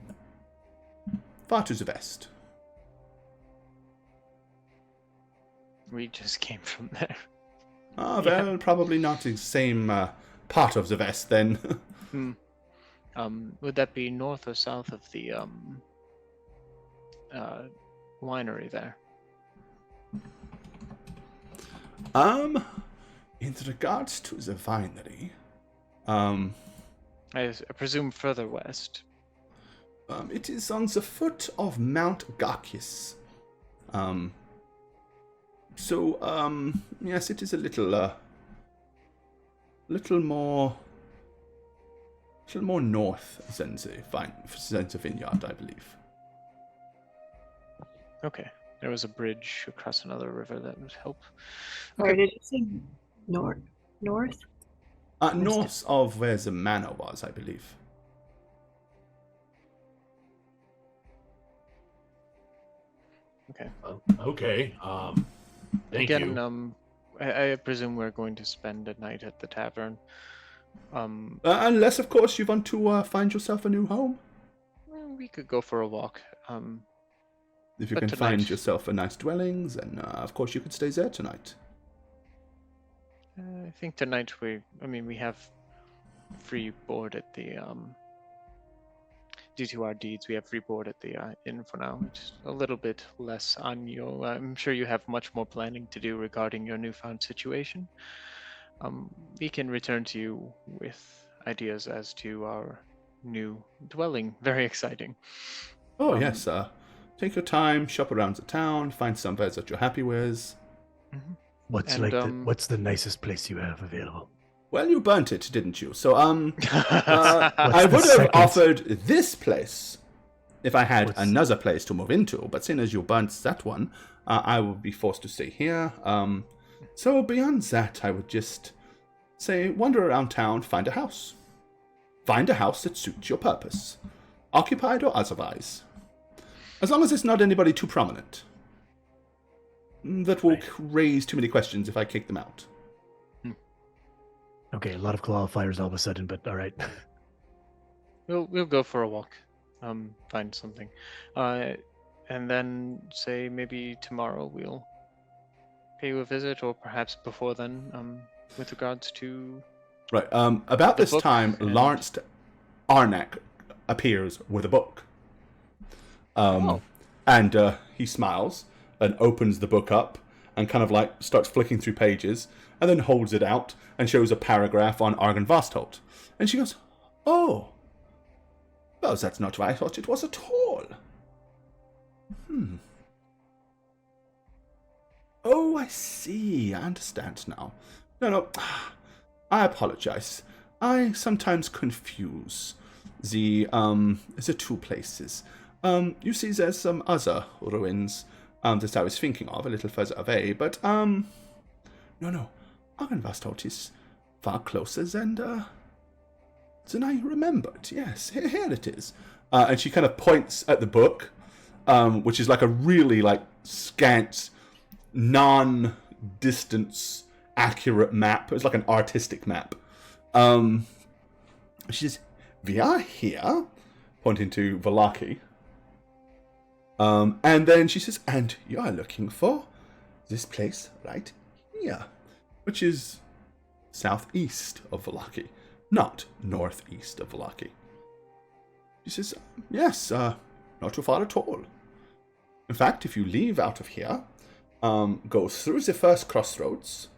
here. Far to the west. We just came from there. Well, probably not the same part of the west, then. Would that be north or south of the winery there? In regards to the winery, I presume further west. it is on the foot of Mount Garkis. Yes, it is a little more north than the vineyard, I believe. Okay. There was a bridge across another river that would help. Or did you say north? North of where the manor was, I believe. Okay. Okay. Thank Again, you. I presume we're going to spend a night at the tavern. Unless, of course, you want to find yourself a new home. We could go for a walk. If you But can tonight- find yourself a nice dwelling, then of course you could stay there tonight. I think tonight we have free board at the due to our deeds, we have free board at the inn for now. It's a little bit less on you. I'm sure you have much more planning to do regarding your newfound situation. We can return to you with ideas as to our new dwelling. Very exciting. Oh yes, take your time, shop around the town, find somewhere that you're happy with. What's the nicest place you have available? Well, you burnt it, didn't you? So, I the would have second? offered this place if I had What's- another place to move into, but seeing as you burnt that one, I would be forced to stay here. So beyond that, I would just say wander around town, find a house. Find a house that suits your purpose, occupied or otherwise. As long as it's not anybody too prominent. that will raise too many questions if I kick them out. Okay, a lot of qualifiers all of a sudden, but all right. We'll go for a walk. Find something. And then say maybe tomorrow we'll pay you a visit, or perhaps before then, with regards to... Right. About The this book time, and- Lawrence Arnak appears with a book. And he smiles and opens the book up and kind of like starts flicking through pages and then holds it out and shows a paragraph on Argon Vostholt. And she goes, "Oh, well, that's not what I thought it was at all. Oh, I see. I understand now. No, I apologize. I sometimes confuse the two places. You see, there's some other ruins that I was thinking of a little further away, but no, Argenvastholt is far closer than I remembered. Yes, here it is. And she kind of points at the book, which is like a really like scant, non-distance accurate map. It's like an artistic map. She says, "We are here," pointing to Valaki. And then she says, "And you are looking for this place right here," which is southeast of Valaki, not northeast of Valaki. She says, "Yes, not too far at all. In fact, if you leave out of here, go through the first crossroads,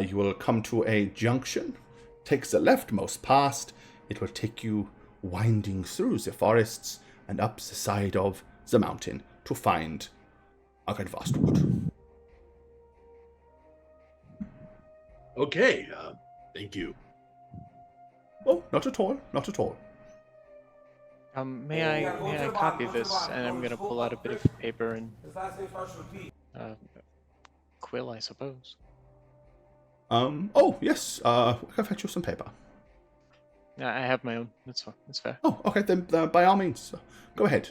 you will come to a junction. Take the leftmost past. It will take you winding through the forests and up the side of the mountain to find Argenvastholt." Okay, thank you. Oh, not at all, not at all. May I copy this? And I'm gonna pull out a bit of paper and quill, I suppose. Oh, yes, I can fetch you some paper. I have my own. That's fine. That's fair. Oh, okay, then by all means, go ahead.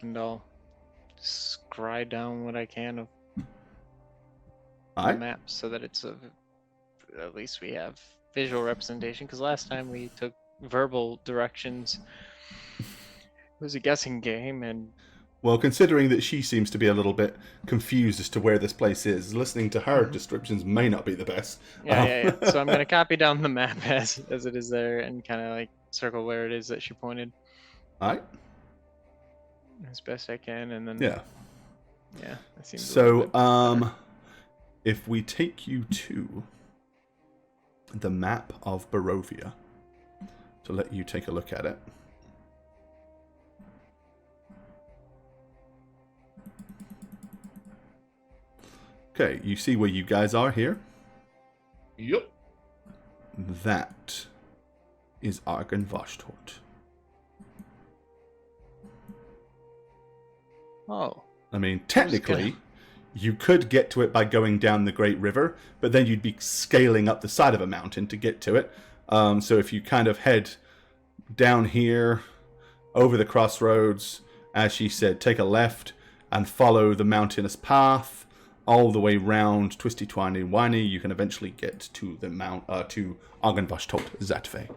And I'll scry down what I can of All the right. map so that it's at least we have visual representation. Because last time we took verbal directions, it was a guessing game, and Well, considering that she seems to be a little bit confused as to where this place is, listening to her descriptions may not be the best. yeah. So I'm gonna copy down the map as it is there and kind of like circle where it is that she pointed All right. as best I can, and then Yeah. that seems a little So, bit better. if we take you to the map of Barovia, to let you take a look at it. Okay, you see where you guys are here? Yep. That is Argenvastholt. Oh, I mean, technically, you could get to it by going down the Great River, but then you'd be scaling up the side of a mountain to get to it. So if you kind of head down here, over the crossroads, as she said, take a left and follow the mountainous path all the way round, twisty, twiny, winey, you can eventually get to the to Argenvastholt that way.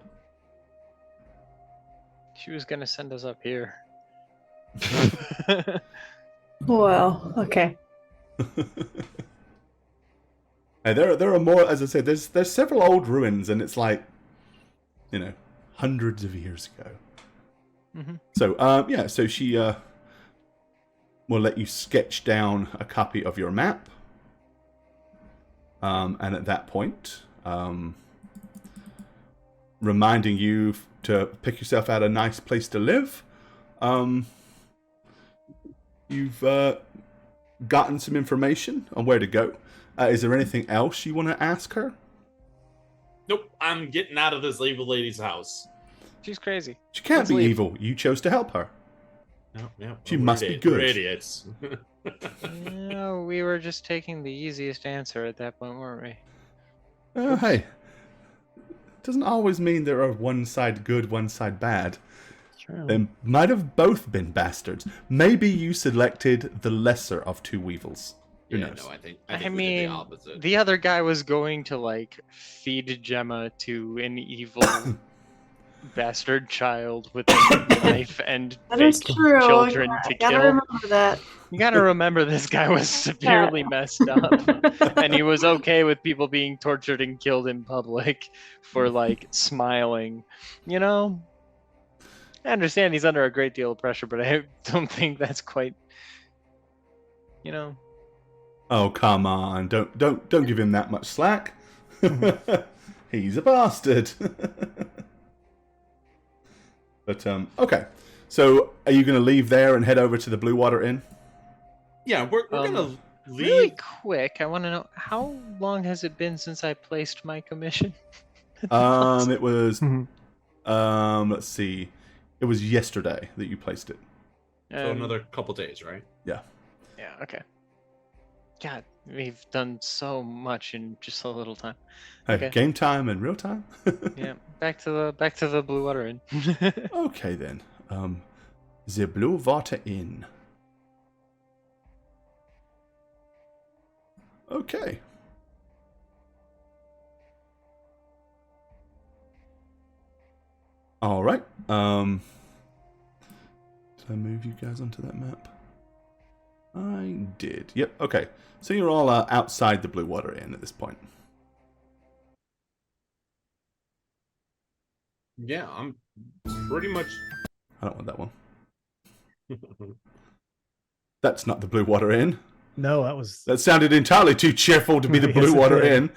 she was gonna send us up here. Well, okay. And there are more, as I said, there's several old ruins, and it's like, hundreds of years ago. Mm-hmm. So, so she will let you sketch down a copy of your map. And at that point, reminding you to pick yourself out a nice place to live. You've gotten some information on where to go. Is there anything else you want to ask her? Nope, I'm getting out of this evil lady's house. She's crazy. She can't Let's be leave. evil. You chose to help her. No, She must be good. We're idiots. No, we were just taking the easiest answer at that point, weren't we? Oh, hey. Doesn't always mean there are one side good, one side bad. True. They might have both been bastards. Maybe you selected the lesser of two weevils. Who knows? No, I think I we did mean, the opposite. the other guy was going to like feed Gemma to an evil bastard child with a knife and That is fake true. children I to gotta kill. remember that. You gotta remember this guy was severely messed up, and he was okay with people being tortured and killed in public for like smiling. You know, I understand he's under a great deal of pressure, but I don't think that's quite. You know. Oh, come on! Don't give him that much slack. He's a bastard. But okay. So, are you going to leave there and head over to the Blue Water Inn? Yeah, we're gonna leave. Really quick, I want to know how long has it been since I placed my commission? It was. Let's see. It was yesterday that you placed it. So another couple days, right? Yeah. Yeah. Okay. God, we've done so much in just a little time. Hey, Okay. game time and real time. Yeah. Back to the Blue Water Inn. Okay then. The Blue Water Inn. Okay. All right. Did I move you guys onto that map? I did. Yep. Okay. So you're all outside the Blue Water Inn at this point. Yeah, I'm pretty much. I don't want that one. That's not the Blue Water Inn. No, that was. That sounded entirely too cheerful to be the Yes, Blue it Water did. Inn.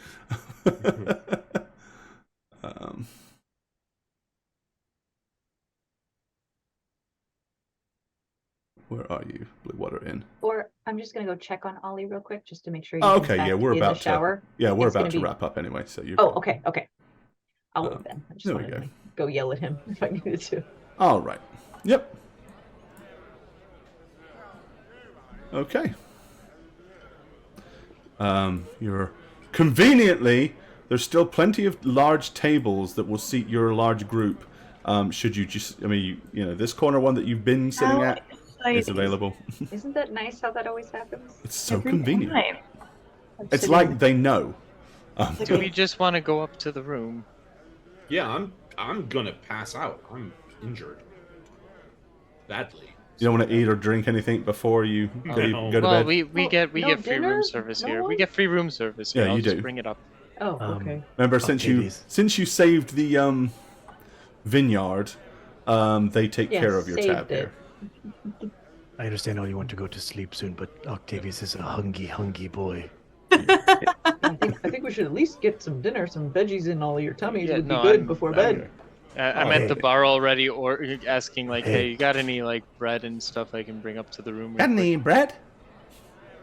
Where are you, Blue Water Inn? Or I'm just gonna go check on Ollie real quick just to make sure. Oh, he's okay, in yeah, fact we're in about the shower. to. Yeah, we're It's about gonna to be- wrap up anyway. So you. Oh, okay. I'll Um, wait then. I just there we wanted go. to go yell at him if I needed to. All right. Yep. Okay. You're conveniently. There's still plenty of large tables that will seat your large group. Should you just? I mean, you know, this corner one that you've been sitting at is available. Isn't that nice how that always happens? It's so Every convenient. time. It's Sitting- like they know. Do we just want to go up to the room? Yeah, I'm gonna pass out. I'm injured badly. You don't want to eat or drink anything before you go to Well, bed. we Oh, get no free dinner? room service No here. We one? get free room service. Yeah, Here. I'll you just do. bring it up. Oh, okay. Remember, since Davies. you saved the vineyard, they take Yeah, care of your saved tab it. here. I understand all you want to go to sleep soon, but Octavius is a hungry boy. I think we should at least get some dinner, some veggies in all your tummies Yeah, would no, be good I'm- before bed. I'm Oh, at the hey. bar already, or asking like, Hey. "Hey, you got any like bread and stuff I can bring up to the room?" real Got any bread?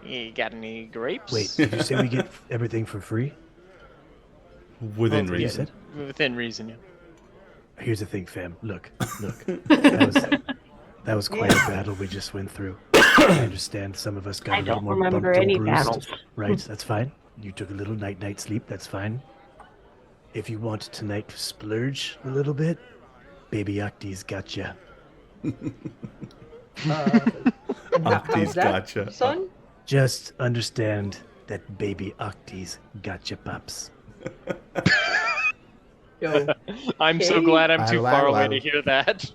quick? You got any grapes? Wait, did you say we get everything for free? Within Oh, You reason. said? Within reason, yeah. Here's the thing, fam. Look. That was quite a battle we just went through. I understand some of us got I a little don't more remember bumped and any bruised. battles. Right, that's fine. You took a little night sleep, that's fine. If you want tonight to splurge a little bit, Baby Octi's got ya. And Octi's how's that, gotcha. son? Just understand that Baby Octi's got ya, pups. Yo, I'm so Okay. glad I'm too Wow, far wow, away wow. to hear that.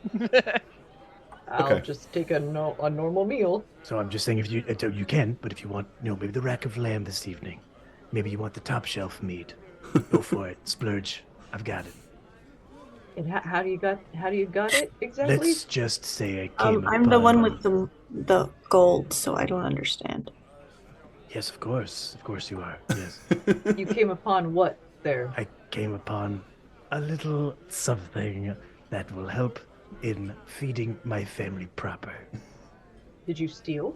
I'll Okay. just take a normal meal. So I'm just saying, if you can, but if you want, maybe the rack of lamb this evening, maybe you want the top shelf meat, go for it, splurge. I've got it. And how do you got it exactly? Let's just say I came I'm the one upon- with the gold, so I don't understand. Yes, of course you are. Yes, You came upon what there? I came upon a little something that will help in feeding my family proper. Did you steal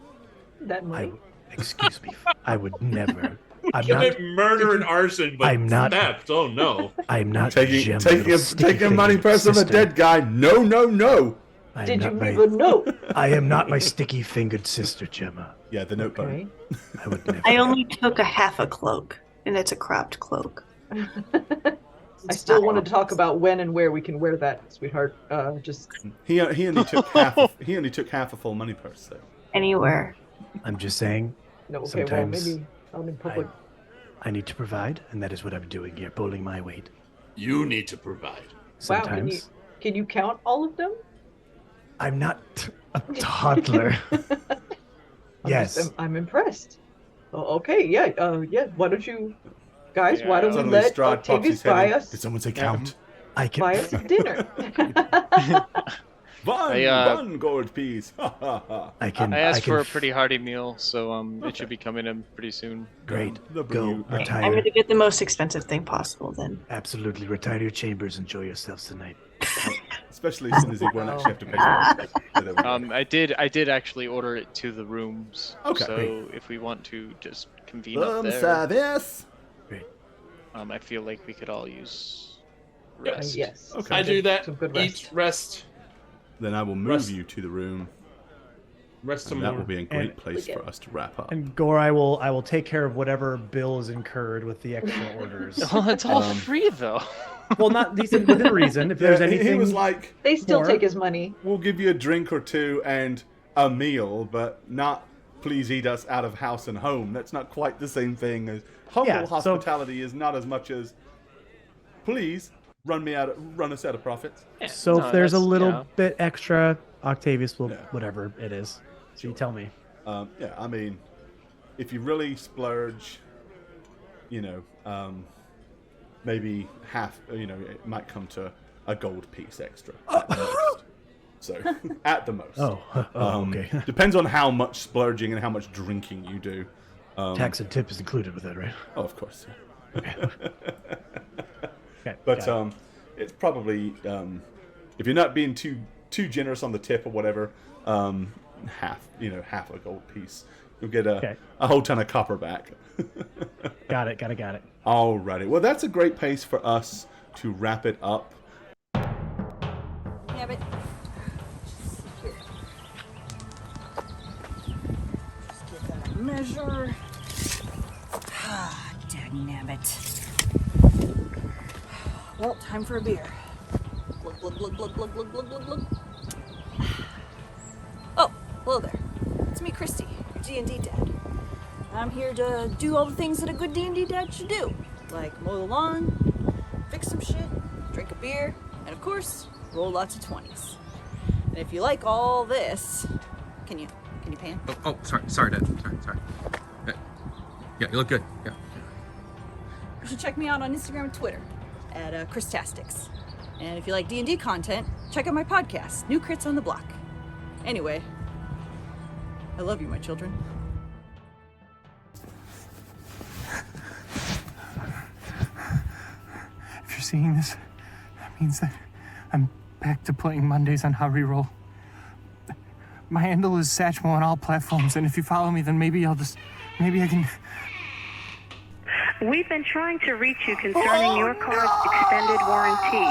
that money? Excuse me, I would never. I'm Commit not. murder and arson, but I'm not- theft. Oh no. I'm not Taking Jim, little sticky taking money fingered purse of a sister. dead guy. No, no, no. I am Did you not leave my- a note? I am not my sticky fingered sister, Gemma. Yeah, the notebook. Okay. I would never. I only took a half a cloak, and it's a cropped cloak. I still want to talk about when and where we can wear that, sweetheart. Just He only took half. He only took half a full money purse. So. Anywhere. I'm just saying. no. Okay, Sometimes well maybe out in public. I need to provide, and that is what I'm doing here, pulling my weight. You need to provide. Sometimes. Wow, can you count all of them? I'm not a toddler. Yes. I'm impressed. Oh, okay, yeah, yeah. Why don't you, guys? Yeah. Why don't we Suddenly let Strahd pops Octavius his head buy in. us Did someone say count? I can. buy us dinner? One gold piece. Ha ha ha. I can. I asked can for a pretty hearty meal, so it should be coming in pretty soon. Great. They'll bring Go you- retire. I'm going to get the most expensive thing possible then. Absolutely retire your chambers. Enjoy yourselves tonight. Especially since he won't actually have to pay for it. So there we go. I did actually order it to the rooms. Okay. So if we want to just convene up Room there, service. I feel like we could all use Yes. rest. Yes. Okay. I do that. Some good Eat, rest. Then I will move Rest. you to the room. Rest some And that more. will be a great And- place for us to wrap up. And Gore, I will take care of whatever bill is incurred with the extra orders. Well, it's all Um, free though. Well, not these within reason. If there's Yeah, anything, he was like, They still More. take his money. we'll give you a drink or two and a meal, but not please eat us out of house and home. That's not quite the same thing as humble Yeah, so- hospitality is not as much as please run us out of profits. so No, if there's a that's- little yeah. bit extra, Octavius will Yeah. whatever it is. So you tell me. Yeah, I mean, if you really splurge, you know, maybe half, you know, it might come to a gold piece extra at the most. So, at the most. Okay. Depends on how much splurging and how much drinking you do. Tax and tip is included with that, right? Oh, of course. Okay. Okay, But got it. it's probably if you're not being too generous on the tip or whatever, half a gold piece. You'll get a whole ton of copper back. Got it. Alrighty. Well, that's a great pace for us to wrap it up. Yeah, but here. Just get that measure. Ah, dagnabbit. Well, time for a beer. Glug, glug, glug, glug, glug, glug, glug, glug, glug. Oh, hello there. It's me, Christy, your D&D dad. I'm here to do all the things that a good D&D dad should do, like mow the lawn, fix some shit, drink a beer, and of course, roll lots of 20s. And if you like all this, can you pan? Oh, sorry, Dad. Sorry. Yeah, you look good. Yeah. You should check me out on Instagram and Twitter at Christastics. And if you like D&D content, check out my podcast, New Crits on the Block. Anyway, I love you, my children. If you're seeing this, that means that I'm back to playing Mondays on How Reroll. My handle is Satchmo on all platforms, and if you follow me, then maybe I can... We've been trying to reach you concerning your car's extended warranty.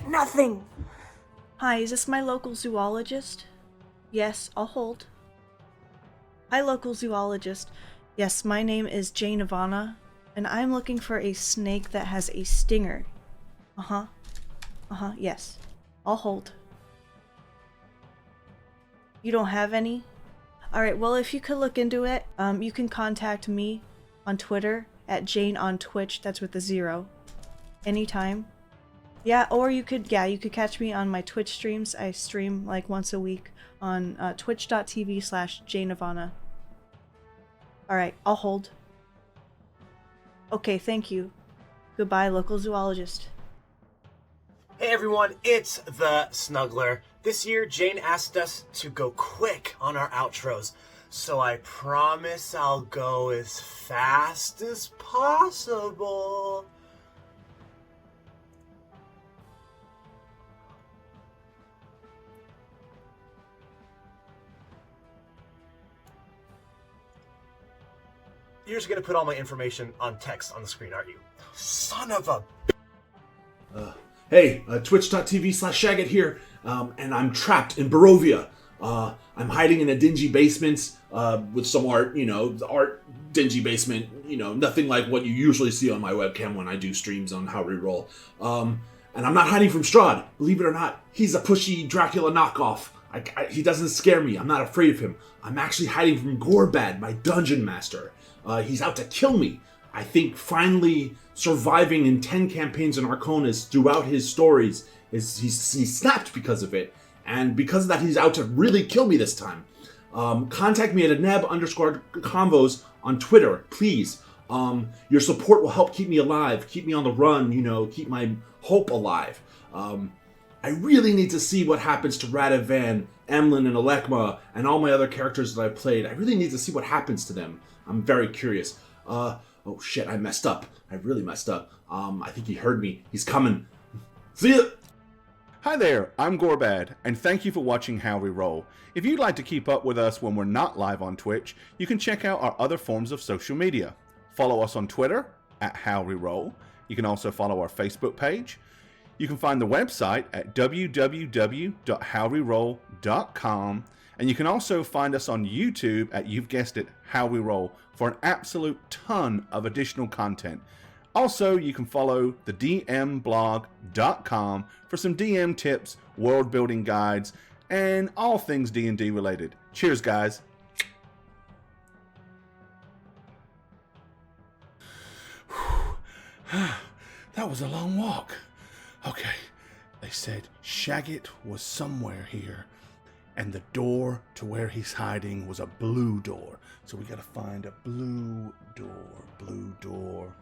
Nothing. Hi, is this my local zoologist? Yes, I'll hold. Hi, local zoologist. Yes, my name is Jane Ivana, and I'm looking for a snake that has a stinger. Yes. I'll hold. You don't have any? Alright, well, if you could look into it, you can contact me on Twitter at Jane on Twitch, that's with a 0. Anytime. Yeah, or you could catch me on my Twitch streams. I stream like once a week on twitch.tv/JaneIvana. Alright, I'll hold. Okay, thank you. Goodbye, local zoologist. Hey everyone, it's the Snuggler. This year, Jane asked us to go quick on our outros, so I promise I'll go as fast as possible. You're just gonna put all my information on text on the screen, aren't you? Son of a... Hey, twitch.tv/Shagget here, and I'm trapped in Barovia. I'm hiding in a dingy basement with some art, art dingy basement, nothing like what you usually see on my webcam when I do streams on How We Roll. And I'm not hiding from Strahd. Believe it or not, he's a pushy Dracula knockoff. He doesn't scare me. I'm not afraid of him. I'm actually hiding from Gorebad, my dungeon master. He's out to kill me. I think finally surviving in 10 campaigns in Arconis throughout his stories, he's snapped because of it. And because of that, he's out to really kill me this time. Contact me at @neb_convos on Twitter, please. Your support will help keep me alive, keep me on the run, keep my hope alive. I really need to see what happens to Radovan, Emlyn, and Alekma, and all my other characters that I've played. I really need to see what happens to them. I'm very curious. Oh shit, I messed up. I really messed up. I think he heard me. He's coming. See ya! Hi there, I'm Gorebad, and thank you for watching How We Roll. If you'd like to keep up with us when we're not live on Twitch, you can check out our other forms of social media. Follow us on Twitter @HowWeRoll. You can also follow our Facebook page. You can find the website at www.howweroll.com, and you can also find us on YouTube at, you've guessed it, How We Roll, for an absolute ton of additional content. Also, you can follow the dmblog.com for some DM tips, world building guides, and all things D&D related. Cheers, guys. That was a long walk. Okay, they said Shagget was somewhere here, and the door to where he's hiding was a blue door. So we gotta find a blue door, blue door.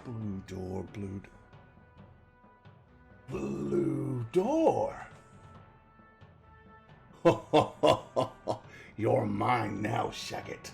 Blue door, blue door. You're mine now, Shagget.